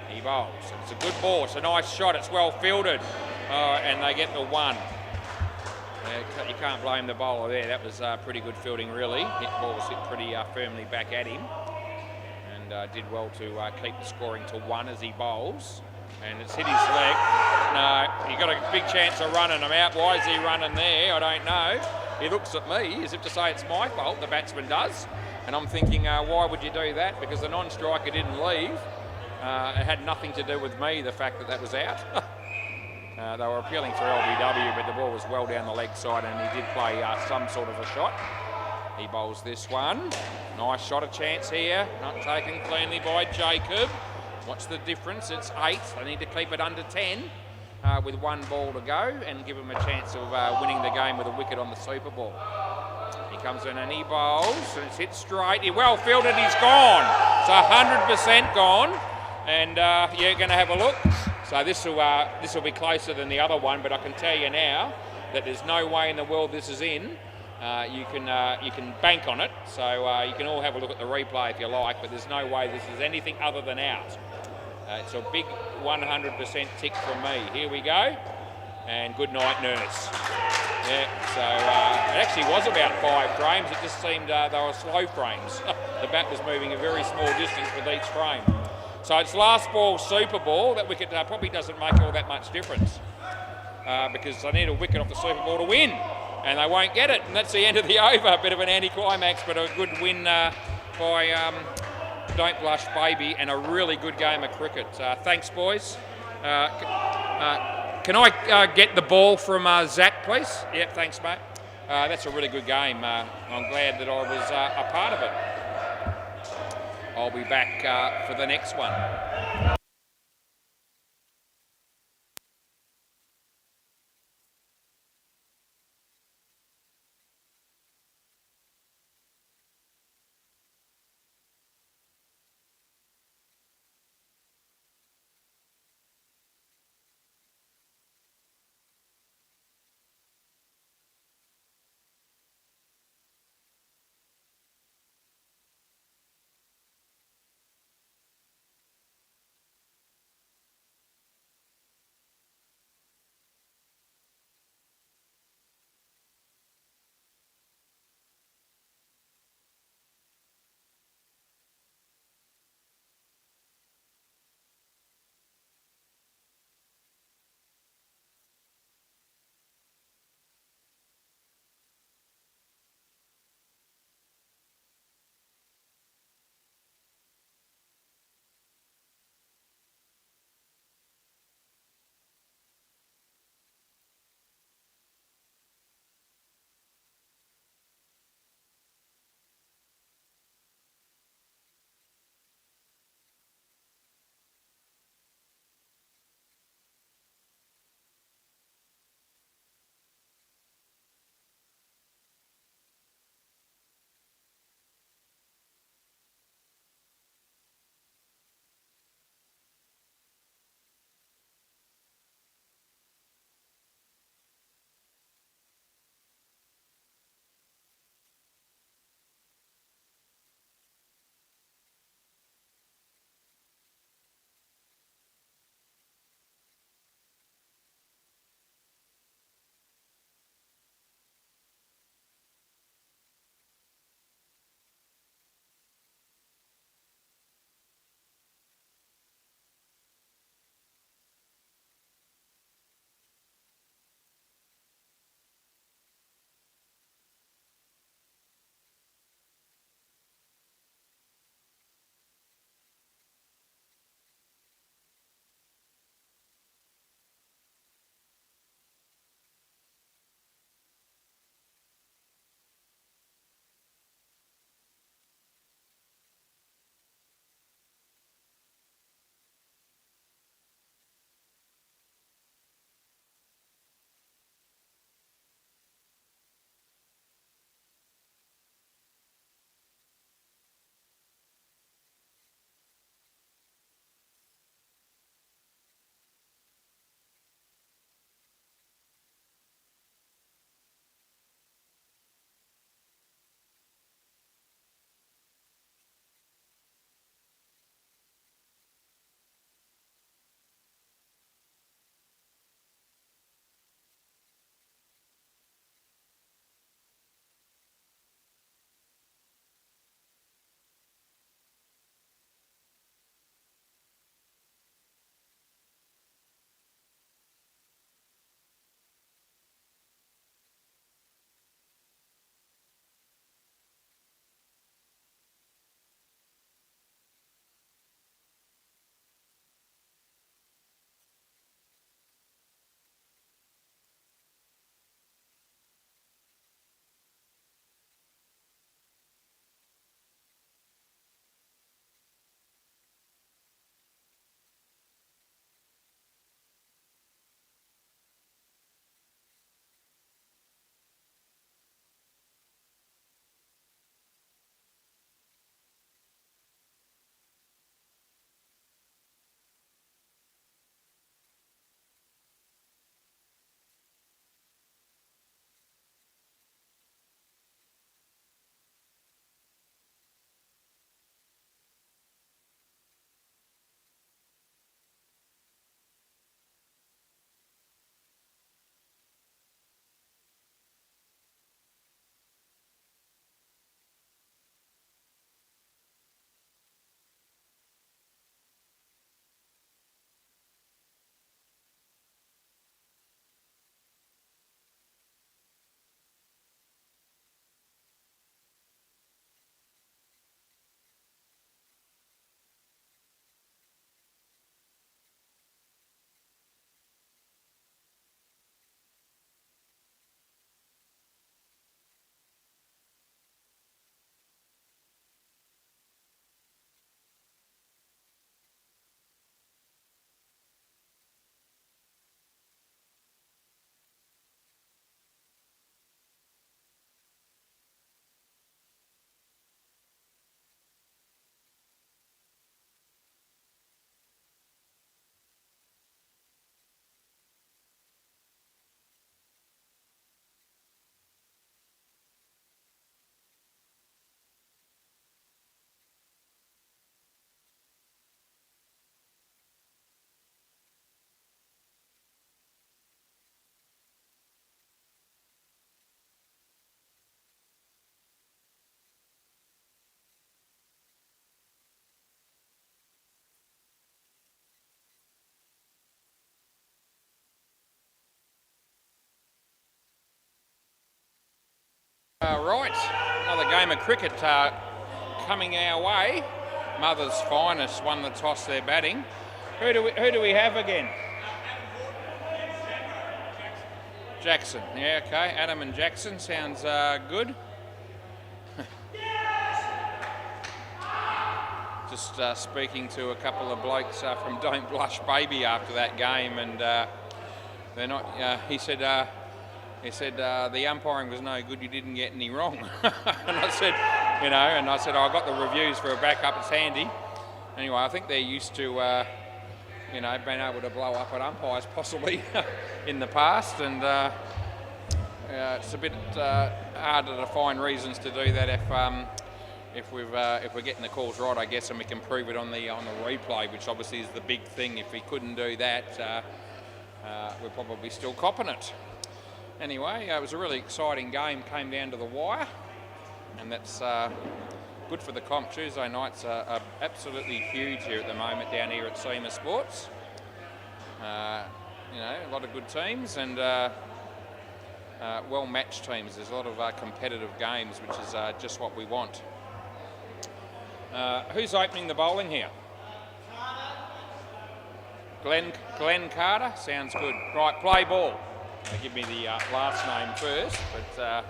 He bowls. It's a good ball. It's a nice shot. It's well fielded. And they get the 1. You can't blame the bowler there. That was pretty good fielding, really. Ball was hit pretty firmly back at him. And did well to keep the scoring to 1 as he bowls. And it's hit his leg. No, he got a big chance of running him out. Why is he running there? I don't know. He looks at me as if to say it's my fault, the batsman does. And I'm thinking, why would you do that? Because the non-striker didn't leave. It had nothing to do with me, the fact that was out. They were appealing for LBW, but the ball was well down the leg side and he did play some sort of a shot. He bowls this one. Nice shot, a chance here. Not taken cleanly by Jacob. What's the difference? It's 8. They need to keep it under 10 with 1 ball to go and give him a chance of winning the game with a wicket on the Super Bowl. He comes in and he bowls and it's hit straight. He well fielded, he's gone. It's 100% gone. And you're going to have a look. So this will be closer than the other one, but I can tell you now that there's no way in the world this is in. You can bank on it. So you can all have a look at the replay if you like, but there's no way this is anything other than out. It's a big 100% tick from me. Here we go. And good night, nurse. Yeah, so it actually was about 5 frames. It just seemed they were slow frames. The bat was moving a very small distance with each frame. So it's last ball, Super Ball. That wicket probably doesn't make all that much difference because they need a wicket off the Super Ball to win, and they won't get it. And that's the end of the over. A bit of an anticlimax, but a good win by Don't Blush Baby, and a really good game of cricket. Thanks, boys. Can I get the ball from Zach, please? Yep, thanks, mate. That's a really good game. I'm glad that I was a part of it. I'll be back for the next one. Right, another game of cricket coming our way. Mother's Finest won the toss, they're batting. Who do we have again? Jackson. Yeah, okay. Adam and Jackson sounds good. Just speaking to a couple of blokes from Don't Blush Baby after that game, and they're not. He said the umpiring was no good. You didn't get any wrong. And I said, I got the reviews for a backup. It's handy. Anyway, I think they're used to. Being able to blow up at umpires possibly in the past, and it's a bit harder to find reasons to do that if we're getting the calls right, I guess, and we can prove it on the replay, which obviously is the big thing. If we couldn't do that, we're probably still copping it. Anyway, it was a really exciting game. Came down to the wire, and that's good for the comp. Tuesday nights are absolutely huge here at the moment down here at SEMA Sports. A lot of good teams and well-matched teams. There's a lot of competitive games, which is just what we want. Who's opening the bowling here? Glenn Carter? Sounds good. Right, play ball. Give me the last name first, but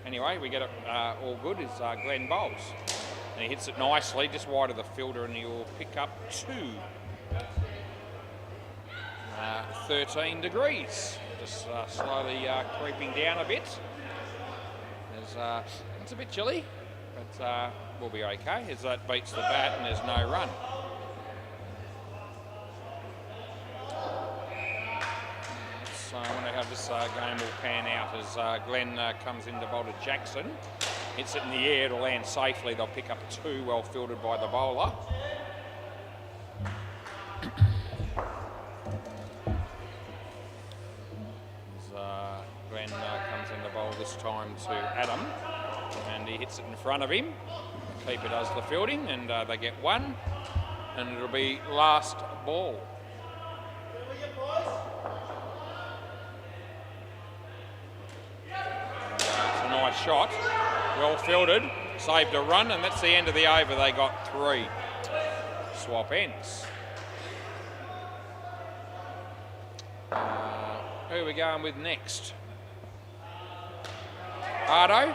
anyway, we get it all good. Is Glenn bowls. And he hits it nicely, just wide of the fielder, and he'll pick up 13 degrees. Just slowly creeping down a bit. It's a bit chilly, but we'll be okay as that beats the bat and there's no run. So I wonder how this game will pan out as Glenn comes in to bowl to Jackson. Hits it in the air, it'll land safely. They'll pick up 2, well fielded by the bowler. Glenn comes in to bowl this time to Adam, and he hits it in front of him. The keeper does the fielding, and they get 1, and it'll be last ball. It's a nice shot. Well fielded, saved a run, and that's the end of the over. They got 3. Swap ends. Who are we going with next? Ardo,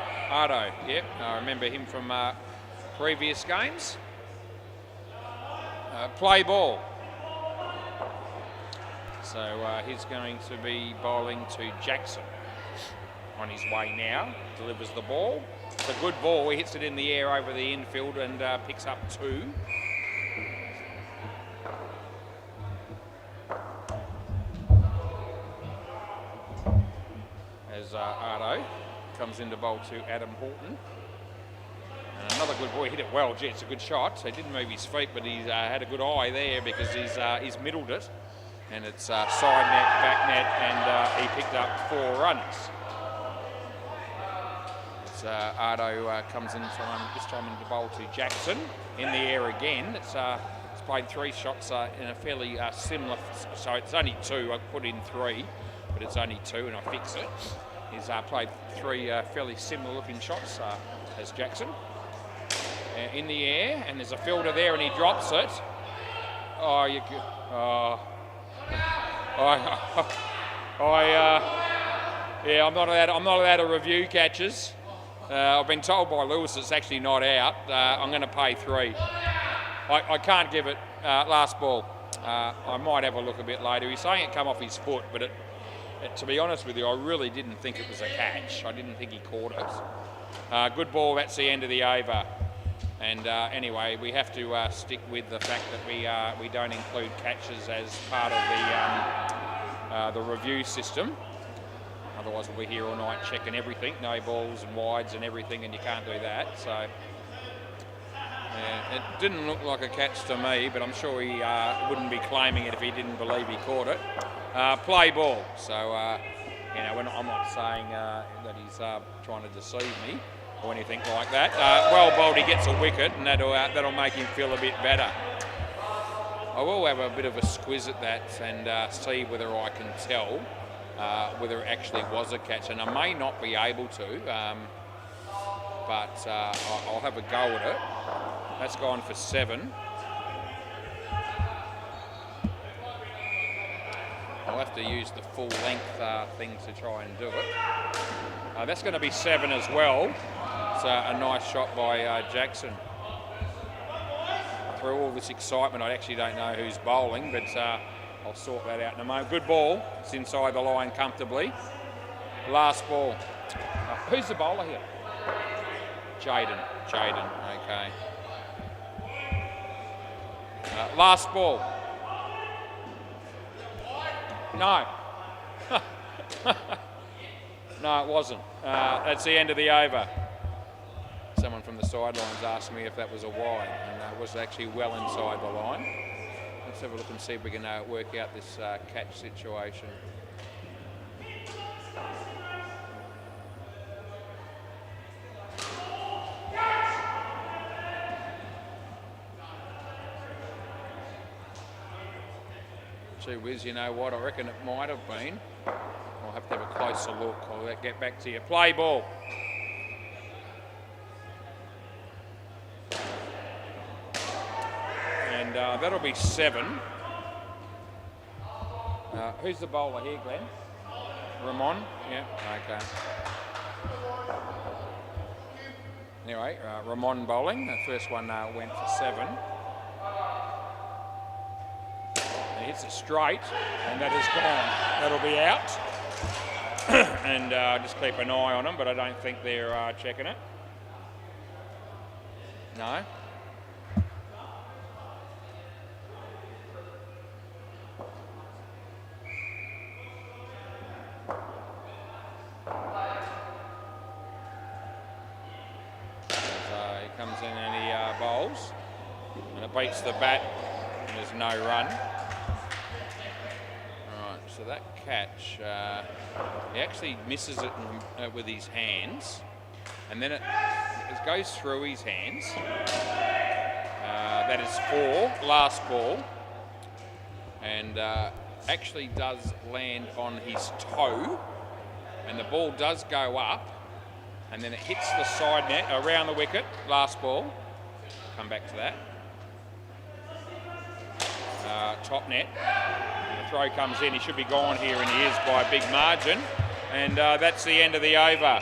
yep, I remember him from previous games. Play ball. So he's going to be bowling to Jackson. On his way now, delivers the ball. It's a good ball. He hits it in the air over the infield and picks up 2. As Ardo comes in to bowl to Adam Horton. And another good ball. He hit it well. Gee, it's a good shot. So he didn't move his feet, but he's had a good eye there because he's middled it. And it's side net, back net, and he picked up 4 runs. Ardo comes in this time into bowl to Jackson. In the air again. It's played 3 shots in a fairly similar, so it's only 2. I put in 3, but it's only 2 and I fix it. He's played 3 fairly similar looking shots as Jackson. In the air, and there's a fielder there and he drops it. I'm not allowed to review catches. I've been told by Lewis it's actually not out. I'm going to pay 3. I can't give it last ball. I might have a look a bit later. He's saying it come off his foot, but to be honest with you, I really didn't think it was a catch. I didn't think he caught it. Good ball, that's the end of the over. And anyway, we have to stick with the fact that we don't include catches as part of the review system. Otherwise we'll be here all night checking everything, no balls and wides and everything, and you can't do that. So it didn't look like a catch to me, but I'm sure he wouldn't be claiming it if he didn't believe he caught it. Play ball. So I'm not saying that he's trying to deceive me or anything like that. Well bowled, he gets a wicket, and that'll make him feel a bit better. I will have a bit of a squiz at that and see whether I can tell whether it actually was a catch, and I may not be able to. but I'll have a go at it. That's gone for 7. I'll have to use the full length thing to try and do it. That's going to be 7 as well. It's a nice shot by Jackson. Through all this excitement, I actually don't know who's bowling, but I'll sort that out in a moment. Good ball. It's inside the line comfortably. Last ball. Who's the bowler here? Jaden. Okay. Last ball. No. No, it wasn't. That's the end of the over. Someone from the sidelines asked me if that was a wide, and it was actually well inside the line. Let's have a look and see if we can work out this catch situation. Gee whiz, you know what? I reckon it might have been. I'll have to have a closer look. I'll get back to you. Play ball. And that'll be 7. Who's the bowler here, Glenn? Ramon? Yeah, okay. Anyway, Ramon bowling. The first one went for 7. He hits it straight, and that is gone. That'll be out. And just keep an eye on them, but I don't think they're checking it. No. He comes in and he bowls, and it beats the bat, and there's no run. So that catch, he actually misses it with his hands, and then it goes through his hands. That is 4, last ball, and actually does land on his toe, and the ball does go up, and then it hits the side net around the wicket, last ball. Come back to that. Top net. Throw comes in, he should be gone here, and he is by a big margin, and that's the end of the over.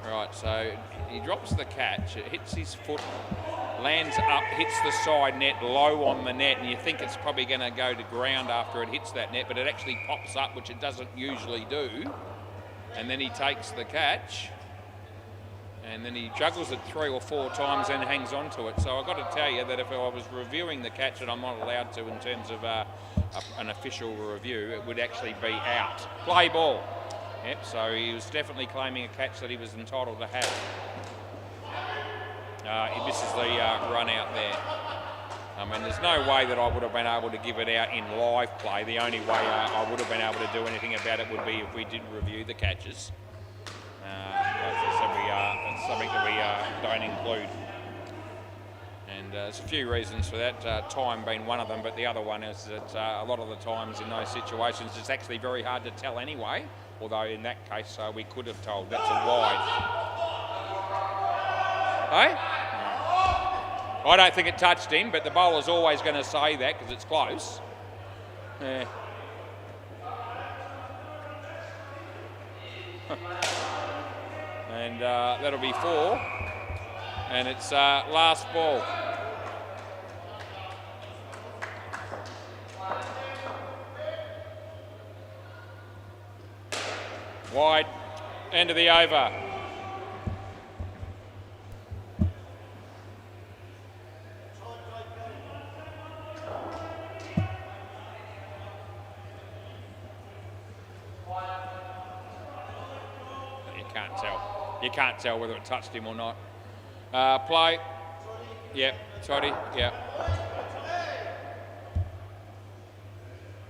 Right, so he drops the catch, it hits his foot, lands up, hits the side net, low on the net, and you think it's probably going to go to ground after it hits that net, but it actually pops up, which it doesn't usually do, and then he takes the catch, and then he juggles it 3 or 4 times and hangs on to it. So I've got to tell you that if I was reviewing the catch, and I'm not allowed to in terms of an official review, it would actually be out. Play ball. Yep, so he was definitely claiming a catch that he was entitled to have. He misses the run out there. I mean, there's no way that I would have been able to give it out in live play. The only way I would have been able to do anything about it would be if we did review the catches. It's something that we don't include. And there's a few reasons for that, time being one of them, but the other one is that a lot of the times in those situations it's actually very hard to tell anyway, although in that case we could have told. That's a wide. Hey? No. I don't think it touched him, but the bowler's always going to say that because it's close. Yeah. And that'll be 4, and it's last ball. Wide, end of the over. You can't tell whether it touched him or not. Play. Yep. Toddy. Yep.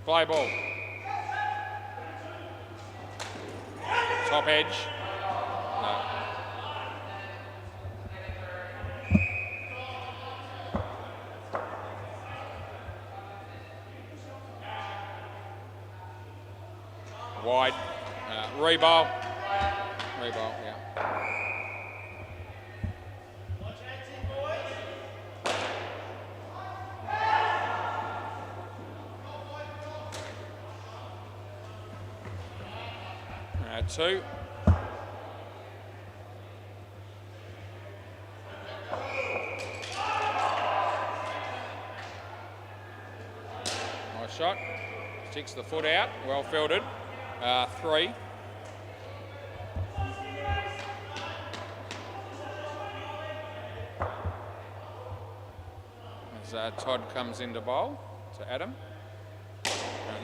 Play ball. Top edge. No. Wide. Rebowl. Rebowl, yeah. 2. Nice shot. Sticks the foot out. Well fielded. 3. As Todd comes into bowl to Adam.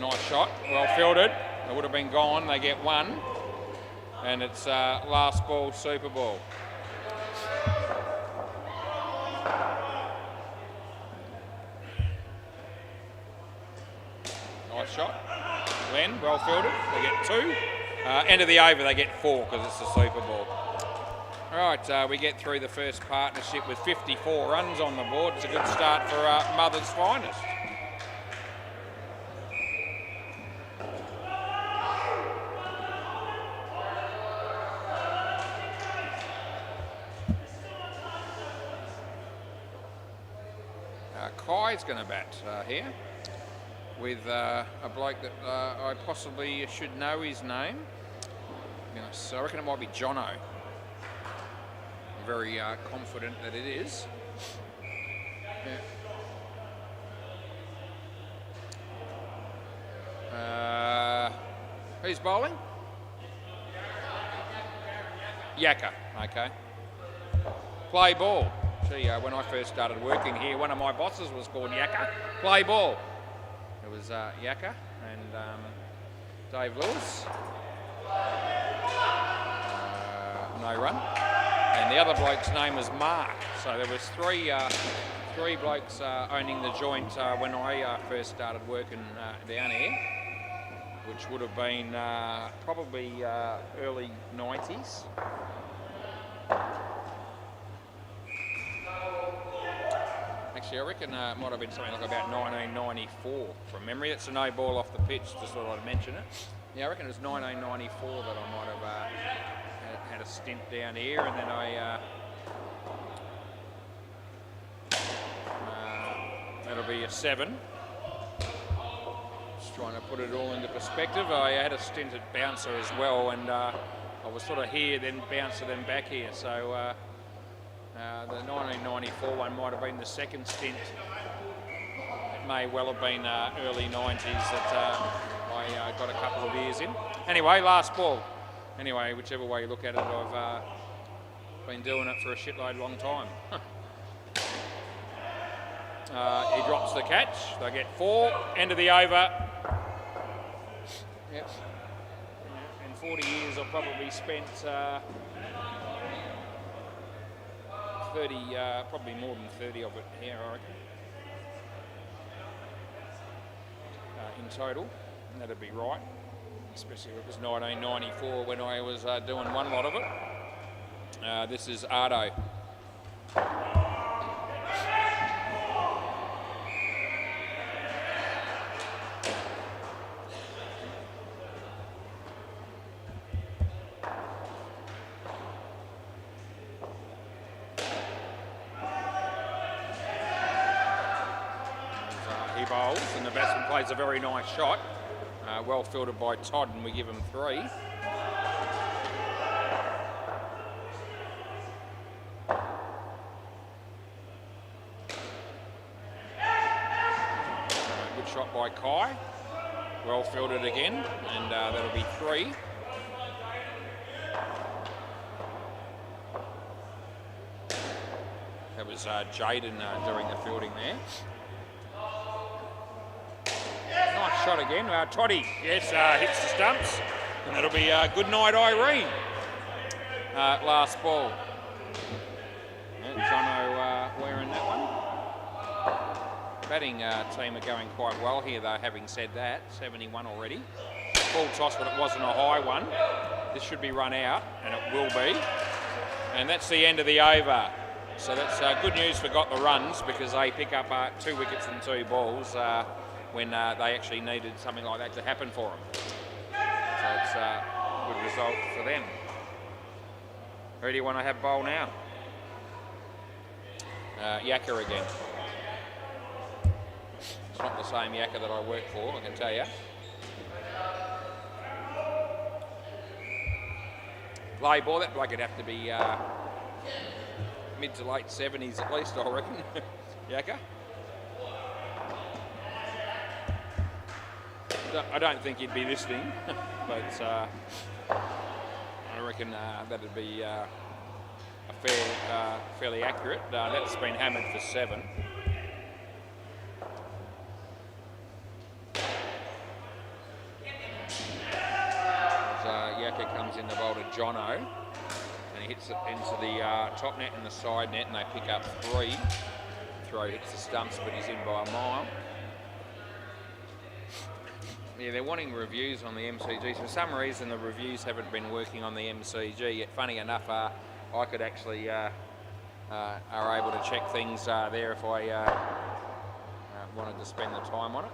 Nice shot. Well fielded. It would have been gone. They get 1. And it's last ball, super ball. Nice shot. Glenn, well fielded. They get 2. End of the over, they get 4 because it's a super ball. All right, we get through the first partnership with 54 runs on the board. It's a good start for Mother's Finest. Kai's going to bat here with a bloke that I possibly should know his name. So I reckon it might be Jono. I'm very confident that it is. Yeah. Who's bowling? WACA, okay. Play ball. Gee, when I first started working here, one of my bosses was called WACA. Play ball. It was WACA and Dave Lewis. No run. And the other bloke's name was Mark. So there was three blokes owning the joint when I first started working down here, which would have been probably early 90s. Actually, I reckon it might have been something like about 1994 from memory. It's a no ball off the pitch, just thought I'd mention it. Yeah, I reckon it was 1994 that I might have had a stint down here, and then that'll be a 7. Just trying to put it all into perspective. I had a stint at Bouncer as well, and I was sort of here, then Bouncer, then back here. So the 1994 one might have been the second stint. It may well have been early 90s that I got a couple of years in. Anyway, last ball. Anyway, whichever way you look at it, I've been doing it for a shitload long time. He drops the catch. They get 4. End of the over. Yep. In 40 years, I've probably spent 30, probably more than 30 of it here, I reckon. In total, and that'd be right. Especially if it was 1994 when I was doing one lot of it. This is Ardo. He bowls and the batsman plays a very nice shot. Well fielded by Todd, and we give him 3. Good shot by Kai. Well fielded again, and that'll be 3. That was Jaden doing the fielding there. Nice shot again. Toddy, yes, hits the stumps. And that'll be good night, Irene. Last ball. Jono wearing that one. Batting team are going quite well here, though, having said that. 71 already. Full toss, but it wasn't a high one. This should be run out, and it will be. And that's the end of the over. So that's good news for Got the Runs, because they pick up 2 wickets and 2 balls. When they actually needed something like that to happen for them. So it's a good result for them. Who do you want to have bowl now? WACA again. It's not the same WACA that I work for, I can tell you. Play ball, that bloke would have to be mid to late 70s at least, I reckon. WACA. I don't think he'd be listening, but I reckon that'd be fairly accurate. That's been hammered for 7. WACA comes in the bowl to Jono, and he hits it into the top net and the side net, and they pick up 3. Throw hits the stumps, but he's in by a mile. Yeah, they're wanting reviews on the MCG. For some reason, the reviews haven't been working on the MCG yet. Funny enough, I could actually are able to check things there if I wanted to spend the time on it.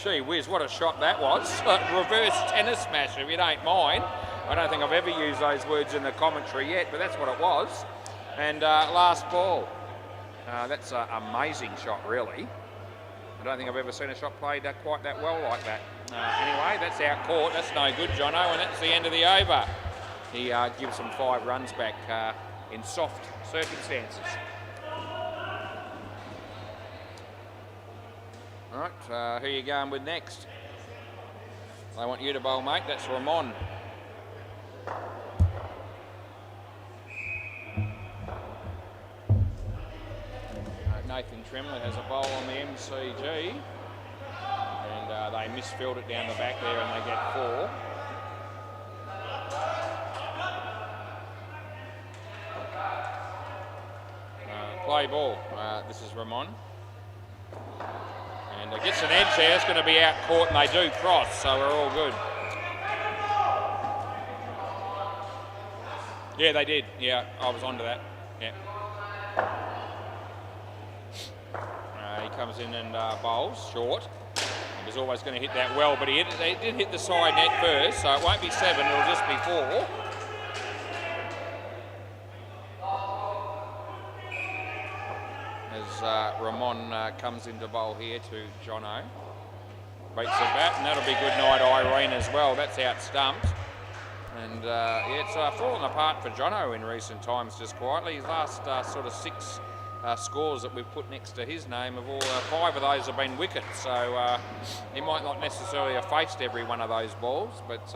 Gee whiz, what a shot that was. Reverse tennis smash, if you don't mind. I don't think I've ever used those words in the commentary yet, but that's what it was. And last ball. That's an amazing shot, really. I don't think I've ever seen a shot played quite that well like that. Anyway, that's out court. That's no good, Jono, and that's the end of the over. He gives them 5 runs back in soft circumstances. All right, who are you going with next? I want you to bowl, mate. That's Ramon. Nathan Tremlett has a bowl on the MCG, and they misfilled it down the back there, and they get 4. Play ball. This is Ramon, and it gets an edge there. It's going to be out court, and they do cross, so we're all good. Yeah, they did. Yeah, I was onto that. Yeah. He comes in and bowls short. He was always going to hit that well, but he did hit the side net first, so it won't be 7, it'll just be 4. As Ramon comes into bowl here to Jono. Beats the bat, and that'll be good night, Irene, as well. That's out stumped. And yeah, it's fallen apart for Jono in recent times, just quietly. His last sort of 6 scores that we've put next to his name, of all 5 of those have been wickets, so he might not necessarily have faced every one of those balls, but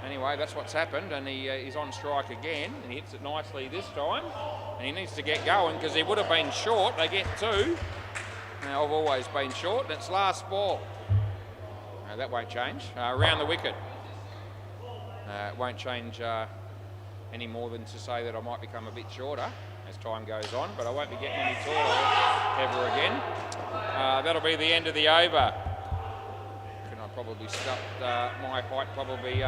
anyway, that's what's happened, and he's on strike again, and he hits it nicely this time, and he needs to get going because he would have been short. They get 2. Now, I've always been short, and it's last ball. That won't change. Around the wicket. It won't change any more than to say that I might become a bit shorter as time goes on, but I won't be getting any taller ever again. That'll be the end of the over. I probably stuffed my height, probably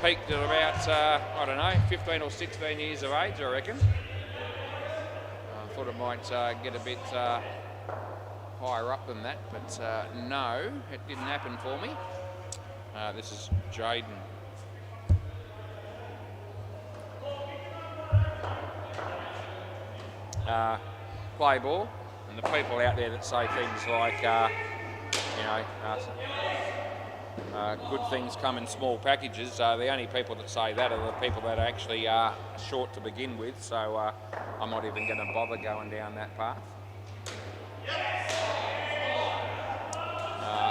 peaked at about, I don't know, 15 or 16 years of age, I reckon. I thought I might get a bit higher up than that, but no, it didn't happen for me. This is Jaden. Play ball, and the people out there that say things like, you know, good things come in small packages, the only people that say that are the people that are actually short to begin with, so I'm not even going to bother going down that path.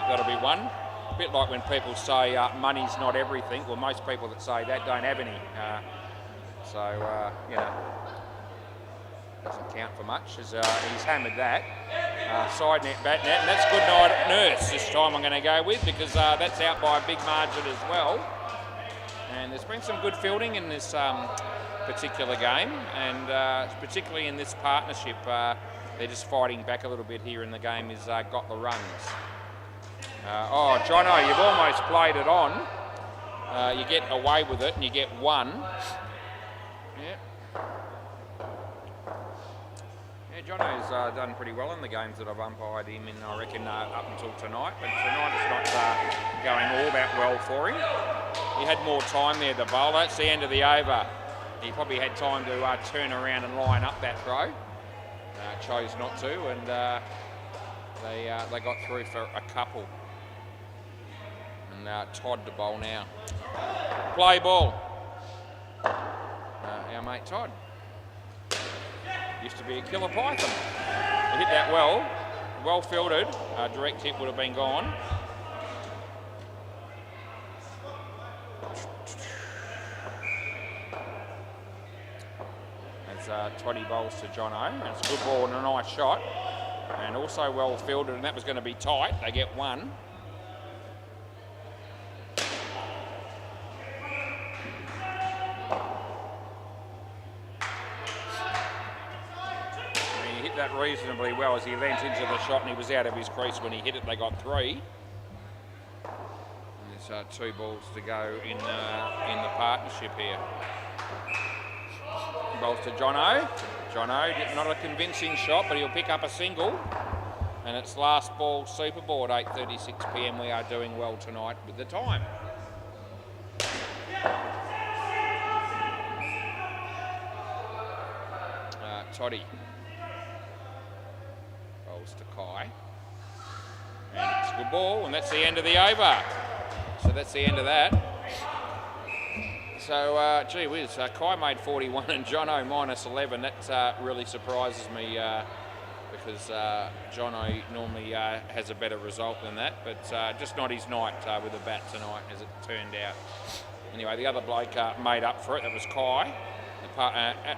That'll be 1. A bit like when people say money's not everything. Well, most people that say that don't have any, so you know, doesn't count for much, as he's hammered that. Side net, bat net, and that's good night at Nurse this time I'm going to go with, because that's out by a big margin as well. And there's been some good fielding in this particular game, and particularly in this partnership, they're just fighting back a little bit here in the game. Is got the runs. Oh, Jono, you've almost played it on. You get away with it, and you get 1. Yeah. Yeah, Jono's done pretty well in the games that I've umpired him in, I reckon, up until tonight. But tonight it's not going all that well for him. He had more time there, the bowler. That's the end of the over. He probably had time to turn around and line up that throw. Chose not to, and they got through for a couple. And Todd to bowl now. Play ball. our mate Todd. Used to be a killer python. He hit that well fielded. Direct hit would have been gone. As Toddy bowls to Jono, and it's a good ball and a nice shot, and also well fielded, and that was going to be tight. They get one. He hit that reasonably well as he leant into the shot, and he was out of his crease when he hit it. They got three. And there's 2 balls to go in the partnership here. Bowls to Jono. Jono, not a convincing shot, but he'll pick up a single. And it's last ball superboard, 8:36 p.m. We are doing well tonight with the time. Toddy. Bowls to Kai. And it's a good ball, and that's the end of the over. So that's the end of that. So, gee whiz, Kai made 41 and Jono minus 11. That really surprises me because Jono normally has a better result than that, but just not his night with the bat tonight, as it turned out. Anyway, the other bloke made up for it. That was Kai.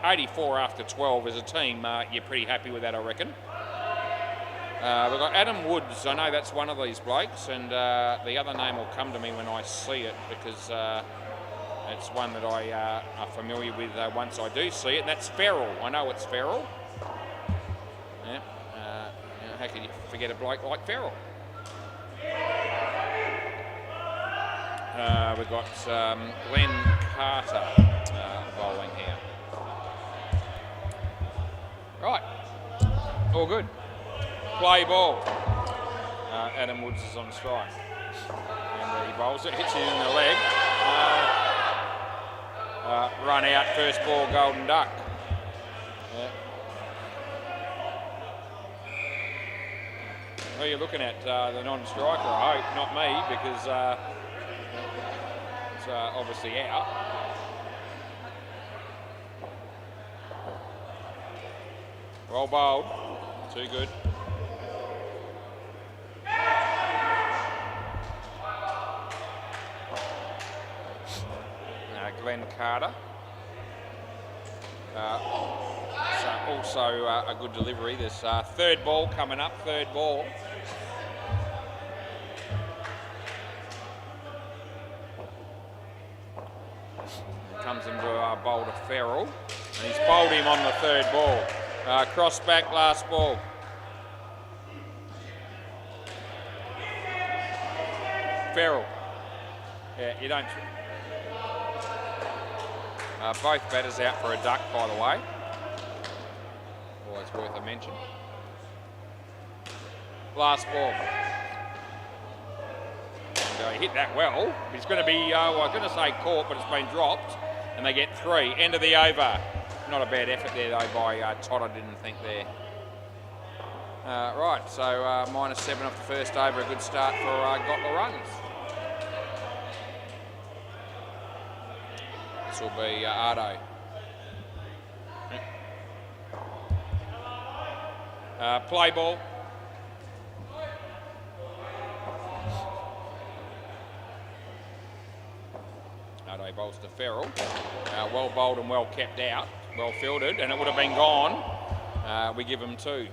84 after 12 as a team. You're pretty happy with that, I reckon. We've got Adam Woods. I know that's one of these blokes, and the other name will come to me when I see it, because it's one that I are familiar with once I do see it, and that's Ferrell. I know it's Ferrell. Yeah. How can you forget a bloke like Ferrell? We've got Glenn Carter bowling here. Right. All good. Play ball. Adam Woods is on strike. And he bowls it, hits it in the leg. Run out, first ball, golden duck. Yeah. Who are you looking at? The non-striker, I hope, not me, because it's obviously out. Well bowled, too good. Glenn Carter. Also a good delivery. There's third ball coming up, third ball. Comes into a bowl to Ferrell, and he's bowled him on the third ball. Cross back, last ball. Ferrell. Yeah, you don't... both batters out for a duck, by the way. Always worth a mention. Last ball. And he hit that well. It's going to be, well, I was going to say caught, but it's been dropped. And they get 3. End of the over. Not a bad effort there, though, by Todd, I didn't think there. Right, so minus 7 off the first over. A good start for Gotler runs. This will be Ardo. Play ball. Ardo bowls to Ferrell. Well bowled and well kept out. Well fielded, and it would have been gone. We give him 2.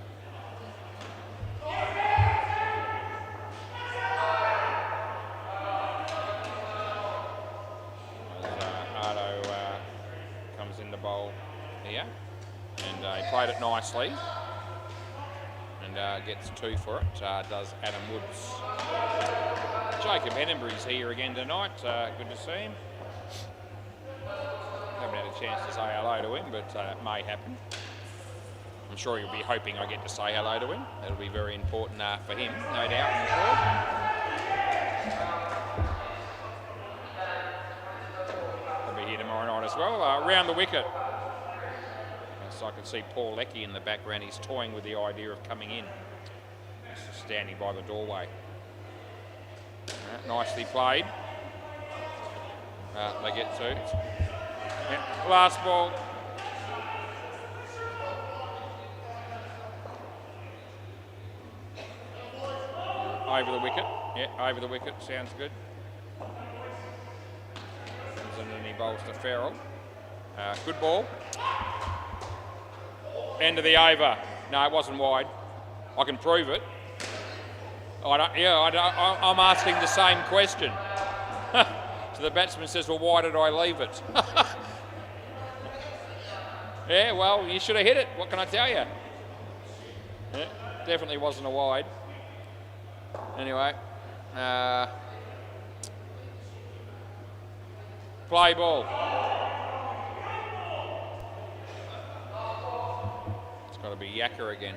In the bowl here, and he played it nicely, and gets 2 for it. Does Adam Woods. Jacob Edinburgh's here again tonight. Good to see him. Haven't had a chance to say hello to him, but it may happen. I'm sure he'll be hoping I get to say hello to him. That'll be very important for him, no doubt, I'm sure. Here tomorrow night as well. Round the wicket. So I can see Paul Leckie in the background. He's toying with the idea of coming in. He's just standing by the doorway. Nicely played. They get 2. Yeah. Last ball. over the wicket. Yeah, over the wicket. Sounds good. And then he bowls to Farrell. Good ball. End of the over. No, it wasn't wide. I can prove it. I'm asking the same question. So the batsman says, well, why did I leave it? Yeah, well, you should have hit it. What can I tell you? Yeah, definitely wasn't a wide. Anyway. Play ball. It's got to be WACA again.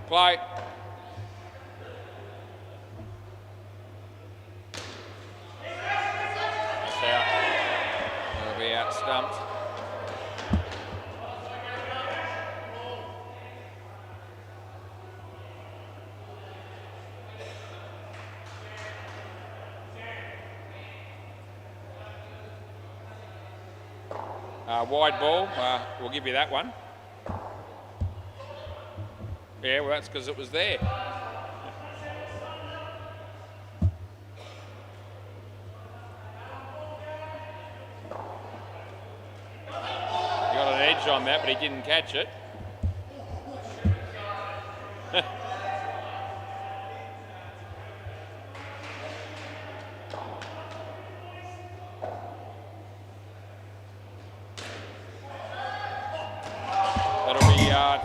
Play. That's out. That'll be out stumped. Wide ball, we'll give you that one. Yeah, well, that's because it was there. He got an edge on that, but he didn't catch it.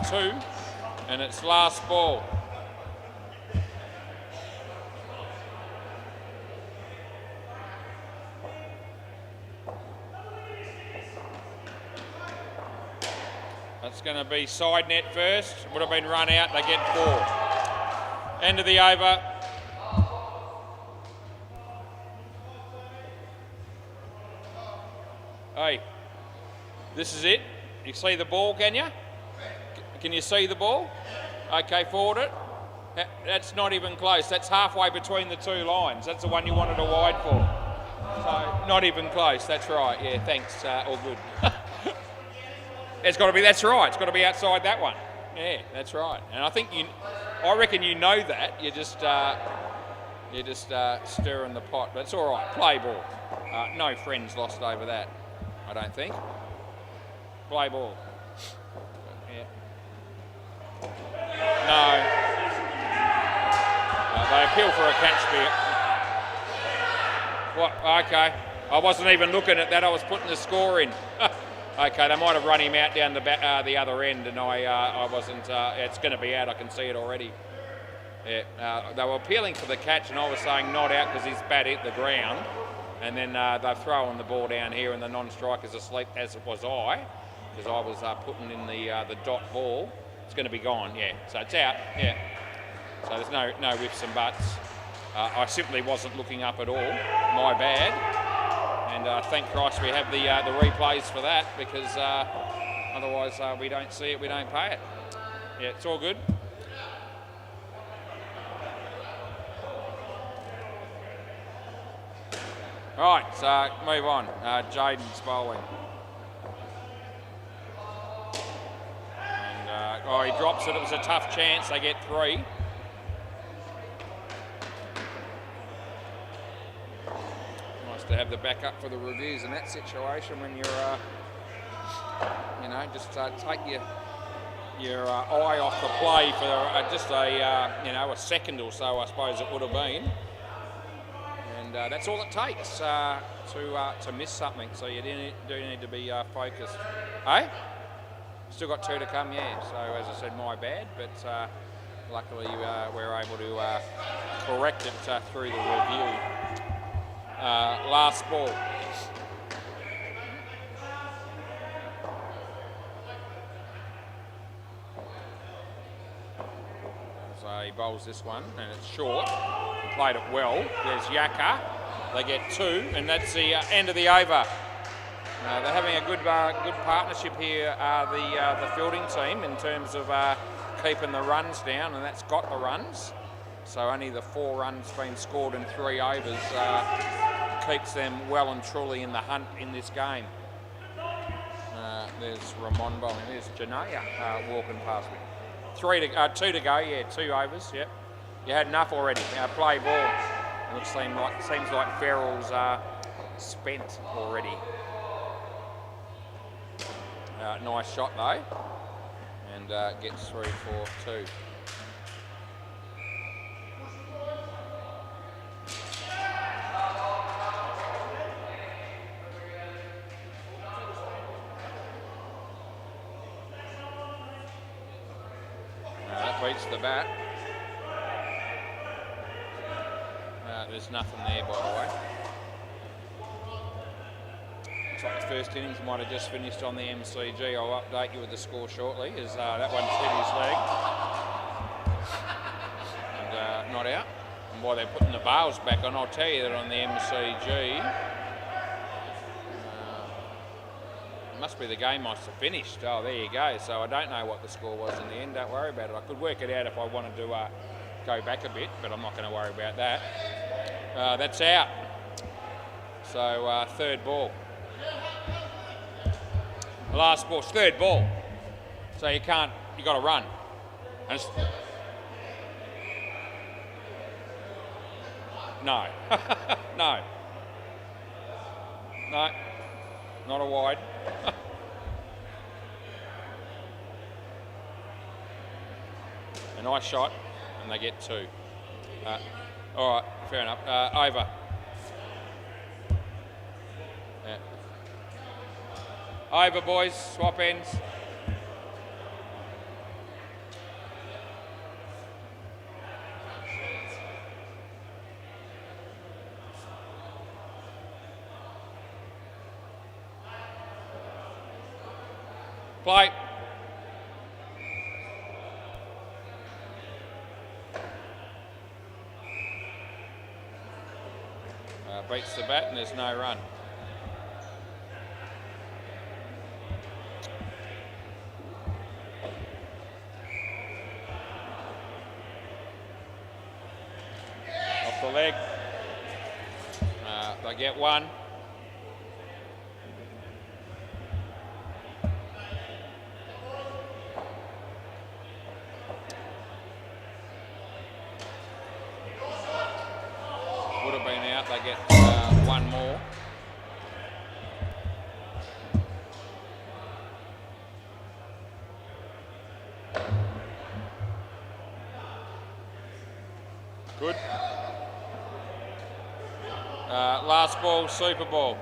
Two, and it's last ball. That's going to be side net first. Would have been run out. They get 4. End of the over. Hey, this is it. You see the ball, can you? Can you see the ball? Okay, forward it. That's not even close. That's halfway between the two lines. That's the one you wanted a wide for. So, not even close. That's right. Yeah, thanks. All good. It's got to be, that's right. It's got to be outside that one. Yeah, that's right. And I think I reckon you know that. You're just stirring the pot. But it's all right. Play ball. No friends lost over that, I don't think. Play ball. No. They appeal for a catch. What? Okay. I wasn't even looking at that. I was putting the score in. Okay, they might have run him out down the other end, and I wasn't. It's going to be out. I can see it already. Yeah. They were appealing for the catch, and I was saying not out because his bat hit the ground. And then they're throwing the ball down here, and the non-striker's asleep, as it was I, because I was putting in the dot ball. It's going to be gone, yeah. So it's out, yeah. So there's no whiffs and buts. I simply wasn't looking up at all. My bad. And thank Christ we have the replays for that, because otherwise we don't see it, we don't pay it. Yeah, it's all good. Right, so move on. Jaden's bowling. And he drops it. It was a tough chance. They get 3. Nice to have the backup for the reviews in that situation when you're, just take your eye off the play for just a second or so, I suppose it would have been. And that's all it takes to miss something. So you do need to be focused. Hey? Still got 2 to come, yeah. So as I said, my bad, but luckily we're able to correct it through the review. Last ball. So he bowls this one, and it's short. He played it well. There's WACA. They get 2, and that's the end of the over. They're having a good partnership here, the fielding team, in terms of keeping the runs down, and that's got the runs. So only the 4 runs being scored in 3 overs keeps them well and truly in the hunt in this game. There's Ramon bowling. There's Janaya walking past me. 2 to go. Yeah, 2 overs. Yep. You had enough already. Now play ball. It seems like Farrell's spent already. Nice shot though, and gets through for 2. That beats the bat. There's nothing there, by the way. Looks like the first innings might have just finished on the MCG. I'll update you with the score shortly, as that one's hit his leg and not out. And while they're putting the bails back on, I'll tell you that on the MCG, it must be the game must have finished. Oh, there you go. So I don't know what the score was in the end. Don't worry about it. I could work it out if I wanted to go back a bit, but I'm not going to worry about that. That's out. So third ball. Last ball, third ball. So you got to run. No. No. No. Not a wide. A nice shot, and they get 2. All right, fair enough. Over. Yeah. Over, boys. Swap ends. Play. Beats the bat and there's no run. Off the leg. They get 1. Would have been out, they get 1 more. Good. Last ball, super ball.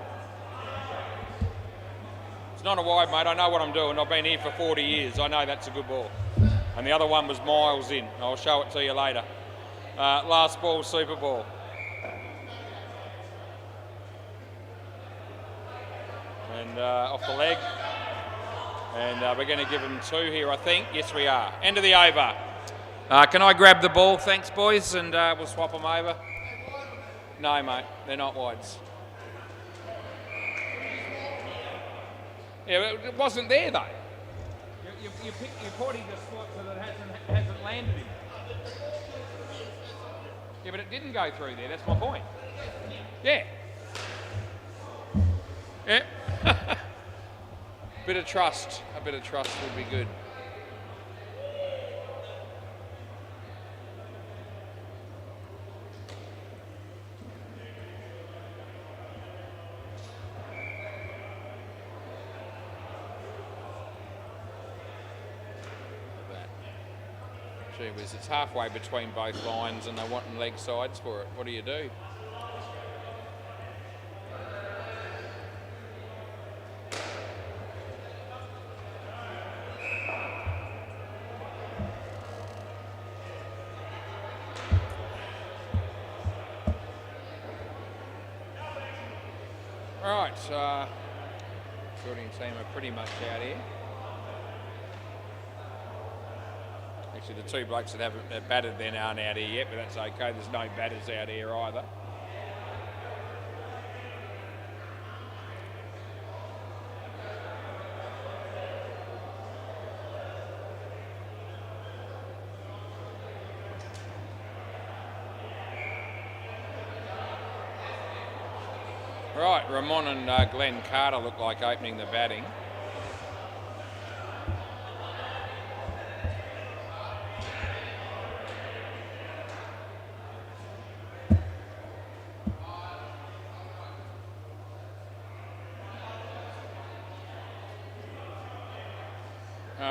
It's not a wide, mate. I know what I'm doing. I've been here for 40 years. I know that's a good ball. And the other one was miles in. I'll show it to you later. Last ball, super ball. And off the leg. And we're going to give them 2 here, I think. Yes, we are. End of the over. Can I grab the ball? Thanks, boys, and we'll swap them over. No, mate, they're not wides. Yeah, it wasn't there, though. You pointed the spot so that it hasn't landed him. Yeah, but it didn't go through there. That's my point. Yeah. Yeah. A bit of trust would be good. Gee whiz, it's halfway between both lines and they're wanting leg sides for it. What do you do? Right, fielding team are pretty much out here. Actually, the 2 blokes that haven't batted then aren't out here yet, but that's okay. There's no batters out here either. Right, Ramon and Glenn Carter look like opening the batting.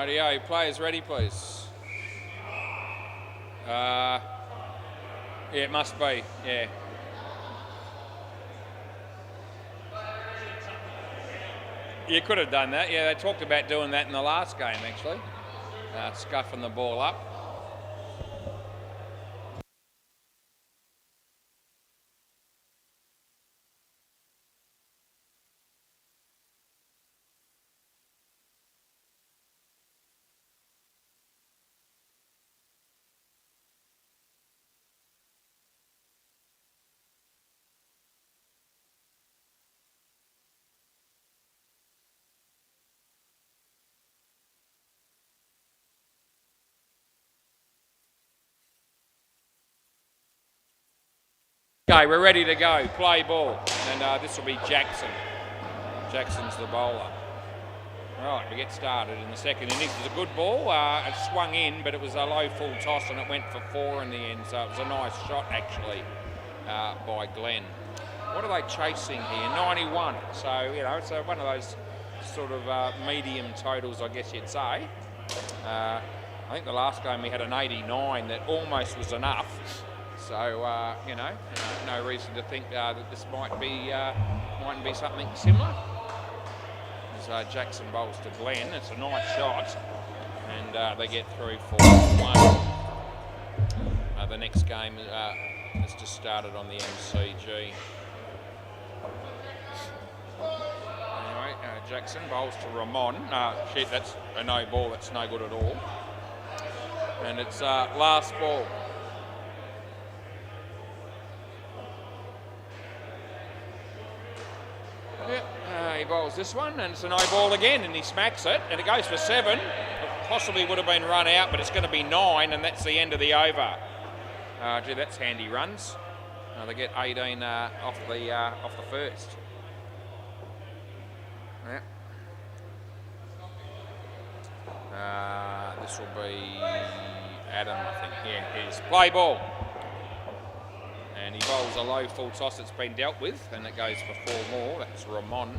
Rightio, players ready, please. Yeah, it must be, yeah. You could have done that, yeah. They talked about doing that in the last game, actually. Scuffing the ball up. Okay, we're ready to go. Play ball. And this will be Jackson. Jackson's the bowler. Right, we get started in the second innings. It was a good ball. It swung in, but it was a low full toss and it went for 4 in the end. So it was a nice shot, actually, by Glenn. What are they chasing here? 91. So, you know, it's one of those sort of medium totals, I guess you'd say. I think the last game we had an 89 that almost was enough. So, you know, no reason to think that this might be something similar. As Jackson bowls to Glenn, it's a nice shot, and they get through for 1. The next game has just started on the MCG. Anyway, Jackson bowls to Ramon. Shit, that's a no ball. That's no good at all. And it's last ball. He bowls this one, and it's a no ball again, and he smacks it, and it goes for 7. It possibly would have been run out, but it's going to be 9, and that's the end of the over. Gee, that's handy runs. They get 18 off the first. Yeah. This will be Adam, I think. Yeah, it is. Play ball. And he bowls a low full toss that's been dealt with, and it goes for 4 more. That's Ramon.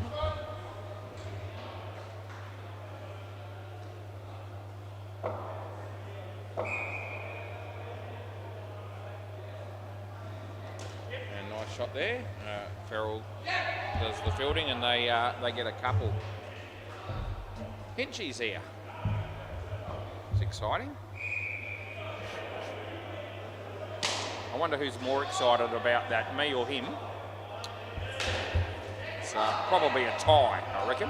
And nice shot there. Farrell does the fielding, and they get a couple. Hinchy's here. It's exciting. I wonder who's more excited about that, me or him. It's probably a tie, I reckon.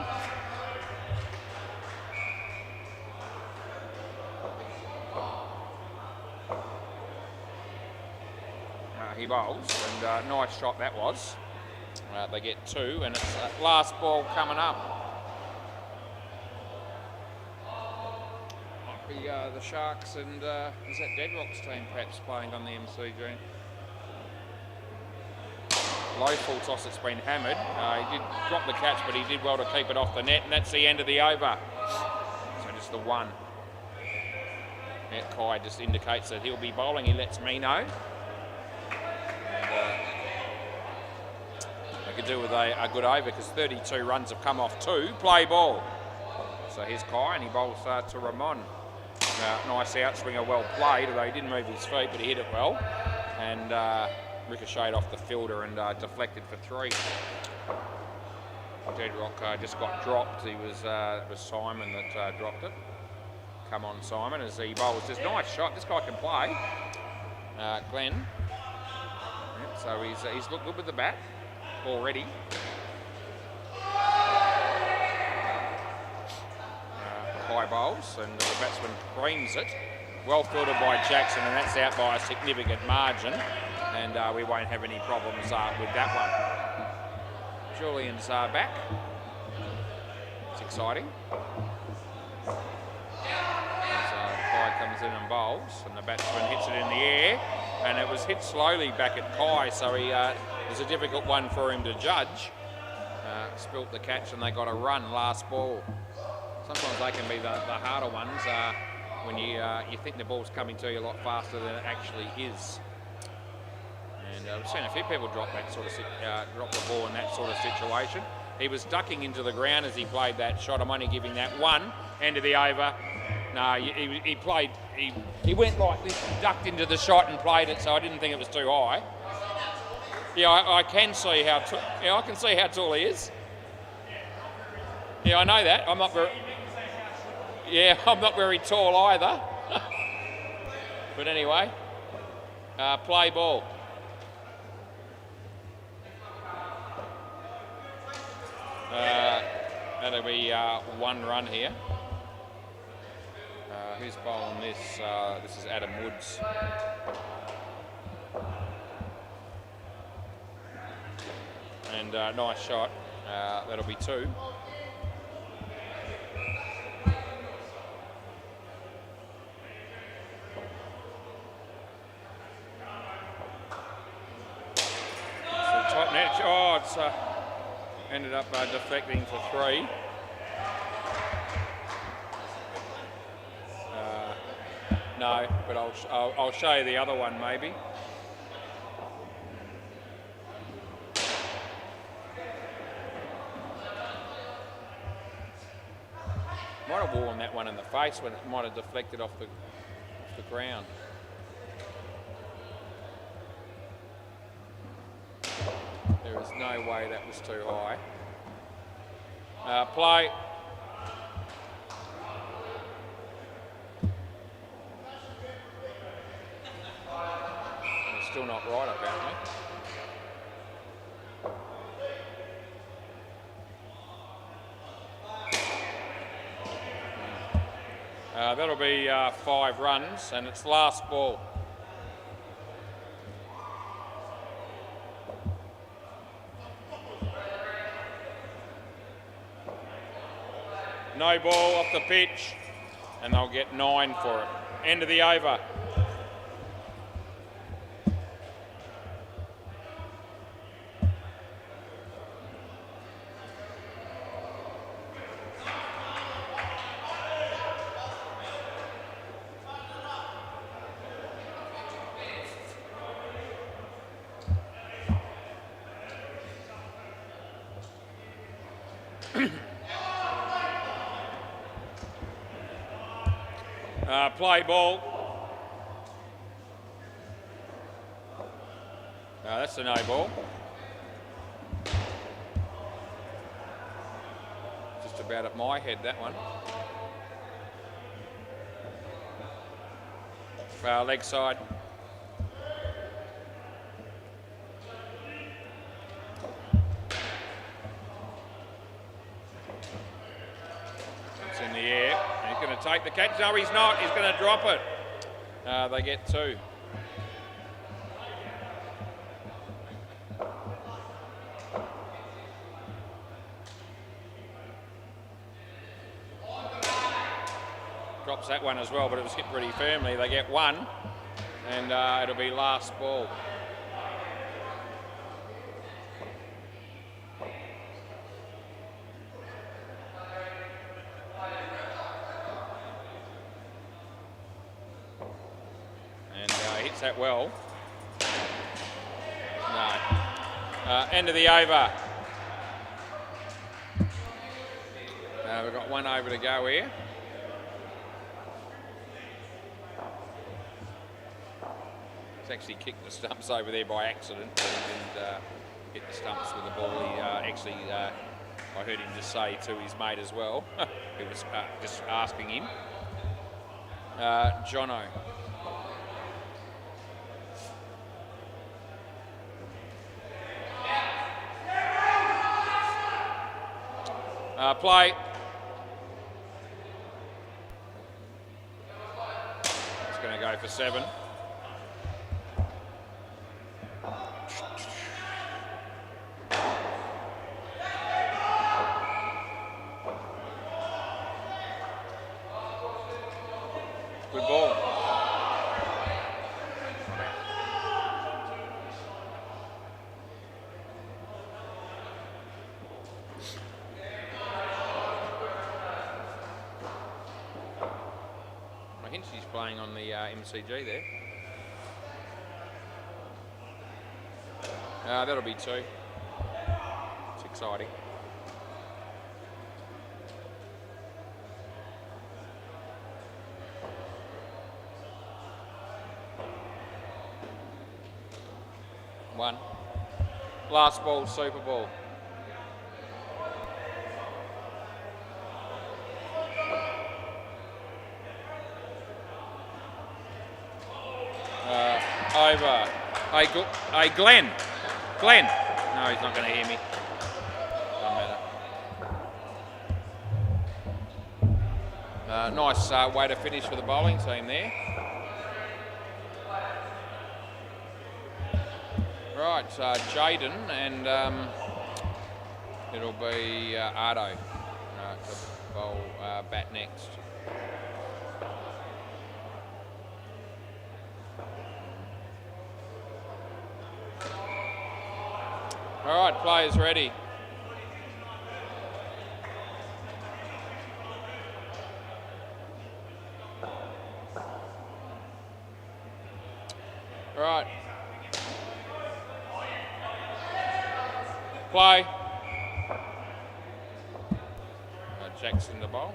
He bowls, and nice shot that was. They get 2, and it's last ball coming up. The Sharks and is that Deadrock's team perhaps playing on the MCG? Low full toss that's been hammered. He did drop the catch, but he did well to keep it off the net, and that's the end of the over. So just the 1. Yeah, Kai just indicates that he'll be bowling. He lets me know. And they could do with a good over because 32 runs have come off 2. Play ball. So here's Kai, and he bowls to Ramon. Nice outswinger, well played, although he didn't move his feet, but he hit it well. And ricocheted off the fielder and deflected for 3. Deadrock just got dropped. It was Simon that dropped it. Come on, Simon, as he bowls this nice shot. This guy can play. Glenn. Yep, so he's looked good with the bat already. High bowls, and the batsman creams it. Well fielded by Jackson, and that's out by a significant margin, and we won't have any problems with that one. Julian's back. It's exciting. Kai comes in and bowls, and the batsman hits it in the air, and it was hit slowly back at Kai, so it was a difficult one for him to judge. Spilt the catch, and they got a run last ball. Sometimes they can be the harder ones when you think the ball's coming to you a lot faster than it actually is. And we've seen a few people drop the ball in that sort of situation. He was ducking into the ground as he played that shot. I'm only giving that 1. End of the over. No, he played. He went like this, ducked into the shot and played it. So I didn't think it was too high. Yeah, I can see how. I can see how tall he is. Yeah, I know that. I'm not very. Yeah, I'm not very tall either. But anyway, play ball. That'll be 1 run here. Who's bowling this? This is Adam Woods. And nice shot. That'll be 2. Top net. Oh, it's ended up deflecting for 3. No, but I'll show you the other one maybe. Might have worn that one in the face when it might have deflected off the ground. There is no way that was too high. Play. It's still not right, apparently. That'll be 5 runs, and it's last ball. No ball off the pitch, and they'll get 9 for it. End of the over. Play ball. That's a no ball. Just about at my head, that one. Leg side. It's in the air. He's going to take the catch. No, he's not. He's going to drop it. They get 2. Drops that one as well, but it was hit pretty firmly. They get 1, and it'll be last ball. Hits that well. No. End of the over. We've got 1 over to go here. He's actually kicked the stumps over there by accident, but he didn't hit the stumps with the ball. He I heard him just say to his mate as well, who was just asking him, Jono. Play. It's going to go for 7. Good ball. She's playing on the MCG there. That'll be 2. It's exciting. 1. Last ball, Super Ball. Over. Hey, Glenn. Glenn. No, he's not going to hear me. Doesn't matter. Nice way to finish for the bowling team there. Right, Jaden, and it'll be Ardo to bowl bat next. All right, players ready. All right. Play. Jackson to bowl.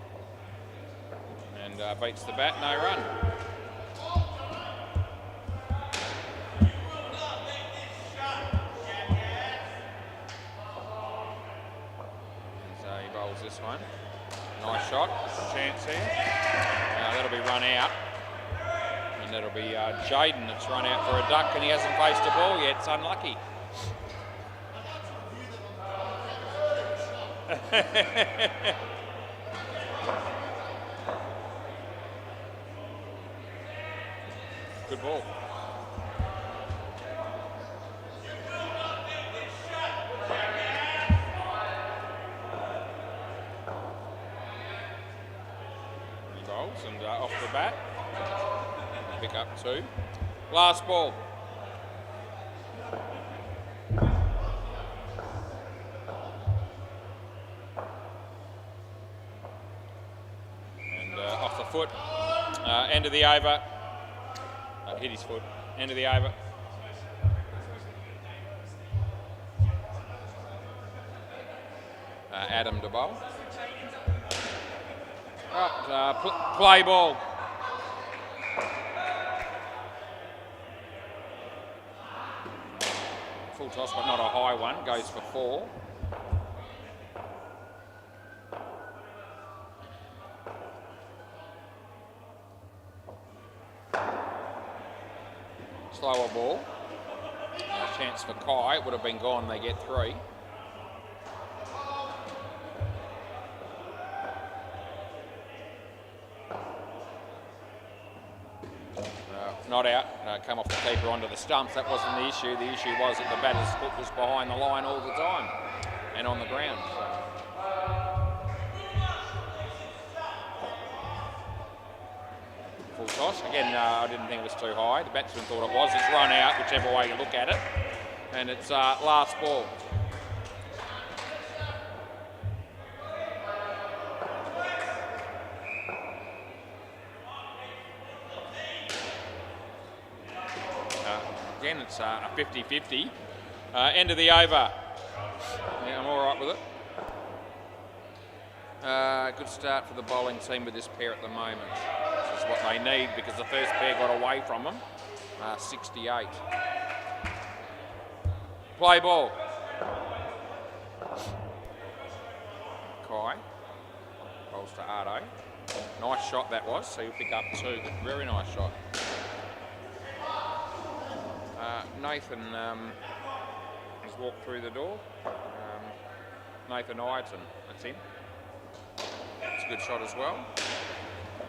And beats the bat, no run. This one. Nice shot. Chance here. That'll be run out. And that'll be Jaden that's run out for a duck, and he hasn't faced a ball yet. It's unlucky. Good ball. And off the bat, pick up 2. Last ball. And off the foot, end of the over. Hit his foot, end of the over. Adam to bowl. Right, play ball. Full toss, but not a high one. Goes for 4. Slower ball. Chance for Kai. It would have been gone. They get 3. Not out, come off the keeper onto the stumps. That wasn't the issue. The issue was that the batter's foot was behind the line all the time and on the ground. So. Full toss. Again, I didn't think it was too high. The batsman thought it was. It's run out, whichever way you look at it. And it's last ball. Again, it's a 50-50. End of the over. Yeah, I'm all right with it. Good start for the bowling team with this pair at the moment. This is what they need because the first pair got away from them. 68. Play ball. Kai. Bowls to Ardo. Nice shot that was, so he'll pick up 2. Very nice shot. Nathan has walked through the door. Nathan Ireton, that's him. It's a good shot as well.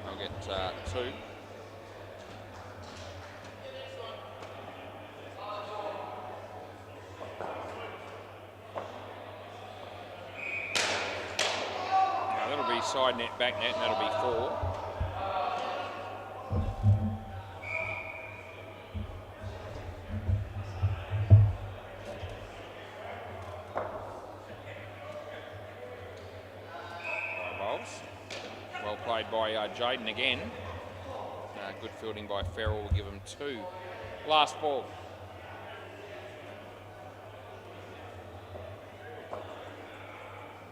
I'll get 2. That'll be side net, back net, and that'll be 4. Well played by Jaden again. Good fielding by Farrell will give him 2. Last ball.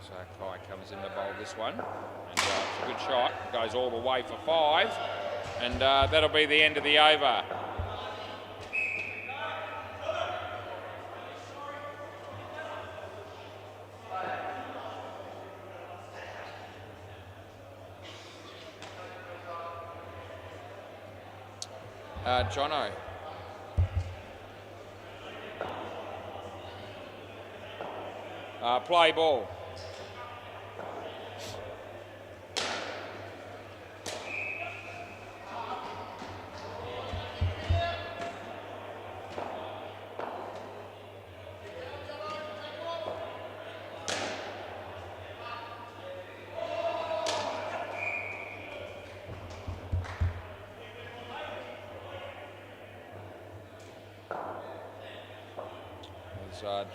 So Kai comes in to bowl this one. And it's a good shot. Goes all the way for 5. And that'll be the end of the over. Jono. Play ball.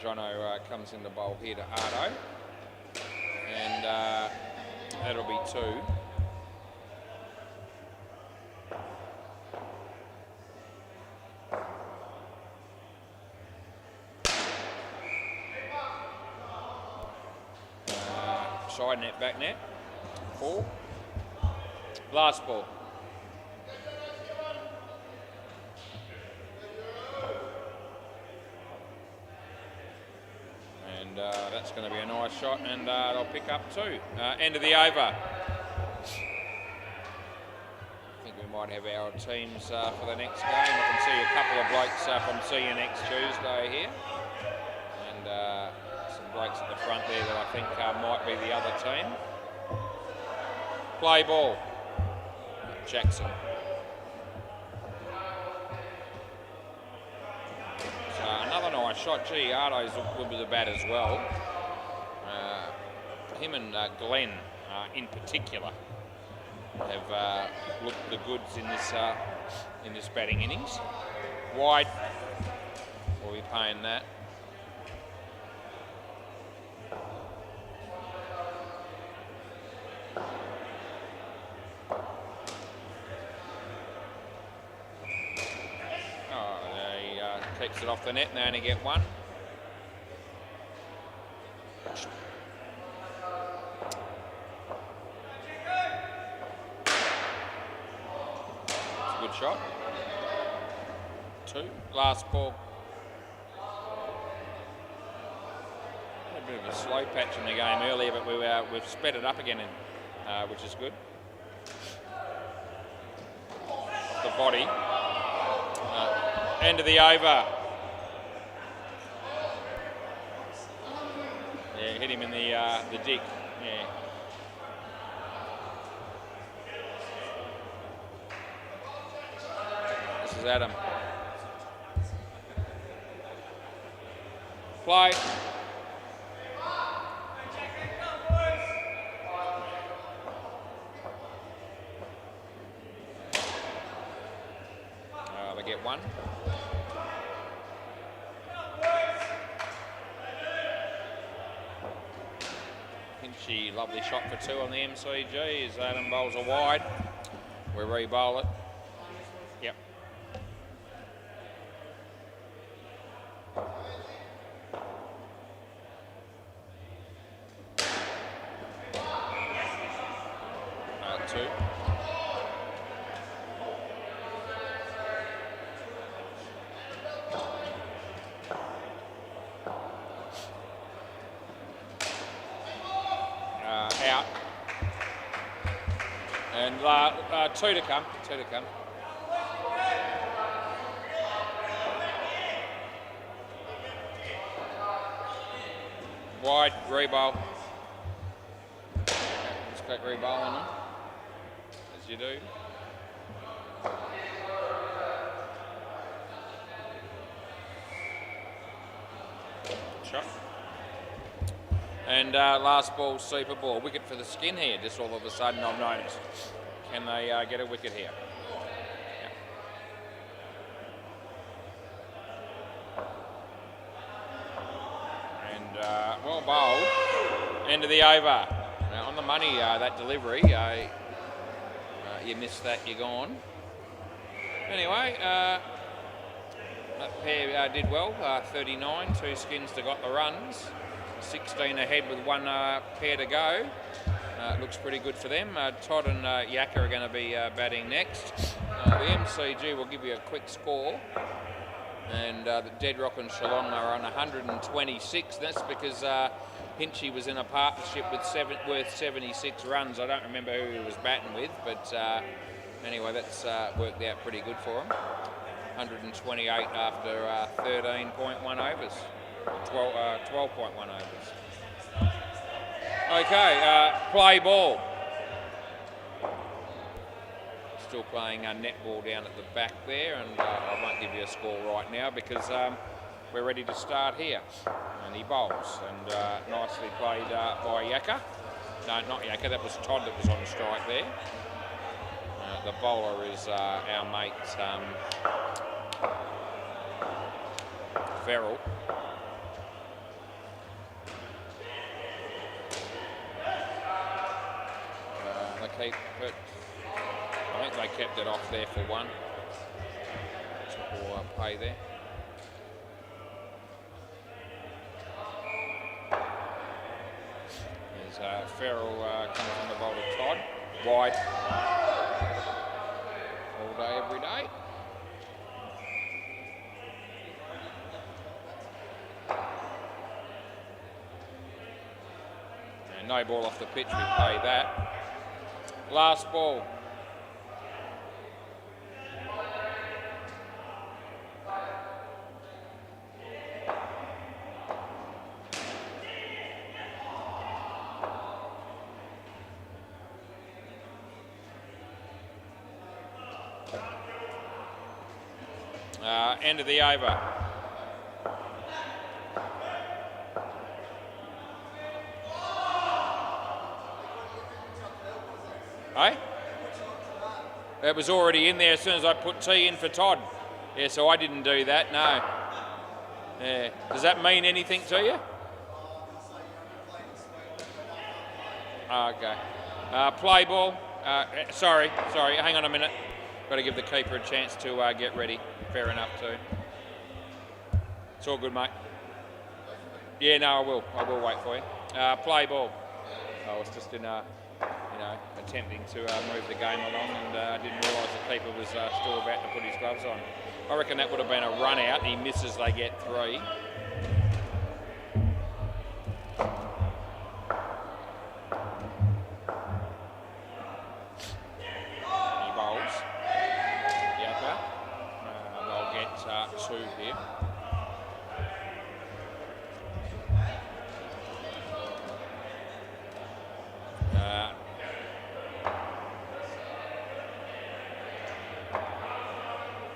Jono comes in the bowl here to Ardo, and that'll be 2. Side net, back net, 4. Last ball. That's going to be a nice shot, and they'll pick up 2. End of the over. I think we might have our teams for the next game. I can see a couple of blokes from See You Next Tuesday here, and some blokes at the front there that I think might be the other team. Play ball. Jackson. Another nice shot. Gee, Ardo's will be the bat as well. Him and Glenn, in particular, have looked the goods in this batting innings. Wide. We'll be paying that. Takes it off the net and they only get 1. It's a good shot. 2. Last ball. A bit of a slow patch in the game earlier, but we've sped it up again, which is good. Off the body. End of the over. Yeah, hit him in the dick. Yeah. This is Adam. Play. They get 1. Pinchy, lovely shot for 2 on the MCG as Adam bowls a wide. We re-bowl it. Yep. Two. Out. And 2 to come. 2 to come. Wide, re-bowl. Just click re-bowl on them, as you do. Shot. And last ball, super ball. Wicket for the Skin here, just all of a sudden I've noticed. Can they get a wicket here? And well bowled. End of the over. Now on the money, that delivery, you missed that, you're gone. Anyway, that pair did well, 39, 2 Skins to got the runs. 16 ahead with 1 pair to go. Looks pretty good for them. Todd and WACA are going to be batting next. The MCG will give you a quick score. And the Deadrock and Shillong are on 126. That's because Hinchy was in a partnership with worth 76 runs. I don't remember who he was batting with, but Anyway, that's worked out pretty good for him. 128 after 13.1 overs. 12.1 overs. Okay, play ball. Still playing netball down at the back there, and I won't give you a score right now because we're ready to start here. And he bowls, and nicely played by WACA. No, not WACA, that was Todd that was on strike there. The bowler is our mate Farrell. They keep it. I think they kept it off there for one. Or pay there. There's Farrell coming from the bowl to Todd. Wide. All day, every day. And no ball off the pitch, we pay that. Last ball. End of the over. Hey? That was already in there as soon as I put T in for Todd. Yeah, so I didn't do that, no. Yeah. Does that mean anything to you? Okay. Play ball. Sorry, hang on a minute. Got to give the keeper a chance to get ready. Fair enough too. It's all good, mate. Yeah, no, I will wait for you. Play ball. I was just in, attempting to move the game along, and didn't realise the keeper was still about to put his gloves on. I reckon that would have been a run out. He misses, they get 3. He bowls. Yapper. They'll get 2 here.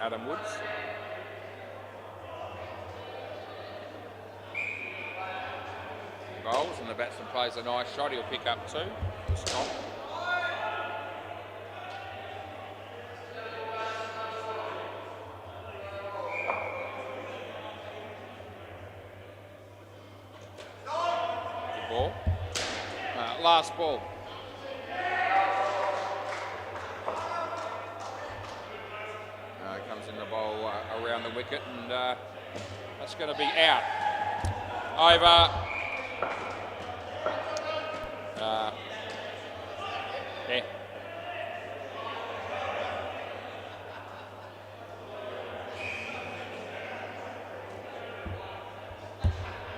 Adam Woods. Bowls, and the batsman plays a nice shot. He'll pick up 2. Stop. Good ball. Last ball. Comes in the bowl around the wicket, and that's going to be out. Over. There.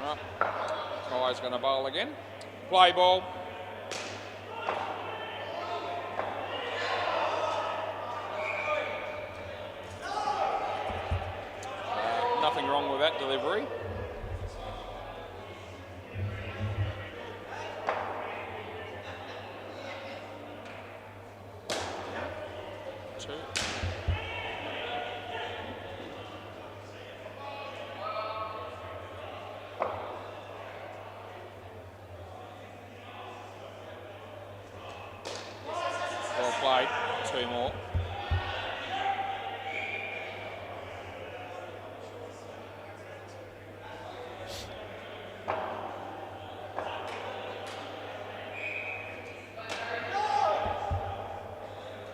Right. Ty's going to bowl again. Play ball. Nothing wrong with that delivery. Two. Well played. 2 more.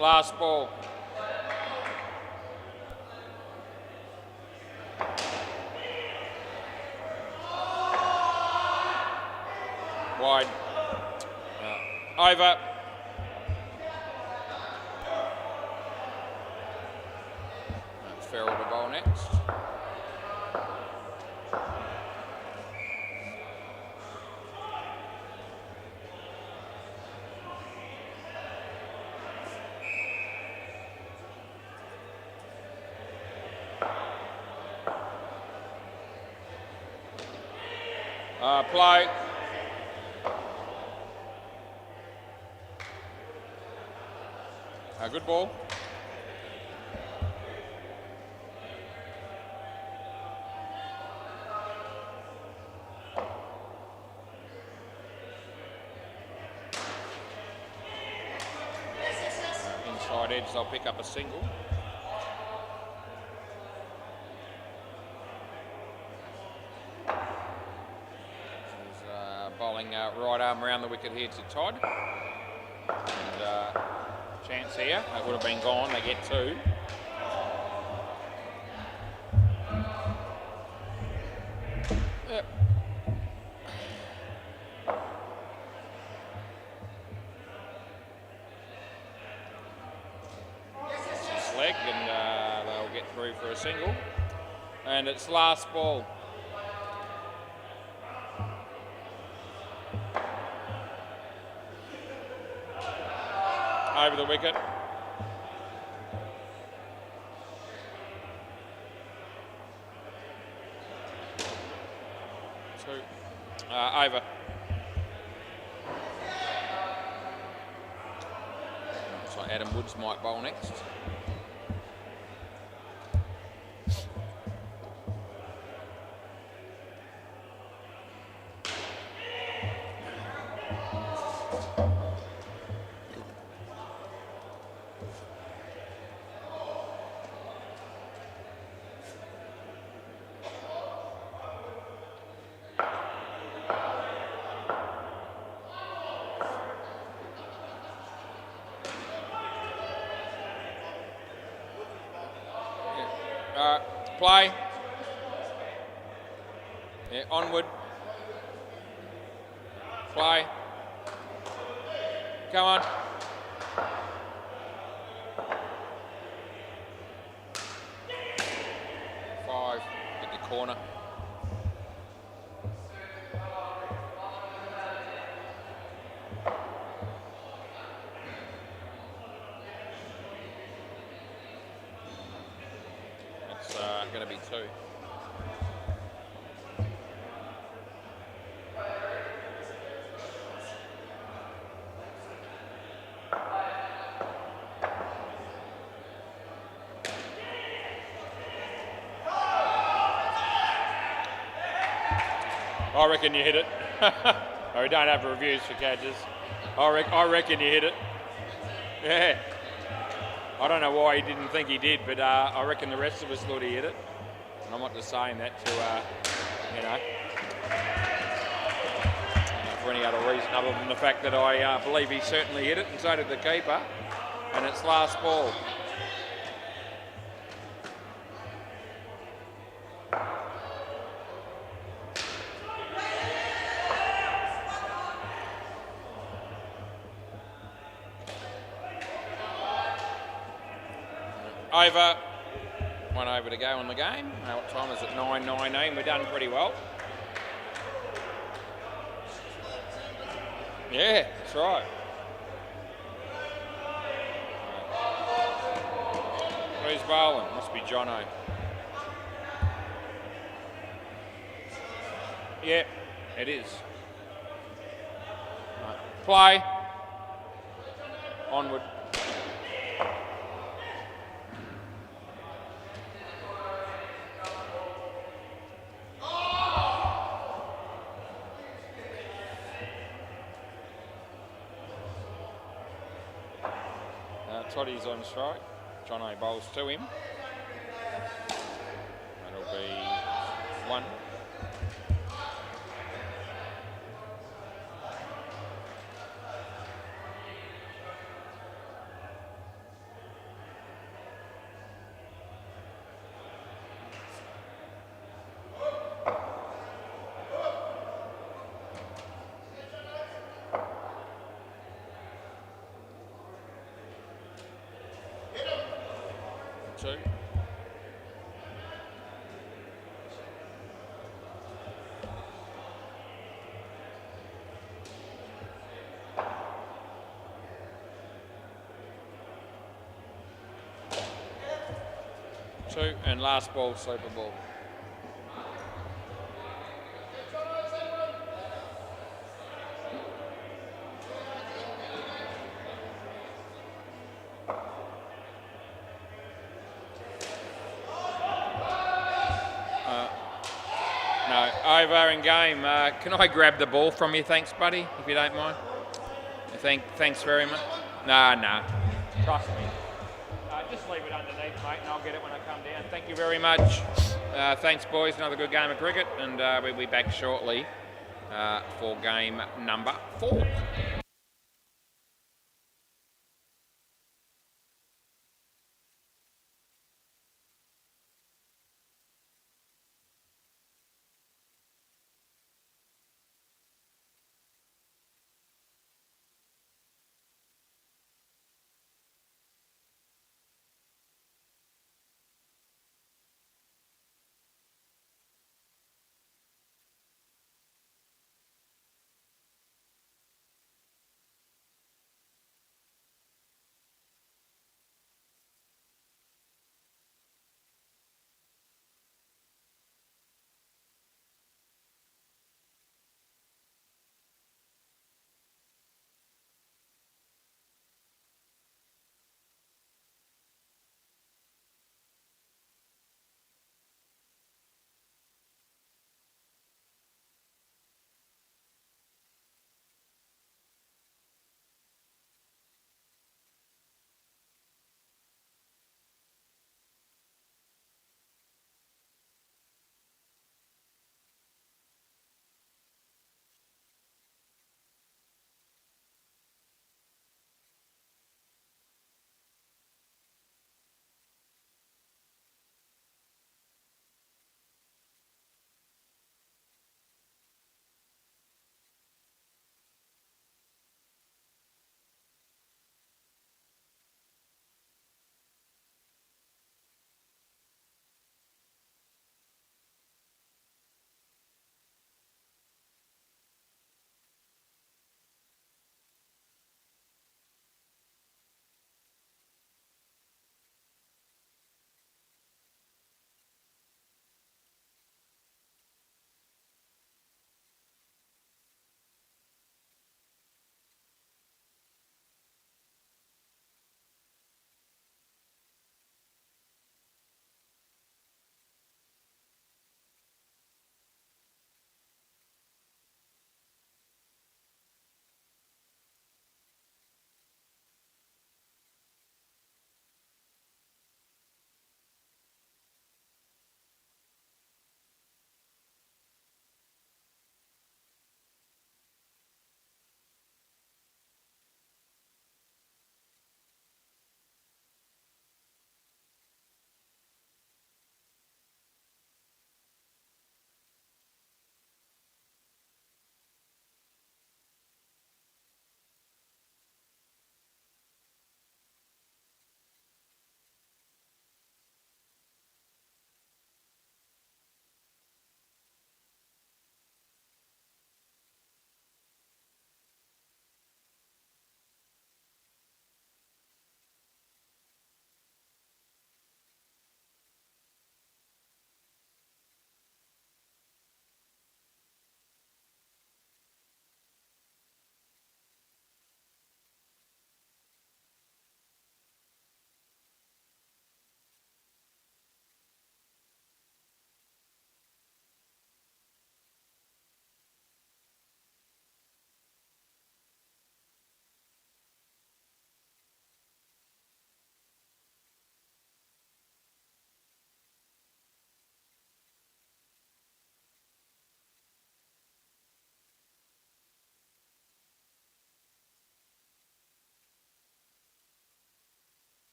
Last ball. Wide. Over. Farrell to bowl next. Play. Good ball. Inside edge, they'll pick up a single. Bowling right arm around the wicket here to Todd. And chance here. That would have been gone. They get two. Yep. It's leg, and they'll get through for a single. And it's last ball. Over the wicket. Two. Over. So Adam Woods might bowl next. Play. Yeah, onward. Play. Come on. Five. Hit the corner. Going to be two. I reckon you hit it. Oh, we don't have reviews for catches. I reckon you hit it. Yeah. I don't know why he didn't think he did, but I reckon the rest of us thought he hit it. And I'm not just saying that to, for any other reason other than the fact that I believe he certainly hit it, and so did the keeper. And it's last ball. Over. One over to go in the game. What time is it? 9:19. We're done pretty well. Yeah, that's right. Who's bowling? Must be Jono. Yeah, it is. Right. Play. Onward. Toddy's on strike. Jono bowls to him. That'll be one. Two. Two, and last ball, super ball. No, over in game. Can I grab the ball from you? Thanks, buddy, if you don't mind. Thanks very much. Nah. Trust me. Just leave it underneath, mate, and I'll get it when I come down. Thank you very much. Thanks, boys. Another good game of cricket, and we'll be back shortly for game number 4.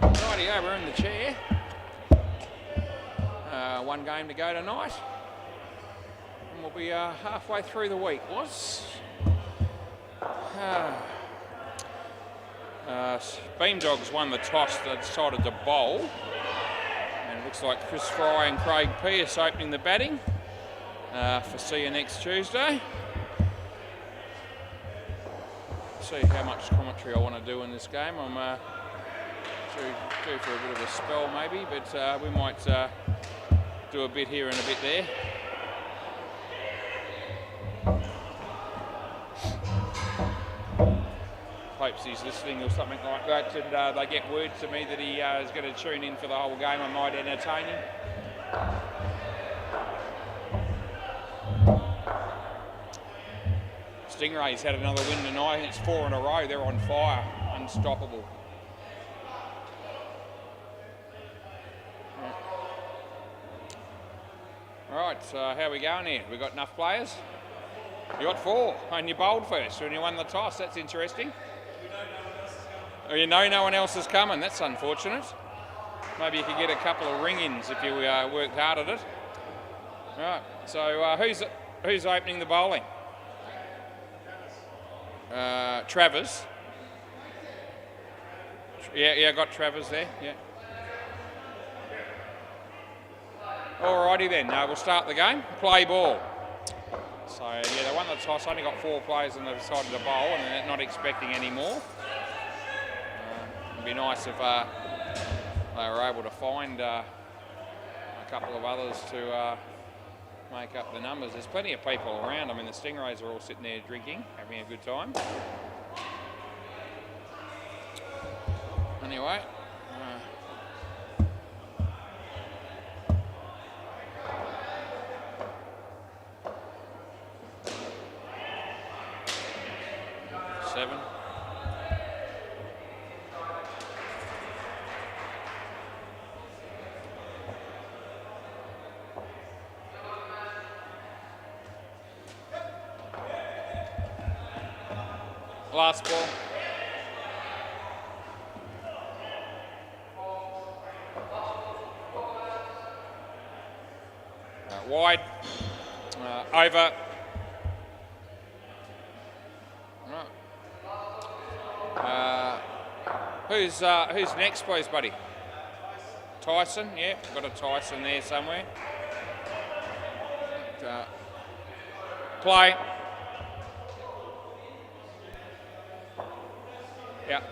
Rightio, we're in the chair. One game to go tonight. And we'll be halfway through the week, Beam Dogs won the toss. They decided to bowl. And it looks like Chris Fry and Craig Pearce opening the batting for see you next Tuesday. See how much commentary I want to do in this game. I'm due for a bit of a spell maybe, but we might do a bit here and a bit there. Hopes he's listening or something like that, and they get word to me that he is going to tune in for the whole game. I might entertain him. Stingrays had another win tonight. It's 4 in a row. They're on fire, unstoppable. Right, so how are we going here? We got enough players? You got 4, and you bowled first, and you won the toss. That's interesting. Oh, you know no one else is coming. That's unfortunate. Maybe you could get a couple of ring-ins if you worked hard at it. Right, so who's opening the bowling? Travers. Yeah, I got Travers there, yeah. Alrighty then, we'll start the game. Play ball. So, yeah, they won the toss, only got 4 players and they decided to bowl and they're not expecting any more. It'd be nice if they were able to find a couple of others to make up the numbers. There's plenty of people around. I mean, the Stingrays are all sitting there drinking, having a good time. Anyway. Seven. Last ball. Wide. Over. Who's next, please, buddy? Tyson, yeah, got a Tyson there somewhere. Play. Yeah.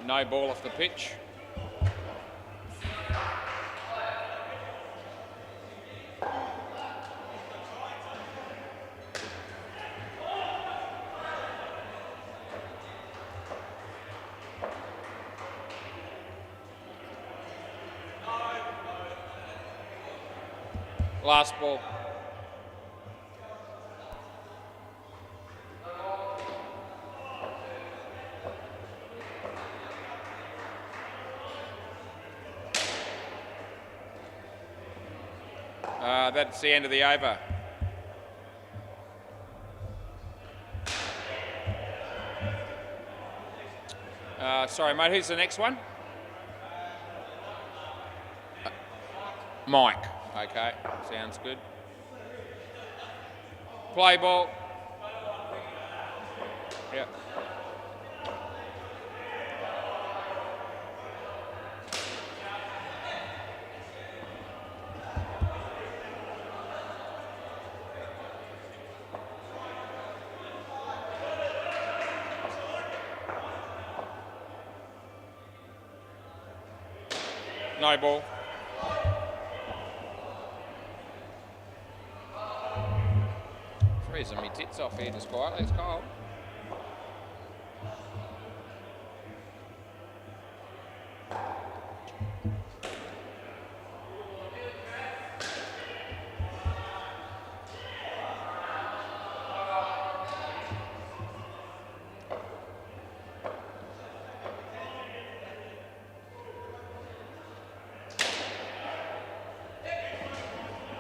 No ball off the pitch. Last ball. That's the end of the over. Sorry, mate, who's the next one? Mike. Okay, sounds good. Play ball. Yep. No ball. Freezing me tits off here just quietly, it's cold.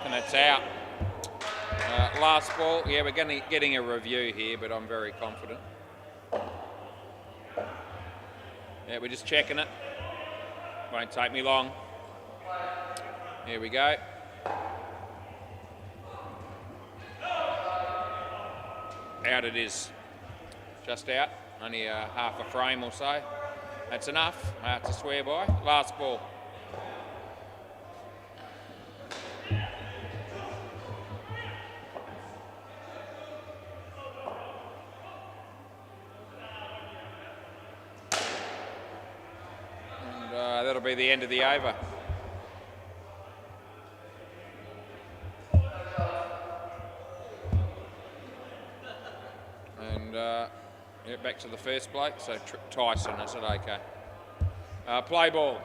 And it's out. Last ball, yeah, we're getting a review here, but I'm very confident. Yeah, we're just checking it. Won't take me long. Here we go. Out it is. Just out. Only half a frame or so. That's enough to swear by. Last ball. That'll be the end of the over. And yeah, back to the first bloke. So Tyson, is it okay? Play ball.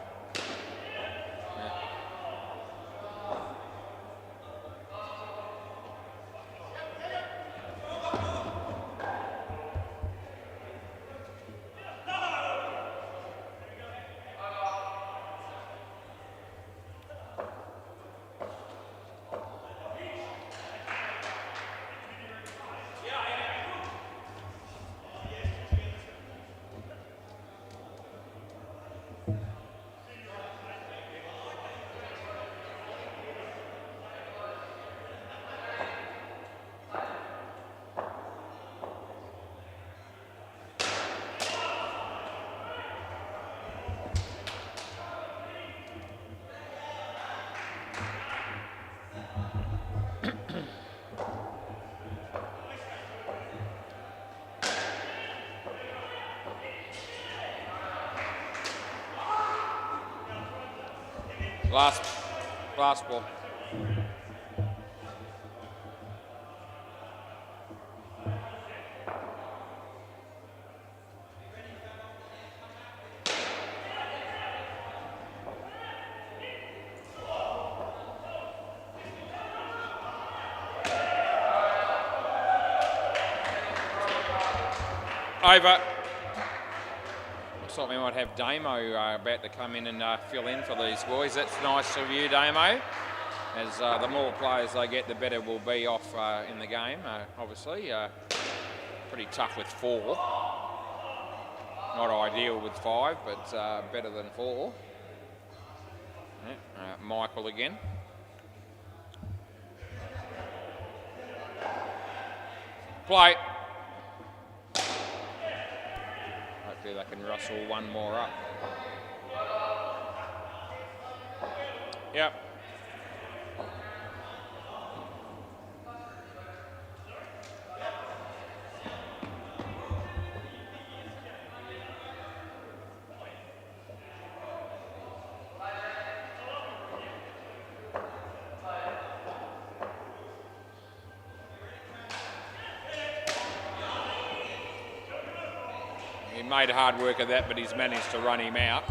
Last ball. Over. Looks like we might have Damo about to come in and fill in for these boys. That's nice of you, Damo. As the more players they get, the better we'll be off in the game. Obviously, pretty tough with 4. Not ideal with 5, but better than 4. Yeah, Michael again. Play. Hopefully they can rustle one more up. Yep. He made hard work of that, but he's managed to run him out.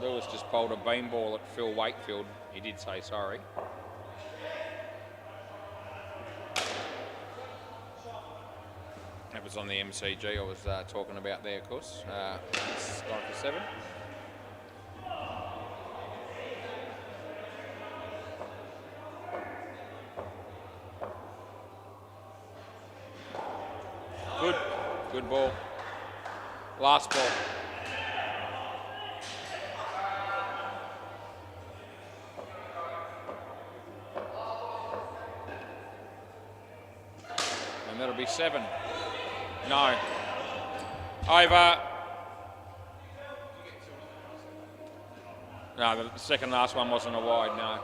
Lewis just bowled a beanball at Phil Wakefield. He did say sorry. That was on the MCG I was talking about there, of course. It's 9 for 7. Good ball. Last ball. And that'll be 7. No. Over. No, the second last one wasn't a wide, no.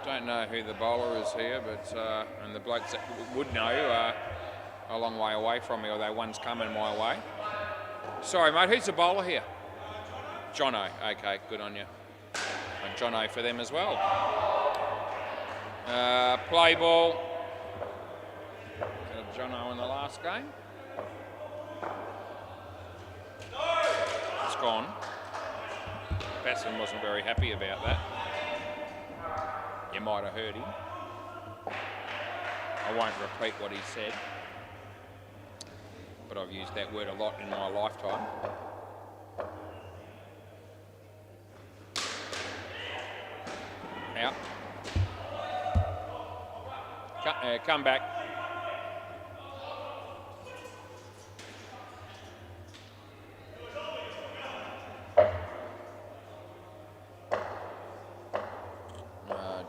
Don't know who the bowler is here, but and the blokes that would know are a long way away from me, although one's coming my way. Sorry, mate, who's the bowler here? Jono. Okay, good on you. And Jono for them as well. Play ball. Jono in the last game. It's gone. Batsman wasn't very happy about that. You might have heard him. I won't repeat what he said, but I've used that word a lot in my lifetime. Out. Come back.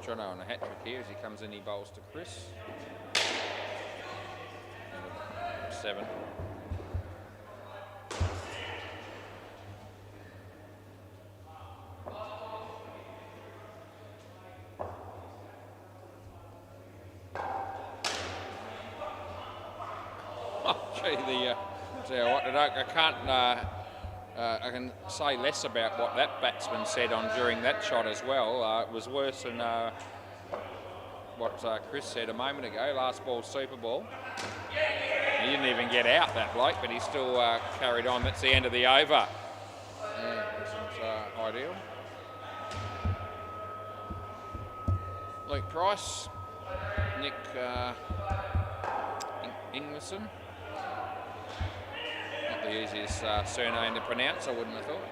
Jono on a hat trick here as he comes in, he bowls to Chris. 7. Oh, gee, I can't. I can say less about what that batsman said during that shot as well. It was worse than what Chris said a moment ago. Last ball, super ball. He didn't even get out, that bloke, but he still carried on. That's the end of the over. Yeah, wasn't ideal. Luke Price, Nick Ingleson. Not the easiest surname to pronounce, I wouldn't have thought.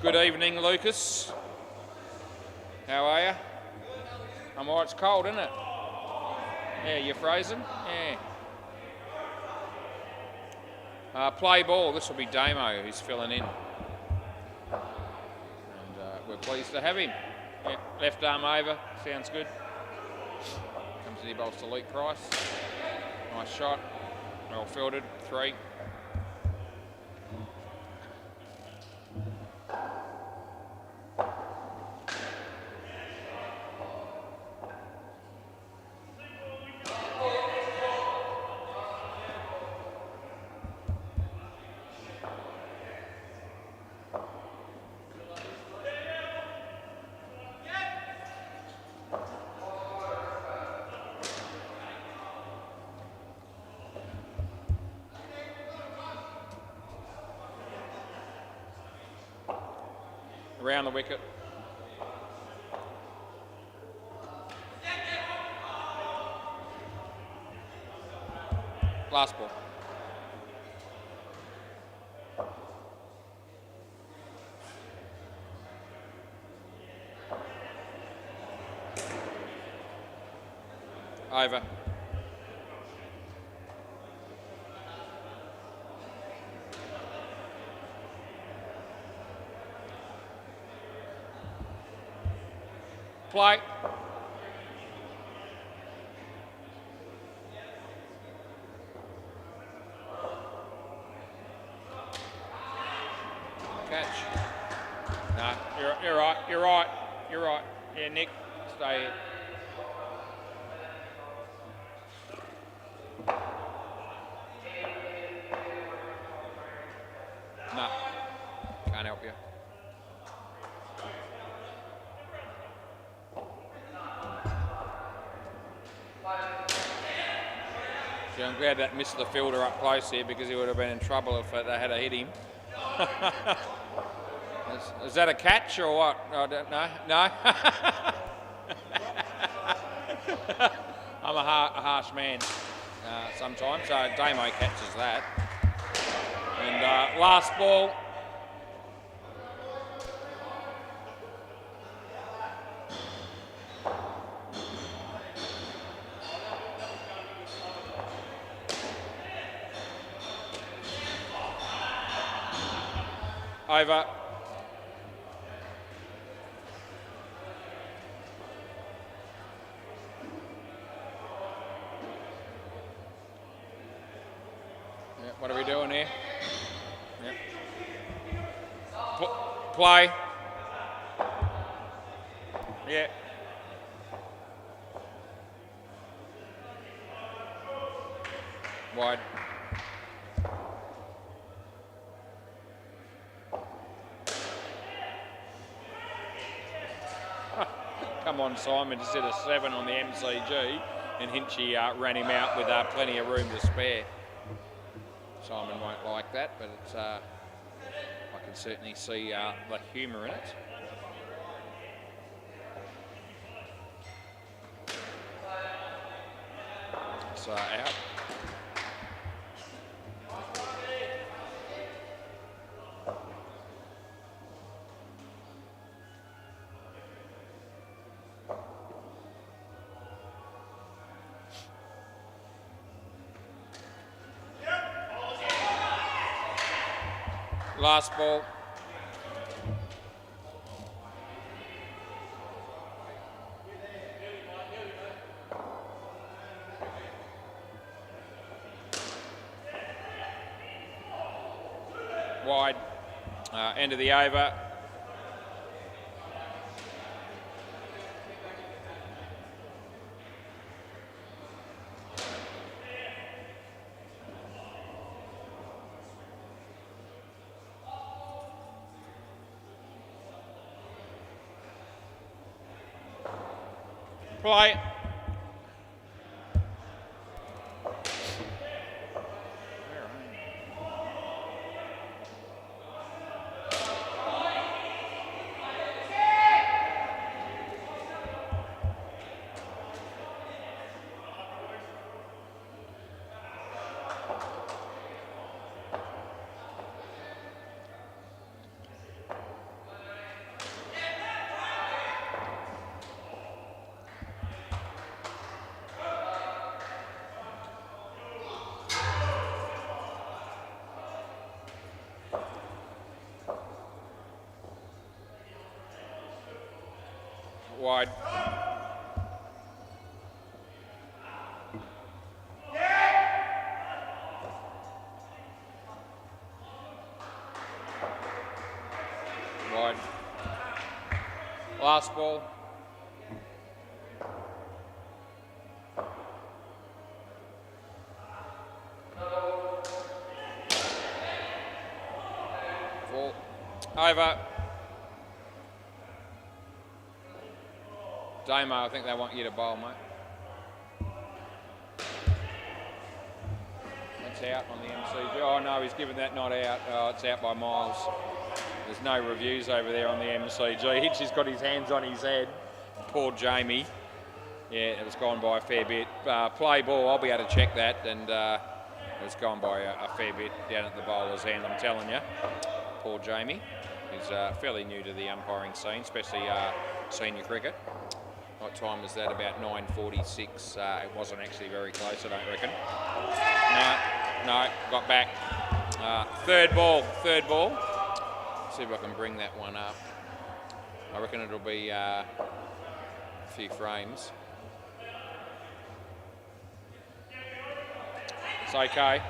Good evening, Lucas. How are you? I'm alright, it's cold, isn't it? Yeah, you're frozen? Yeah. Play ball, this will be Damo who's filling in. And we're pleased to have him. Yeah, left arm over, sounds good. Comes in, he bowls to Luke Price. Nice shot, well fielded, 3. Around the wicket. Last ball. Over. Play. Catch. No, you're right. Yeah, Nick, stay here. No, can't help you. So I'm glad that missed the fielder up close here because he would have been in trouble if they had hit him. Is that a catch or what? I don't know. No? I'm a harsh man sometimes, so Damo catches that. And last ball. Over. Yeah, what are we doing here? Yep. Play. Yeah. Wide. Come on, Simon, just hit a 7 on the MCG, and Hinchy ran him out with plenty of room to spare. Simon won't like that, but it's, I can certainly see the humour in it. So out. Last ball. Wide. End of the over. Play. Wide. Wide. Last ball. Full. Over. Damo, I think they want you to bowl, mate. That's out on the MCG. Oh no, he's given that not out. Oh, it's out by miles. There's no reviews over there on the MCG. Hitchy's got his hands on his head. Poor Jamie. Yeah, it was gone by a fair bit. Play ball, I'll be able to check that, and it was gone by a fair bit down at the bowler's end, I'm telling you. Poor Jamie. He's fairly new to the umpiring scene, especially senior cricket. What time was that? About 9:46. It wasn't actually very close, I don't reckon. No, got back. Third ball. See if I can bring that one up. I reckon it'll be a few frames. It's okay.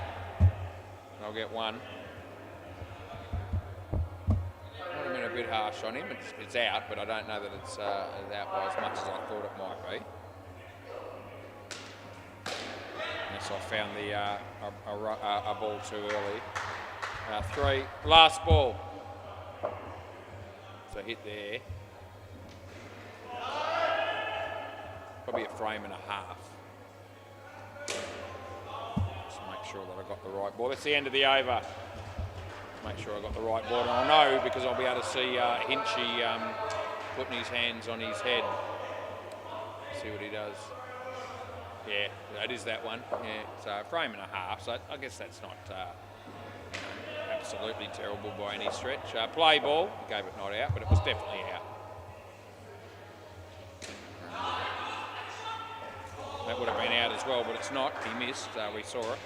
I'll get one. I've been a bit harsh on him. It's out, but I don't know that it's out by as much as I thought it might be. Unless I found a ball too early. 3. Last ball. So hit there. Probably a frame and a half. Just make sure that I got the right ball. That's the end of the over. Make sure I got the right ball, and I'll know because I'll be able to see Hinchy putting his hands on his head. See what he does. Yeah, that is that one. Yeah, so a frame and a half. So I guess that's not absolutely terrible by any stretch. Play ball, gave it not out, but it was definitely out. That would have been out as well, but it's not. He missed. We saw it.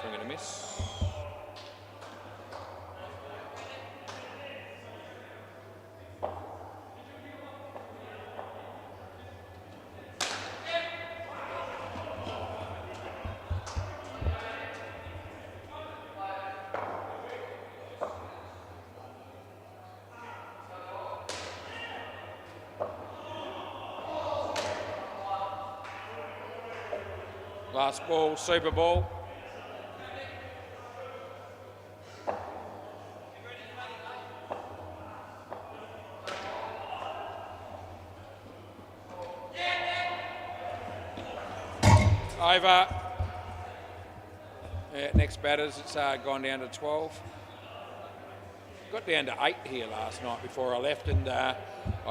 Swing and a miss. Last ball, super ball. Over. Yeah, next batters, it's gone down to 12. Got down to 8 here last night before I left, and I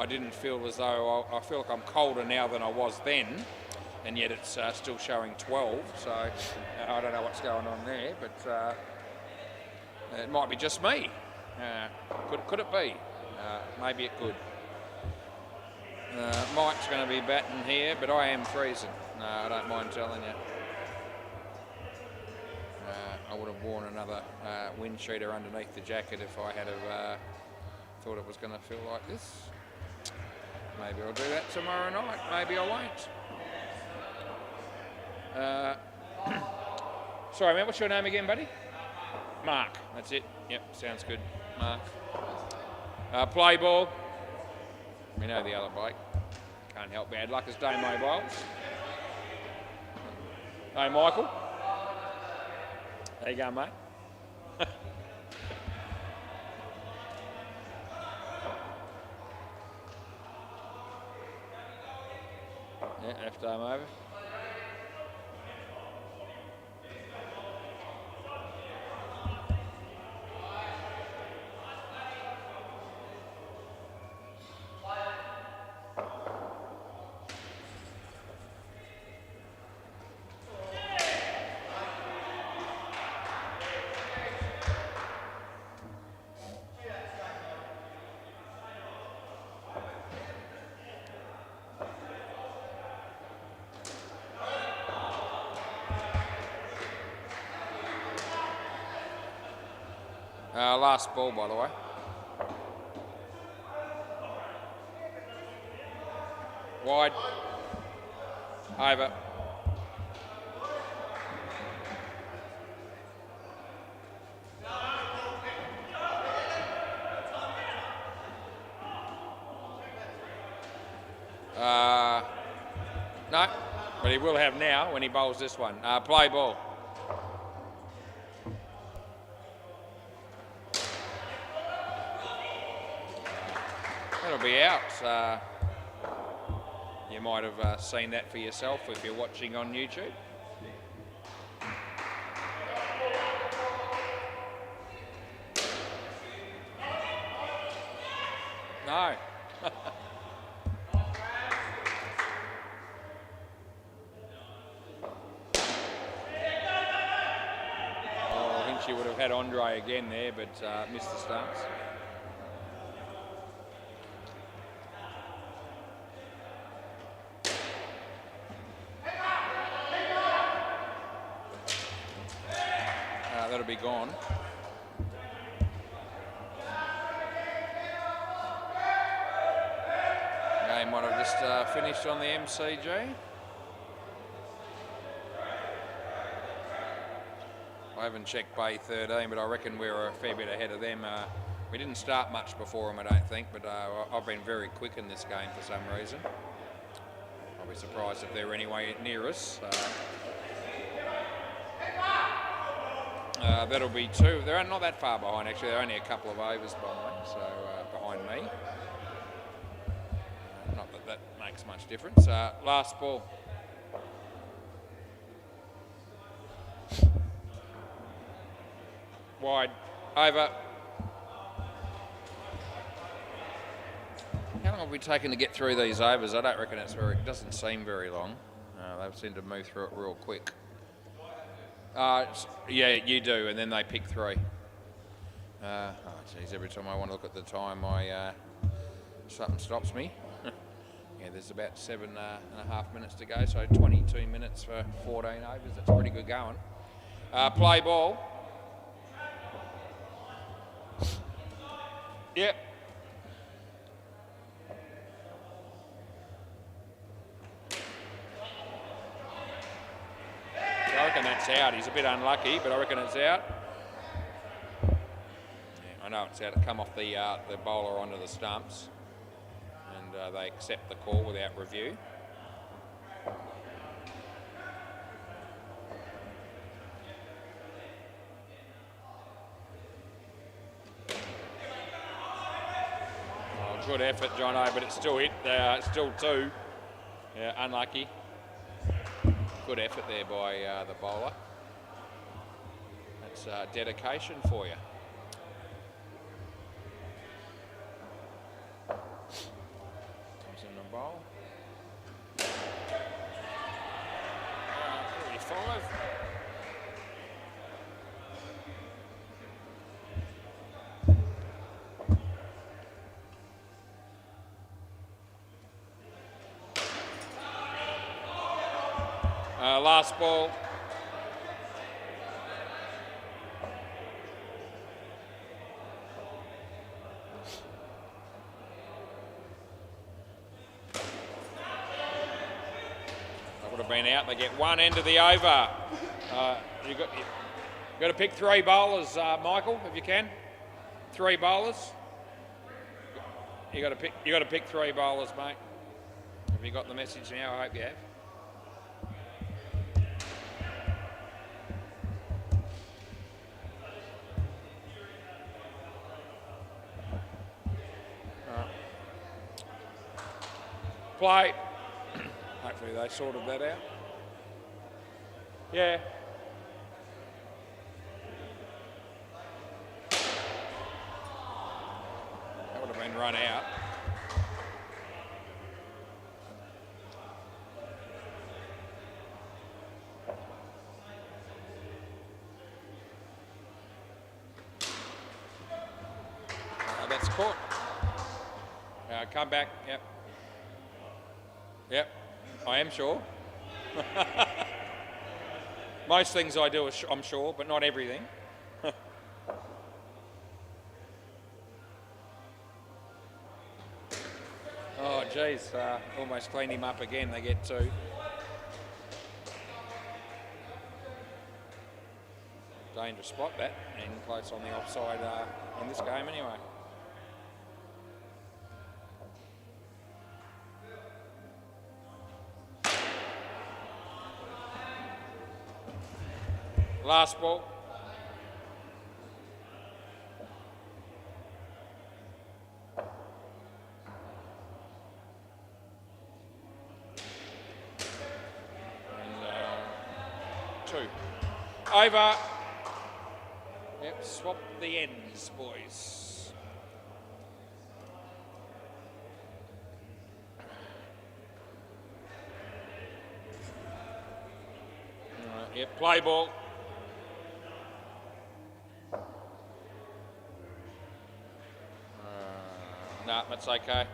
didn't feel as though I feel like I'm colder now than I was then, and yet it's still showing 12. So I don't know what's going on there, but it might be just me. Could it be? Maybe it could. Mike's going to be batting here, but I am freezing. No, I don't mind telling you. I would have worn another wind cheater underneath the jacket if I had have, thought it was going to feel like this. Maybe I'll do that tomorrow night. Maybe I won't. Sorry, man, what's your name again, buddy? Mark. That's it. Yep, sounds good. Mark. Play ball. We know the other bloke. Can't help bad luck as Dame Mobiles. Hey, Michael. There you go, mate. Yeah, left arm over. Last ball, by the way. Wide. Over. No, but he will have now when he bowls this one. Play ball. That'll be out. You might have seen that for yourself if you're watching on YouTube. No. Oh, I think she would have had Andre again there, but missed the stumps. That'll be gone. Game might have just finished on the MCG. I haven't checked Bay 13, but I reckon we're a fair bit ahead of them. We didn't start much before them, I don't think, but I've been very quick in this game for some reason. I'll be surprised if they're anywhere near us. That'll be 2. They're not that far behind, actually. They're only a couple of overs behind, so behind me. Not that that makes much difference. Last ball. Wide. Over. How long have we taken to get through these overs? I don't reckon it doesn't seem very long. They seem to move through it real quick. Yeah, you do, and then they pick 3. Oh, geez, every time I want to look at the time, something stops me. Yeah, there's about 7.5 minutes to go, so 22 minutes for 14 overs. That's pretty good going. Play ball. Yep. I reckon that's out. He's a bit unlucky, but I reckon it's out. Yeah, I know it's out. It come off the bowler onto the stumps, and they accept the call without review. Good effort, Jono, but it's still hit. Still 2. Yeah, unlucky. Good effort there by the bowler. That's dedication for you. Comes in the bowl. 35. Last ball. That would have been out. They get one end of the over. You've got to pick 3 bowlers, Michael, if you can. 3 bowlers. You got to pick 3 bowlers, mate. Have you got the message now? I hope you have. Play. Hopefully they sorted that out. Yeah. That would have been run out. That's caught. Come back. Yep. Yep, I am sure. Most things I do, I'm sure, but not everything. Oh, geez, almost cleaned him up again. They get 2. Dangerous spot that, and close on the offside in this game anyway. Last ball. And 2. Over. Yep, swap the ends, boys. Yep, play ball. No, that's okay.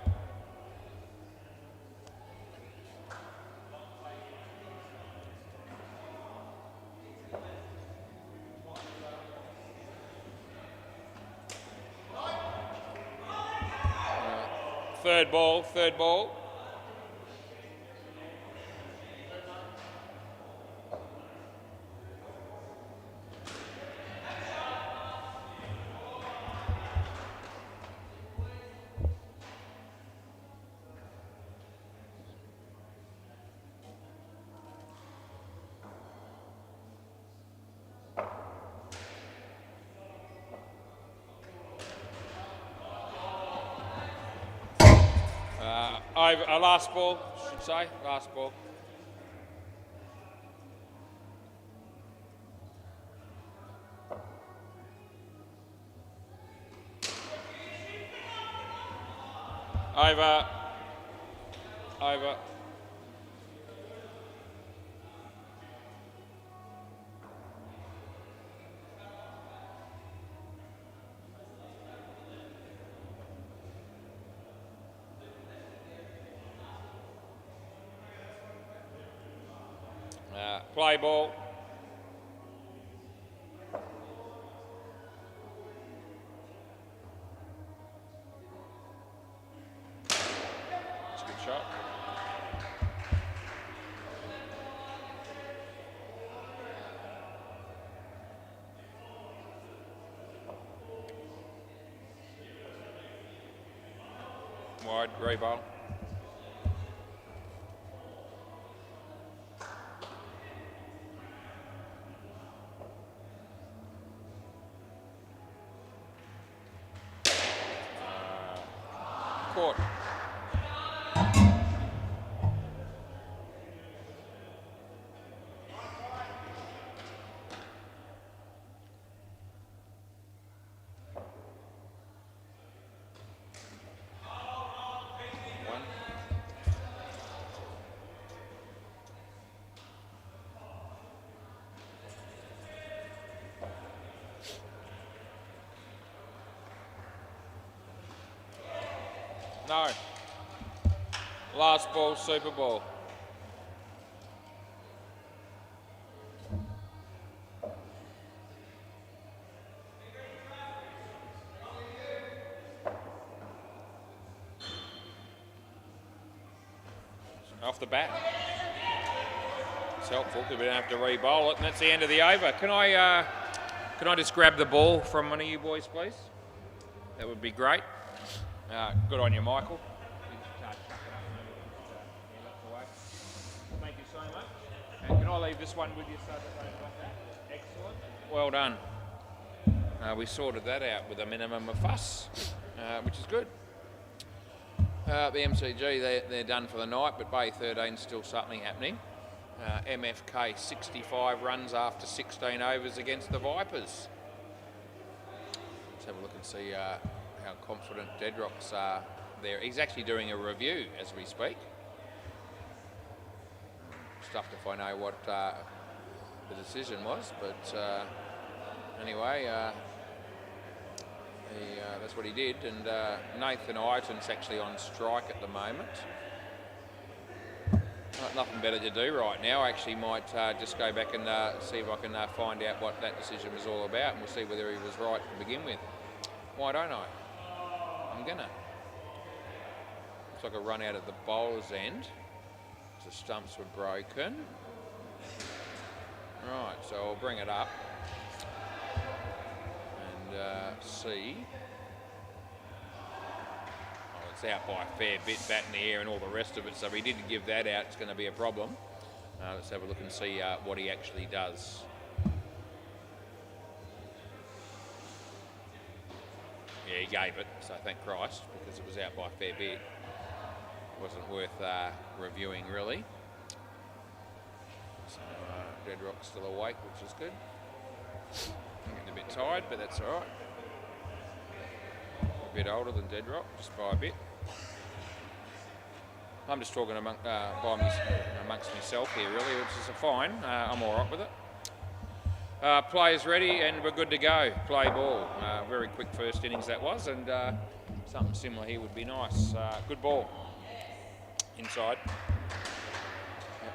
Third ball. Last ball, should say. Last ball. Over. Play ball. That's a good shot. Wide, reball. Court. No. Last ball, Super Ball. Off the bat. It's helpful because we don't have to re-bowl it, and that's the end of the over. Can I just grab the ball from one of you boys, please? That would be great. Good on you, Michael. Thank you so much. And can I leave this one with you so that they got that? Excellent. Well done. We sorted that out with a minimum of fuss, which is good. The MCG, they're done for the night, but Bay 13 still something happening. MFK 65 runs after 16 overs against the Vipers. Let's have a look and see how confident Deadrock's are there. He's actually doing a review as we speak. Stuffed if I know what the decision was, but anyway, that's what he did. And Nathan Iton's actually on strike at the moment. Nothing better to do right now. I actually might just go back and see if I can find out what that decision was all about, and we'll see whether he was right to begin with. Why don't I? I'm gonna. Looks like a run out at the bowler's end. The stumps were broken. Right, so I'll bring it up and see. Oh, it's out by a fair bit, bat in the air and all the rest of it, so if he didn't give that out, it's going to be a problem. Let's have a look and see what he actually does. Yeah, he gave it, so thank Christ, because it was out by a fair bit. Wasn't worth reviewing, really. So Deadrock's still awake, which is good. Getting a bit tired, but that's all right. A bit older than Deadrock, just by a bit. I'm just talking amongst myself here, really, which is fine. I'm all right with it. Players ready, and we're good to go. Play ball. Very quick first innings that was, and something similar here would be nice. Good ball. Inside. Yep.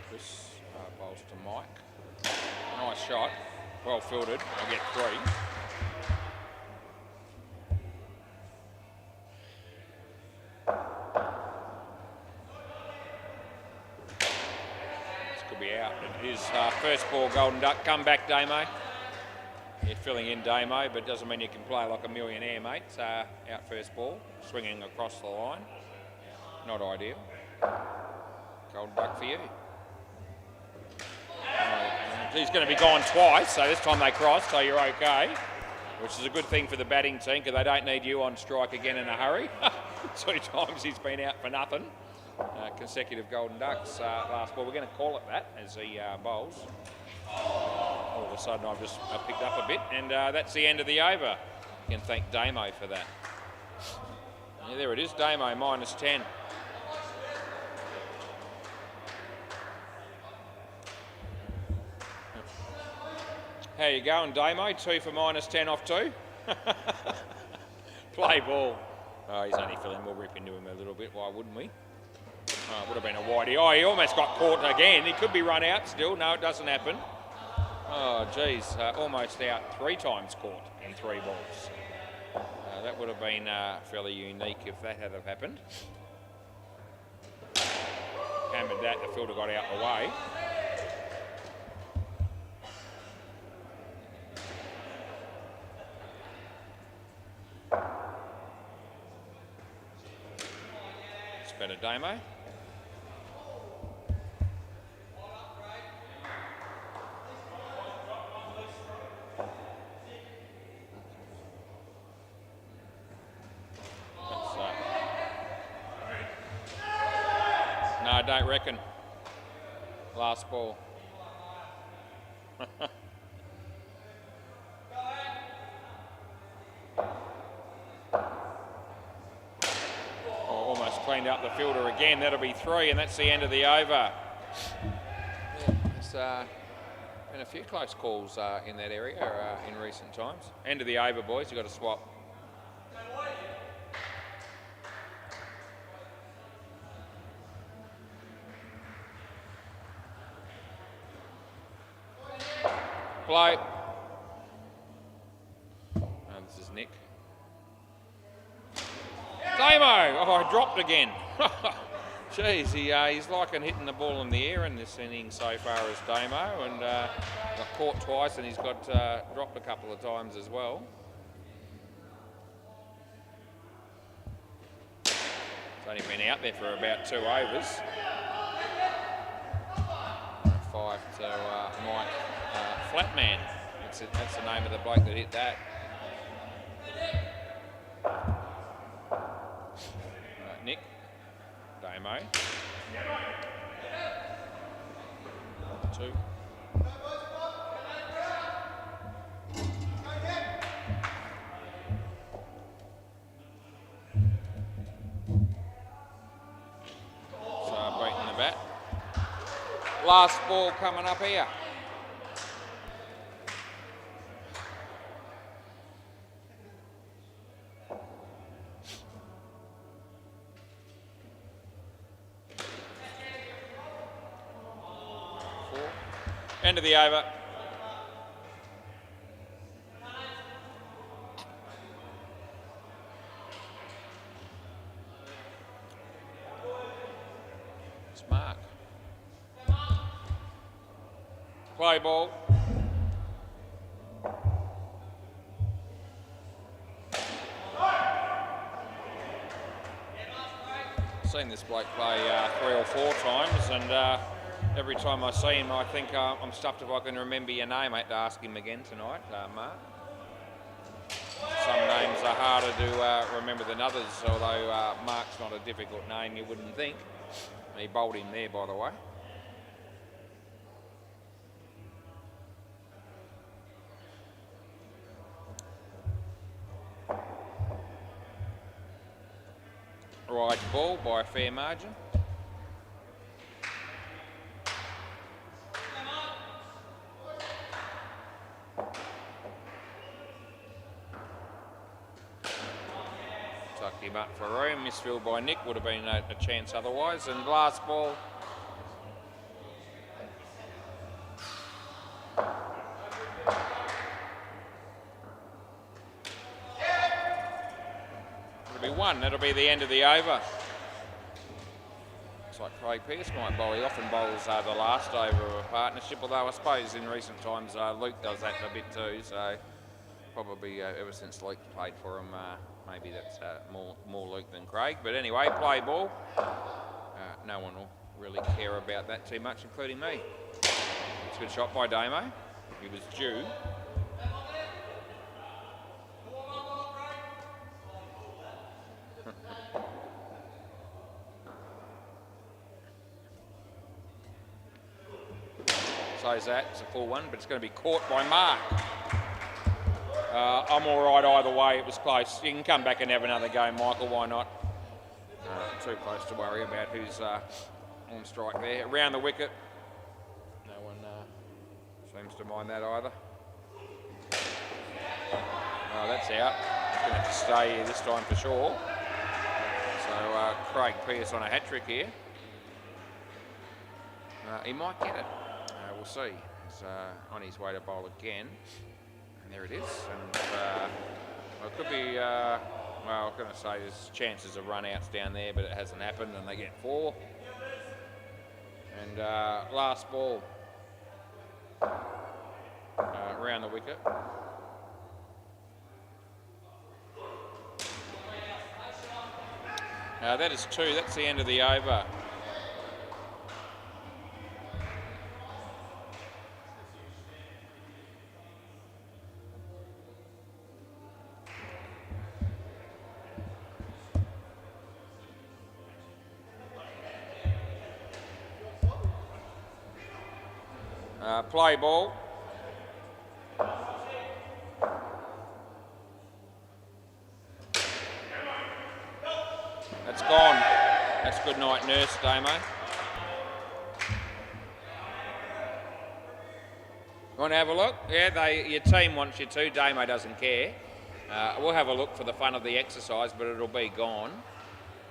Chris bowls to Mike. Nice shot. Well fielded. I get 3. This could be out. It is first ball, Golden Duck. Come back, Damo. You're filling in Damo, but doesn't mean you can play like a millionaire, mate. Out first ball, swinging across the line. Not ideal. Golden Duck for you. He's going to be gone twice, so this time they cross, so you're okay. Which is a good thing for the batting team, because they don't need you on strike again in a hurry. 2 times he's been out for nothing. Consecutive Golden Ducks last ball. We're going to call it that as he bowls. All of a sudden I've just picked up a bit, and that's the end of the over. You can thank Damo for that. Yeah, there it is, Damo -10. How you going, Damo? 2 for -10 off 2. Play ball. Oh, he's only filling. We'll rip into him a little bit. Why wouldn't we? Oh, it would have been a widey. Oh, he almost got caught again. He could be run out still. No, it doesn't happen. Oh, geez. Almost out 3 times caught in 3 balls. That would have been fairly unique if that had have happened. Hammered that. The fielder got out the way. It's better, Damo. don't reckon. Last ball. Almost cleaned up the fielder again. That'll be 3, and that's the end of the over. Yeah, there's been a few close calls in that area in recent times. End of the over, boys. You've got to swap. Play. This is Nick. Damo! Oh, I dropped again. Jeez, he's liking hitting the ball in the air in this inning so far as Damo, and got caught twice, and he's got dropped a couple of times as well. He's only been out there for about 2 overs. 5 to Mike Flatman. That's the name of the bloke that hit that. Nick, Damo. 2. So breaking the bat. Last ball coming up here. End of the over. Smart. Play ball. Seen this bloke play 3 or 4 times, and every time I see him, I think I'm stuffed if I can remember your name. I had to ask him again tonight, Mark. Some names are harder to remember than others, although Mark's not a difficult name, you wouldn't think. He bowled him there, by the way. Right ball by a fair margin. Tucked him up for room. Misfield by Nick, would have been a chance otherwise. And last ball. It'll be 1. That'll be the end of the over. Looks like Craig Pearce might bowl. He often bowls the last over of a partnership, although I suppose in recent times Luke does that a bit too. So probably ever since Luke played for him, maybe that's more Luke than Craig. But anyway, play ball. No one will really care about that too much, including me. It's a good shot by Damo. He was due. So's that. It's a full one, but it's going to be caught by Mark. I'm all right either way. It was close. You can come back and have another game, Michael. Why not? Too close to worry about who's on strike there. Around the wicket. No one seems to mind that either. Oh, that's out. He's going to have to stay here this time for sure. So Craig Pearce on a hat-trick here. He might get it. We'll see. He's on his way to bowl again. And there it is. And well, it could be, well, I was going to say there's chances of run-outs down there, but it hasn't happened, and they get 4. And last ball around the wicket. That is 2. That's the end of the over. Play ball. That's gone. That's good night, nurse, Damo. Want to have a look? Yeah, your team wants you to. Damo doesn't care. We'll have a look for the fun of the exercise, but it'll be gone.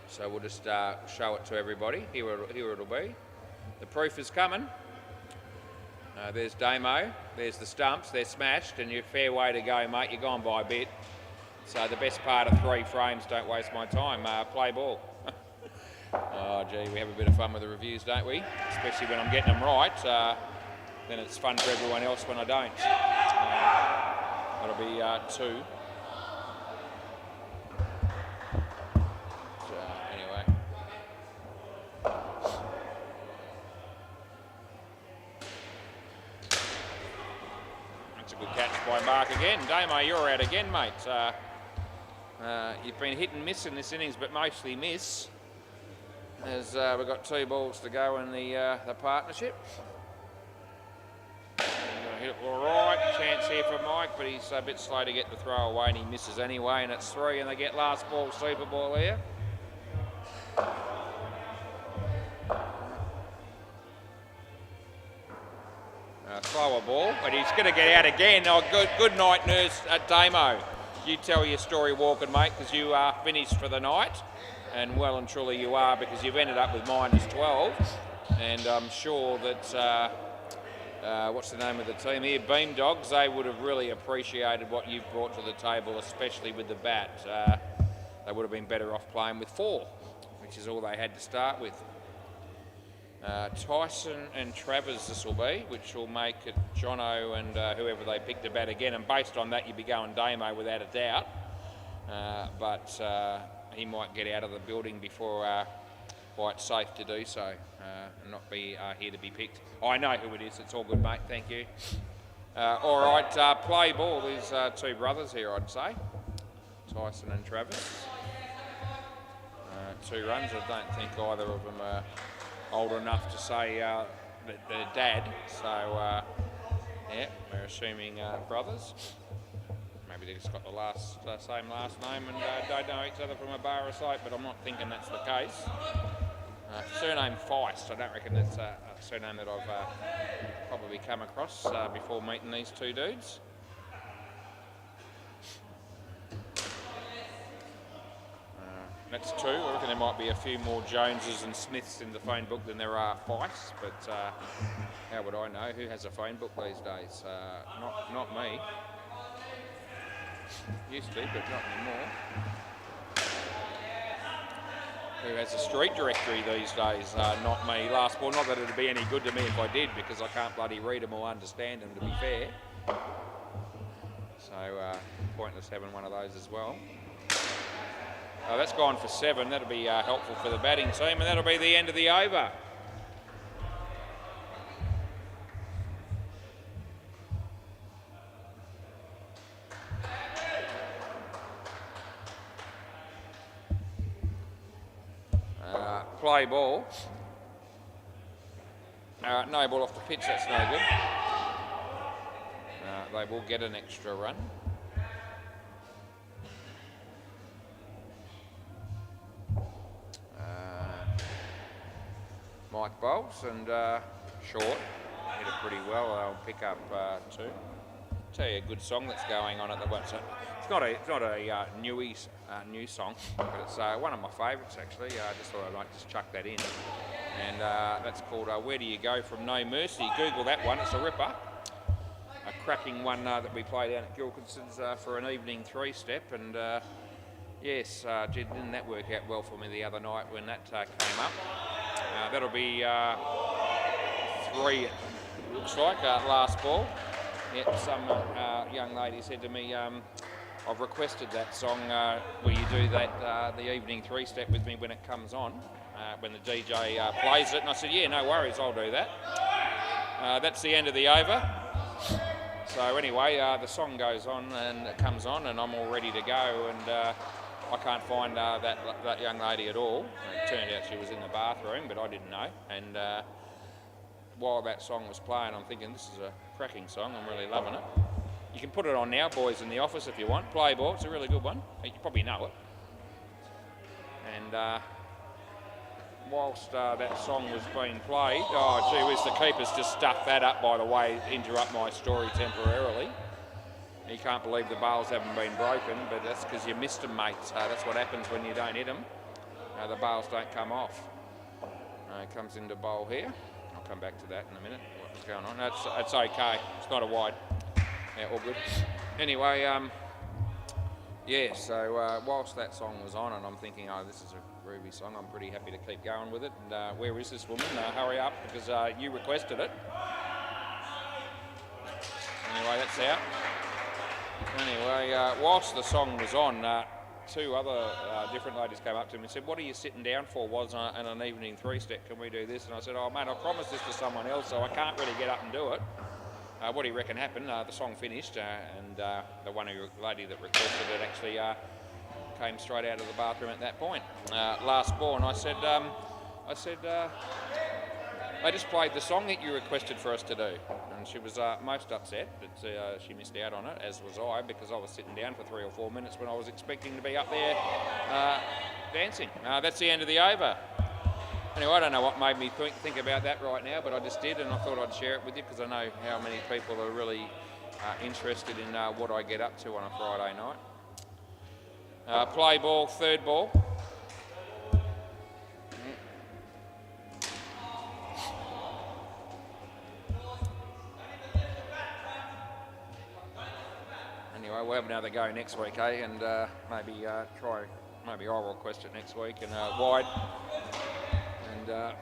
So we'll just show it to everybody. Here it'll be. The proof is coming. There's Damo. There's the stumps. They're smashed, and you're fair way to go, mate. You're gone by a bit. So the best part of 3 frames, don't waste my time. Play ball. Oh, gee, we have a bit of fun with the reviews, don't we? Especially when I'm getting them right. Then it's fun for everyone else when I don't. That'll be 2. So, anyway. That's a good catch by Mark again. Damo, you're out again, mate. You've been hit and miss in this innings, but mostly miss. As we've got 2 balls to go in the partnership. Hit it all right. Chance here for Mike, but he's a bit slow to get the throw away, and he misses anyway. And it's 3, and they get last ball, super ball here. Slower ball, but he's going to get out again. Oh, good night, nurse at Damo. You tell your story walking, mate, because you are finished for the night. And well and truly you are, because you've ended up with -12. And I'm sure that, what's the name of the team here? Beam Dogs, they would have really appreciated what you've brought to the table, especially with the bat. They would have been better off playing with 4, which is all they had to start with. Tyson and Travers this will be, which will make it Jono and whoever they pick to bat again. And based on that, you'd be going Damo without a doubt. But he might get out of the building before it's safe to do so, and not be here to be picked. I know who it is. It's all good, mate. Thank you. All right, play ball. There's 2 brothers here, I'd say. Tyson and Travers. 2 runs. I don't think either of them are old enough to say that they're dad. So, yeah, we're assuming brothers. Maybe they just got the same last name and don't know each other from a bar of soap, but I'm not thinking that's the case. Surname Feist, I don't reckon that's a surname that I've probably come across before meeting these 2 dudes. That's 2. I reckon there might be a few more Joneses and Smiths in the phone book than there are Feists, but how would I know? Who has a phone book these days? Not me. Used to, but not anymore. Who has a street directory these days? Not me. Last ball, not that it'd be any good to me if I did, because I can't bloody read them or understand them, to be fair. So, pointless having one of those as well. That's gone for 7. That'll be helpful for the batting team, and that'll be the end of the over. Play ball. No ball off the pitch, that's no good. They will get an extra run. Mike bowls and short. Hit it pretty well. I'll pick up 2. Tell you a good song that's going on at the once. It's not a new song, but it's one of my favourites actually. I just thought I might just chuck that in, and that's called "Where Do You Go From No Mercy." Google that one; it's a ripper. A cracking one that we played down at Gilkinson's for an evening 3-step, and yes, didn't that work out well for me the other night when that came up? That'll be 3. It looks like last ball. Yep, some young lady said to me, I've requested that song where you do that the evening 3-step with me when it comes on, when the DJ plays it. And I said, yeah, no worries, I'll do that. That's the end of the over. So anyway, the song goes on and it comes on and I'm all ready to go, and I can't find that young lady at all. It turned out she was in the bathroom, but I didn't know. And while that song was playing, I'm thinking, this is a cracking song, I'm really loving it. You can put it on now, boys in the office, if you want. Play ball, it's a really good one. You probably know it. And whilst that song was being played, oh gee whiz, the keeper's just stuffed that up, by the way, interrupt my story temporarily. You can't believe the bails haven't been broken, but that's because you missed them, mate. That's what happens when you don't hit them. The bails don't come off. It comes into bowl here. I'll come back to that in a minute, what's going on. That's okay, it's not a wide. Yeah, all good. Anyway, yeah, so whilst that song was on and I'm thinking, oh, this is a groovy song, I'm pretty happy to keep going with it. And where is this woman? Hurry up, because you requested it. Anyway, that's out. Anyway, whilst the song was on, two other different ladies came up to me and said, what are you sitting down for? Was an evening three-step, can we do this? And I said, oh mate, I promised this to someone else, so I can't really get up and do it. What do you reckon happened? The song finished, and the lady that requested it actually came straight out of the bathroom at that point. Last ball, and I said, I just played the song that you requested for us to do. And she was most upset that she missed out on it, as was I, because I was sitting down for 3 or 4 minutes when I was expecting to be up there dancing. That's the end of the over. Anyway, I don't know what made me think about that right now, but I just did, and I thought I'd share it with you because I know how many people are really interested in what I get up to on a Friday night. Play ball, third ball. Anyway, we'll have another go next week, eh? And maybe I will request it next week and wide.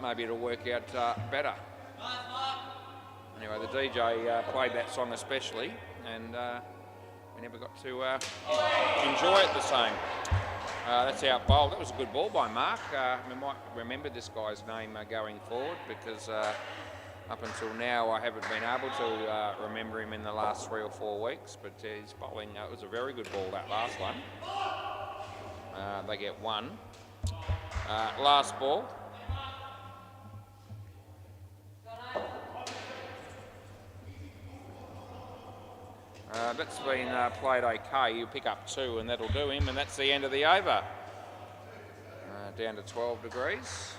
Maybe it'll work out better. Anyway, the DJ played that song especially, and we never got to enjoy it the same. That's out bowl. That was a good ball by Mark. We might remember this guy's name going forward, because up until now I haven't been able to remember him in the last 3 or 4 weeks, but he's bowling. It was a very good ball, that last one. They get one. Last ball. That's been played okay. You pick up 2 and that'll do him, and that's the end of the over. Down to 12 degrees.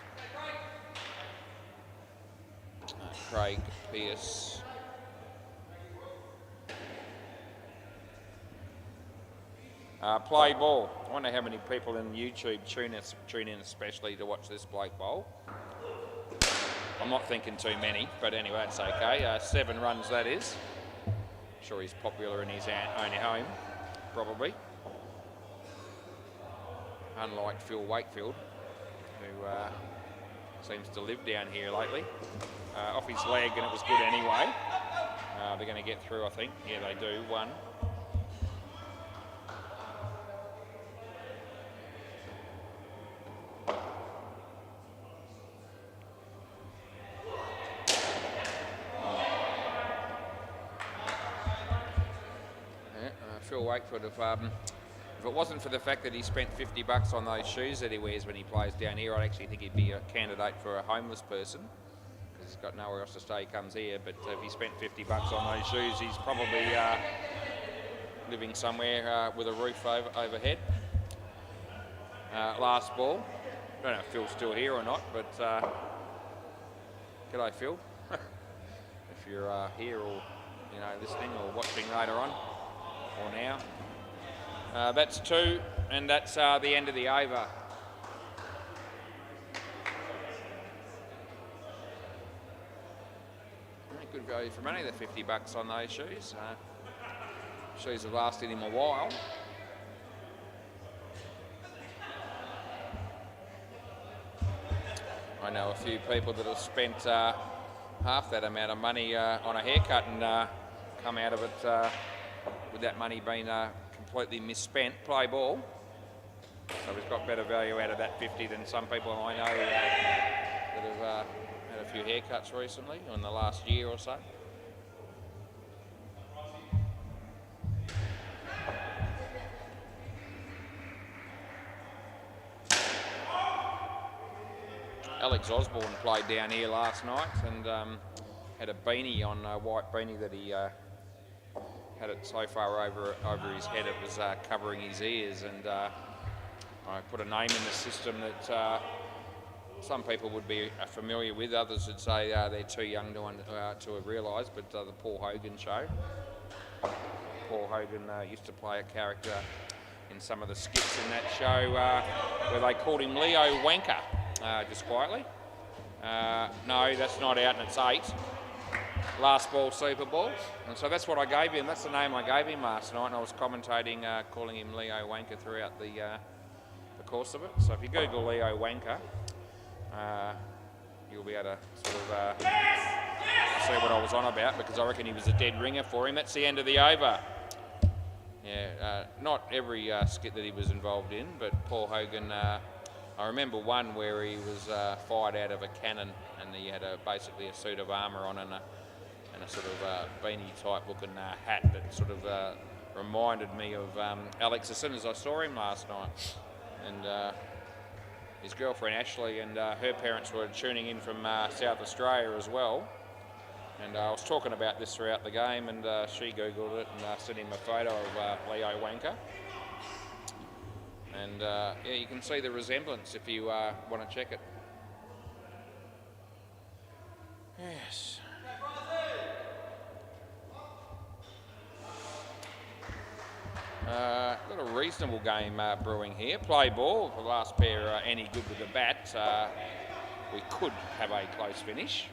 Craig Pearce. Play ball. I wonder how many people in YouTube tune in especially to watch this bloke bowl. I'm not thinking too many, but anyway, it's okay. 7 runs, that is. Sure he's popular in his own home, probably. Unlike Phil Wakefield, who seems to live down here lately. Off his leg, and it was good anyway. They're going to get through, I think. Yeah, they do. 1. Phil Wakefield, if it wasn't for the fact that he spent $50 on those shoes that he wears when he plays down here, I'd actually think he'd be a candidate for a homeless person, because he's got nowhere else to stay. He comes here, but if he spent $50 on those shoes, he's probably living somewhere with a roof overhead. Last ball. I don't know if Phil's still here or not, but g'day Phil. If you're here or listening or watching later on. Or now. That's 2, and that's the end of the over. Good value for money, the $50 on those shoes. Shoes have lasted him a while. I know a few people that have spent half that amount of money on a haircut and come out of it with that money being completely misspent. Play ball. So we've got better value out of that 50 than some people I know that have had a few haircuts recently, in the last year or so. Alex Osborne played down here last night, and had a beanie on, a white beanie that he had it so far over his head it was covering his ears, and I put a name in the system that some people would be familiar with, others would say they're too young to have realised, but the Paul Hogan show. Paul Hogan used to play a character in some of the skits in that show where they called him Leo Wanker, just quietly. No, that's not out, and it's 8. Last ball, Super Ball. And so that's what I gave him. That's the name I gave him last night, and I was commentating, calling him Leo Wanker throughout the course of it. So if you Google Leo Wanker, you'll be able to sort of see what I was on about, because I reckon he was a dead ringer for him. That's the end of the over. Yeah, not every skit that he was involved in, but Paul Hogan, I remember one where he was fired out of a cannon, and he had basically a suit of armour on and a sort of beanie type looking hat that sort of reminded me of Alex as soon as I saw him last night. And his girlfriend Ashley and her parents were tuning in from South Australia as well. And I was talking about this throughout the game, and she Googled it and sent him a photo of Leo Wanker. And yeah, you can see the resemblance if you want to check it. Yes. Got a reasonable game brewing here. Play ball. The last pair any good with the bat. We could have a close finish.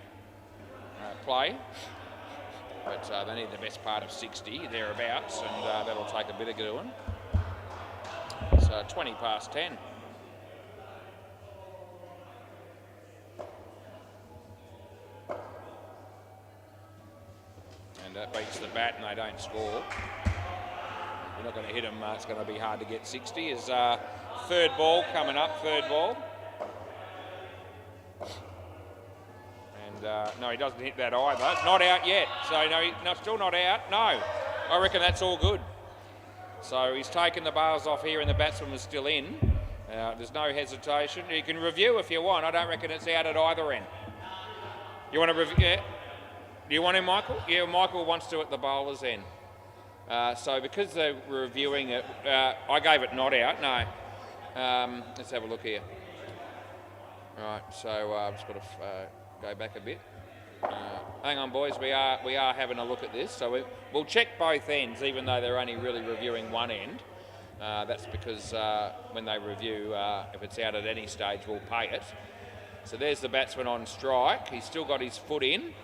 Play, but they need the best part of 60 thereabouts, and that'll take a bit of doing. It's 20 past 10. And that beats the bat, and they don't score. You're not going to hit them. It's going to be hard to get 60. Is third ball coming up. Third ball. No, he doesn't hit that either. Not out yet. So, no, still not out. No. I reckon that's all good. So, he's taken the bars off here and the batsman was still in. There's no hesitation. You can review if you want. I don't reckon it's out at either end. You want to review? Yeah. Do you want him, Michael? Yeah, Michael wants to at the bowler's end. So, because they're reviewing it, I gave it not out. No. Let's have a look here. Right, so I've just got to go back a bit. Hang on, boys. We are having a look at this. So we'll check both ends, even though they're only really reviewing one end. That's because when they review, if it's out at any stage, we'll pay it. So there's the batsman on strike. He's still got his foot in.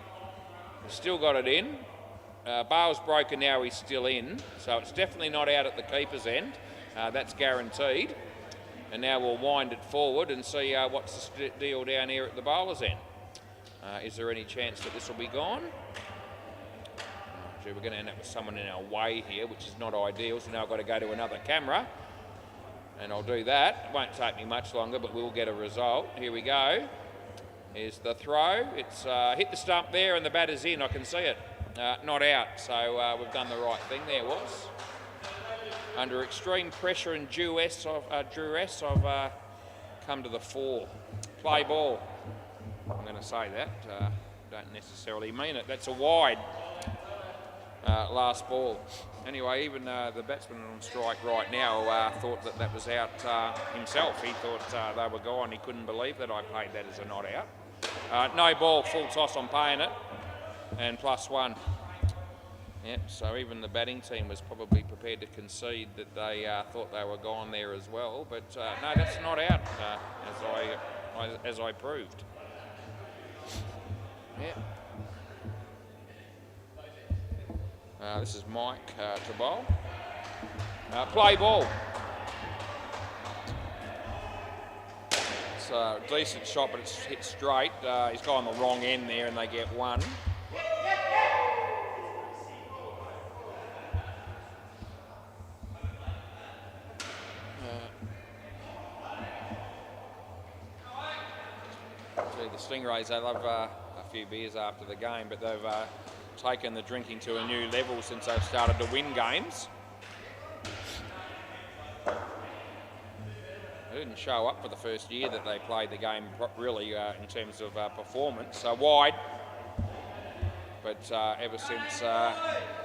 He's still got it in. Bail's broken now. He's still in. So it's definitely not out at the keeper's end. That's guaranteed. And now we'll wind it forward and see what's the deal down here at the bowler's end. Is there any chance that this will be gone? We're going to end up with someone in our way here, which is not ideal. So now I've got to go to another camera. And I'll do that. It won't take me much longer, but we'll get a result. Here we go. Here's the throw. It's hit the stump there and the batter's in. I can see it. Not out. So we've done the right thing there, was. Under extreme pressure and duress, I've come to the fore. Play ball. I'm going to say that. Don't necessarily mean it. That's a wide last ball. Anyway, even the batsman on strike right now thought that was out himself. He thought they were gone. He couldn't believe that I played that as a not out. No ball, full toss, I'm paying it. And +1. Yep, so even the batting team was probably prepared to concede that they thought they were gone there as well. But no, that's not out, as I proved. Yeah. This is Mike to bowl. Play ball. It's a decent shot, but it's hit straight. He's gone the wrong end there, and they get 1. The Stingrays, they love a few beers after the game, but they've taken the drinking to a new level since they've started to win games. They didn't show up for the first year that they played the game really in terms of performance. So wide. But ever since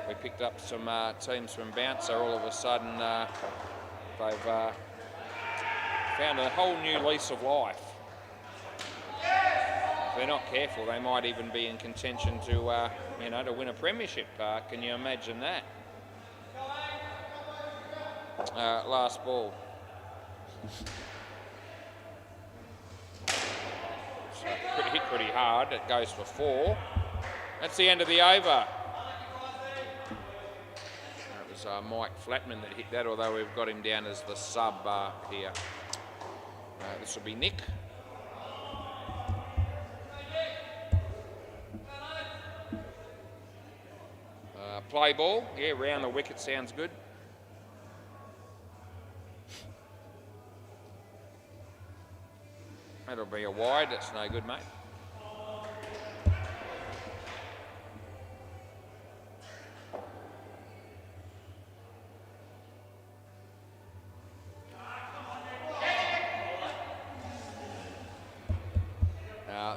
we picked up some teams from Bouncer, all of a sudden they've found a whole new lease of life. If they're not careful, they might even be in contention to, to win a premiership. Can you imagine that? Last ball. Hit pretty hard. It goes for 4. That's the end of the over. It was Mike Flatman that hit that, although we've got him down as the sub here. This will be Nick. Play ball. Yeah, round the wicket sounds good. That'll be a wide. That's no good, mate.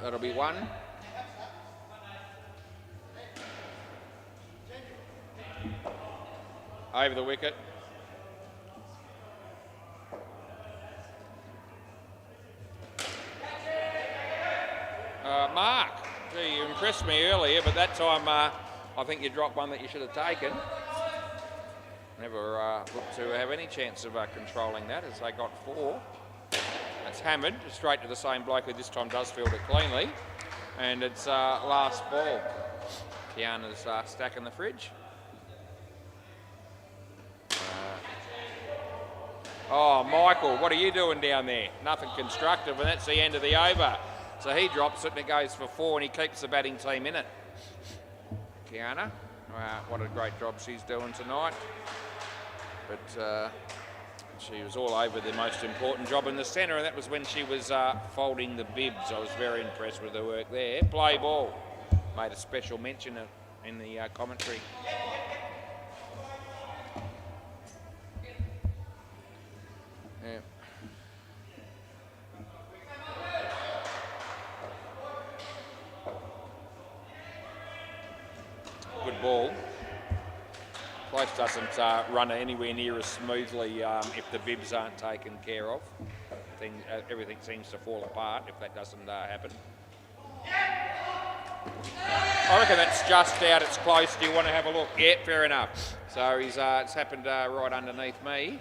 That'll be 1. Over the wicket. Mark, gee, you impressed me earlier, but that time I think you dropped one that you should have taken. Never looked to have any chance of controlling that as they got 4. It's hammered straight to the same bloke who this time does field it cleanly. And it's last ball. Kiana's stacking the fridge. Oh, Michael, what are you doing down there? Nothing constructive, and that's the end of the over. So he drops it and it goes for 4 and he keeps the batting team in it. Kiana, what a great job she's doing tonight. But she was all over the most important job in the centre, and that was when she was folding the bibs. I was very impressed with her work there. Play ball. Made a special mention in the commentary. Yeah. Good ball. Place doesn't run anywhere near as smoothly if the bibs aren't taken care of. Everything seems to fall apart if that doesn't happen. I reckon that's just out, it's close. Do you want to have a look? Yeah, fair enough. So it's happened right underneath me,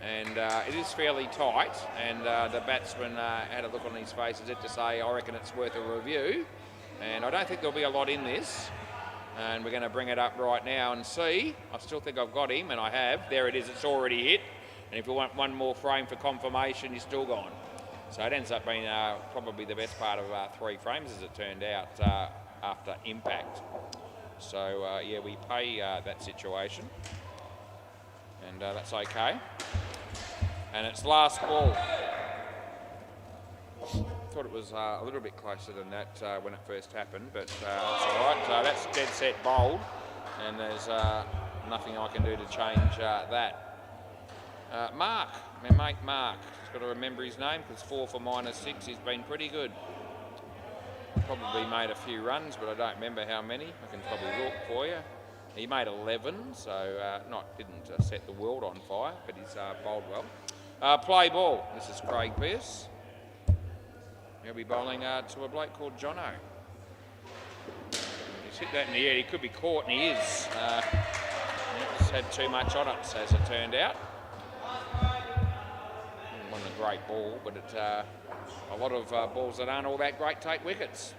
and it is fairly tight, and the batsman had a look on his face as if to say, I reckon it's worth a review, and I don't think there'll be a lot in this. And we're going to bring it up right now and see. I still think I've got him, and I have. There it is, it's already hit. And if you want one more frame for confirmation, you're still gone. So it ends up being probably the best part of 3 frames, as it turned out, after impact. So, yeah, we pay that situation. And that's okay. And it's last ball. Thought it was a little bit closer than that when it first happened, but that's all right. That's dead set bowled, and there's nothing I can do to change that. Mark, my mate Mark, just got to remember his name because 4 for -6, he's been pretty good. Probably made a few runs, but I don't remember how many. I can probably look for you. He made 11, so didn't set the world on fire, but he's bowled well. Play ball. This is Craig Pearce. He'll be bowling to a bloke called Jono. He's hit that in the air. He could be caught, and he is. He's had too much on it, as it turned out. Wasn't a great ball, but a lot of balls that aren't all that great take wickets.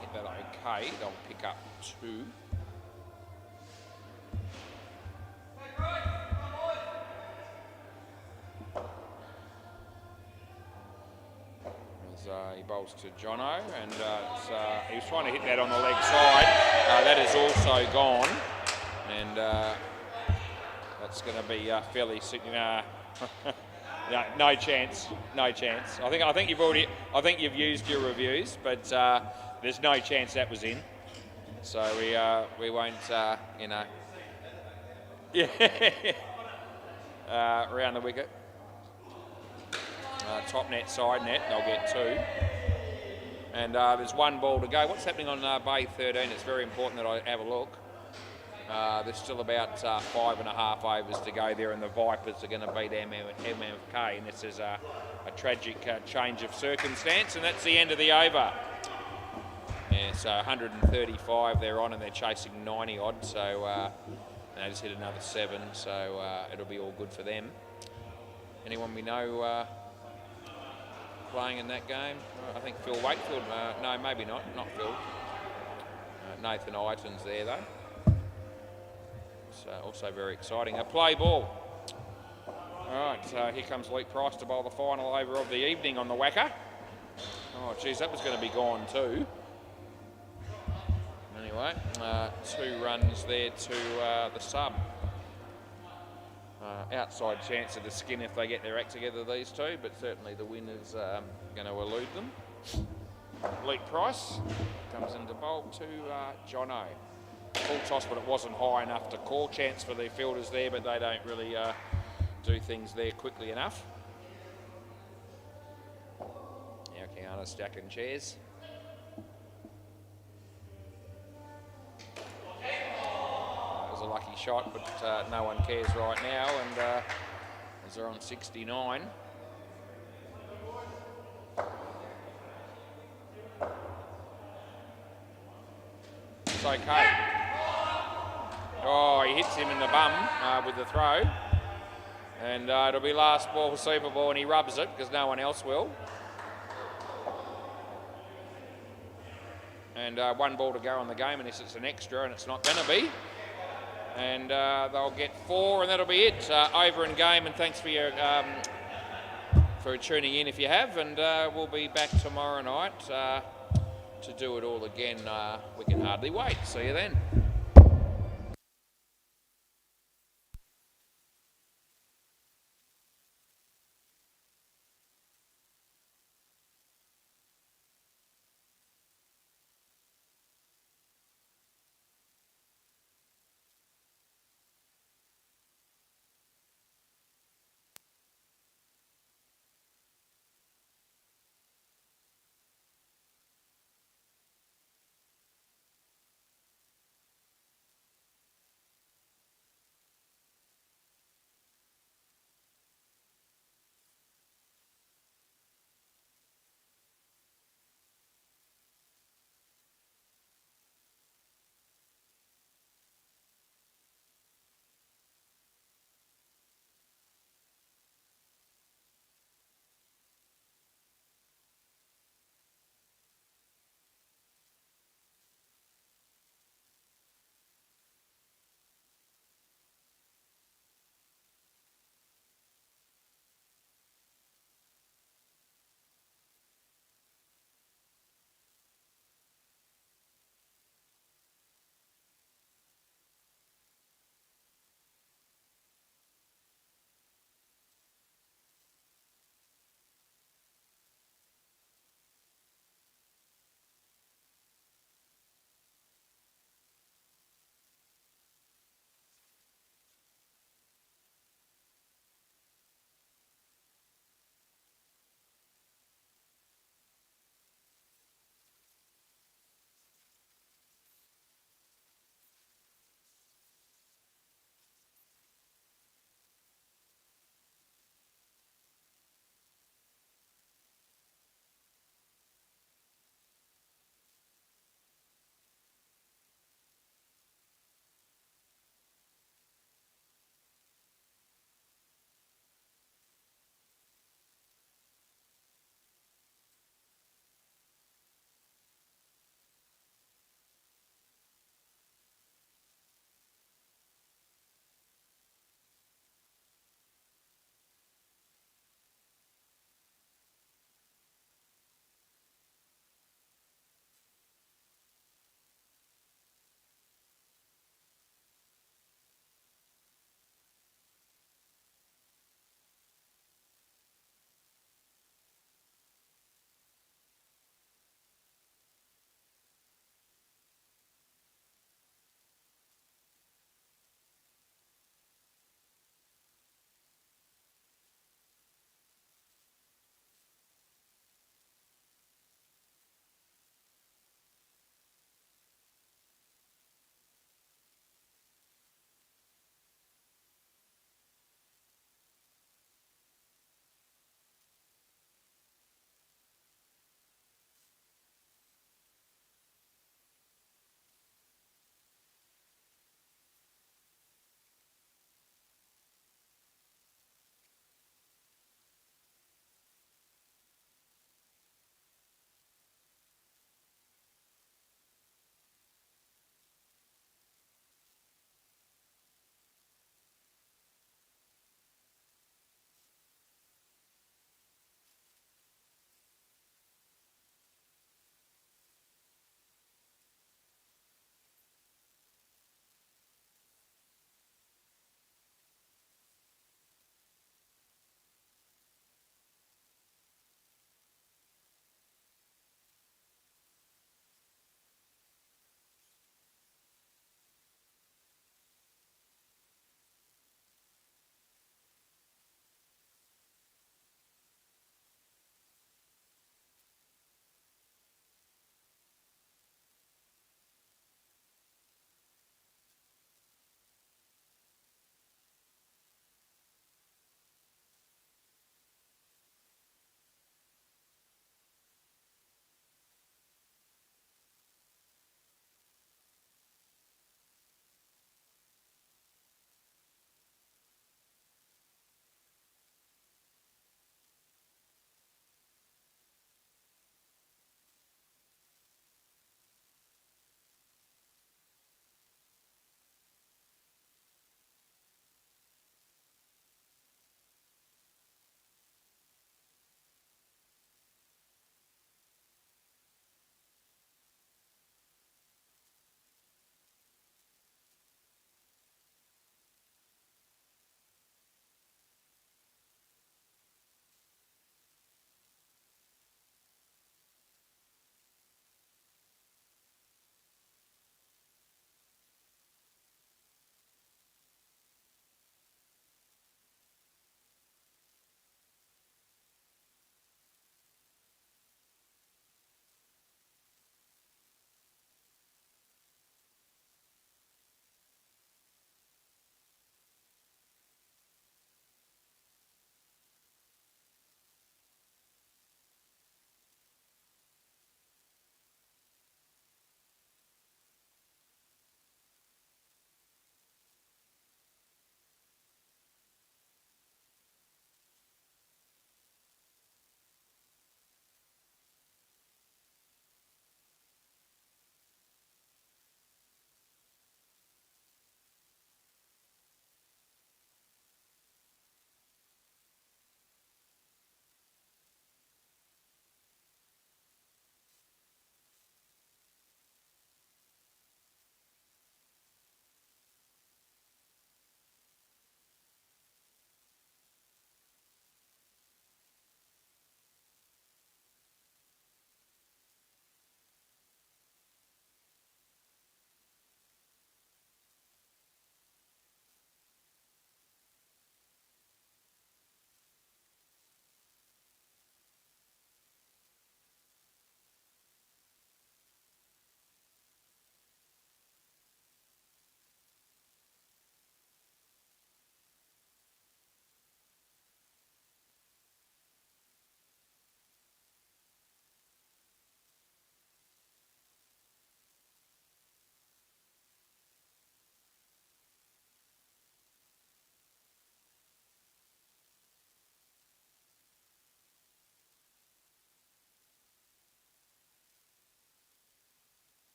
Hit that okay. They'll pick up 2. He bowls to Jono, and he was trying to hit that on the leg side. That is also gone, and that's going to be fairly. No chance. No chance. I think you've used your reviews, but there's no chance that was in. So we won't. Yeah. Around the wicket. top net, side net, they'll get 2. And there's 1 ball to go. What's happening on Bay 13? It's very important that I have a look. There's still about 5.5 overs to go there, and the Vipers are going to beat MFK, and this is a tragic change of circumstance, and that's the end of the over. Yeah, so 135 they're on, and they're chasing 90 odd, so they just hit another 7, so it'll be all good for them. Anyone we know playing in that game? I think Phil Wakefield. No, maybe not Phil. Nathan Iton's there though. So also very exciting. A play ball. All right, so here comes Luke Price to bowl the final over of the evening on the WACA. Oh, geez, that was going to be gone too. Anyway, 2 runs there to the sub. Outside chance of the skin if they get their act together, these two, but certainly the winner's going to elude them. Luke Price comes into bowl to Jono. Full toss, but it wasn't high enough to call. Chance for their fielders there, but they don't really do things there quickly enough. Now Kiana's stacking chairs. It was a lucky shot, but no one cares right now, and as they're on 69. It's okay. Oh, he hits him in the bum with the throw. And it'll be last ball, super ball, and he rubs it because no one else will. And 1 ball to go on the game, unless it's an extra, and it's not going to be. And they'll get 4, and that'll be it. Over in game, and thanks for your for tuning in if you have. And we'll be back tomorrow night to do it all again. We can hardly wait. See you then.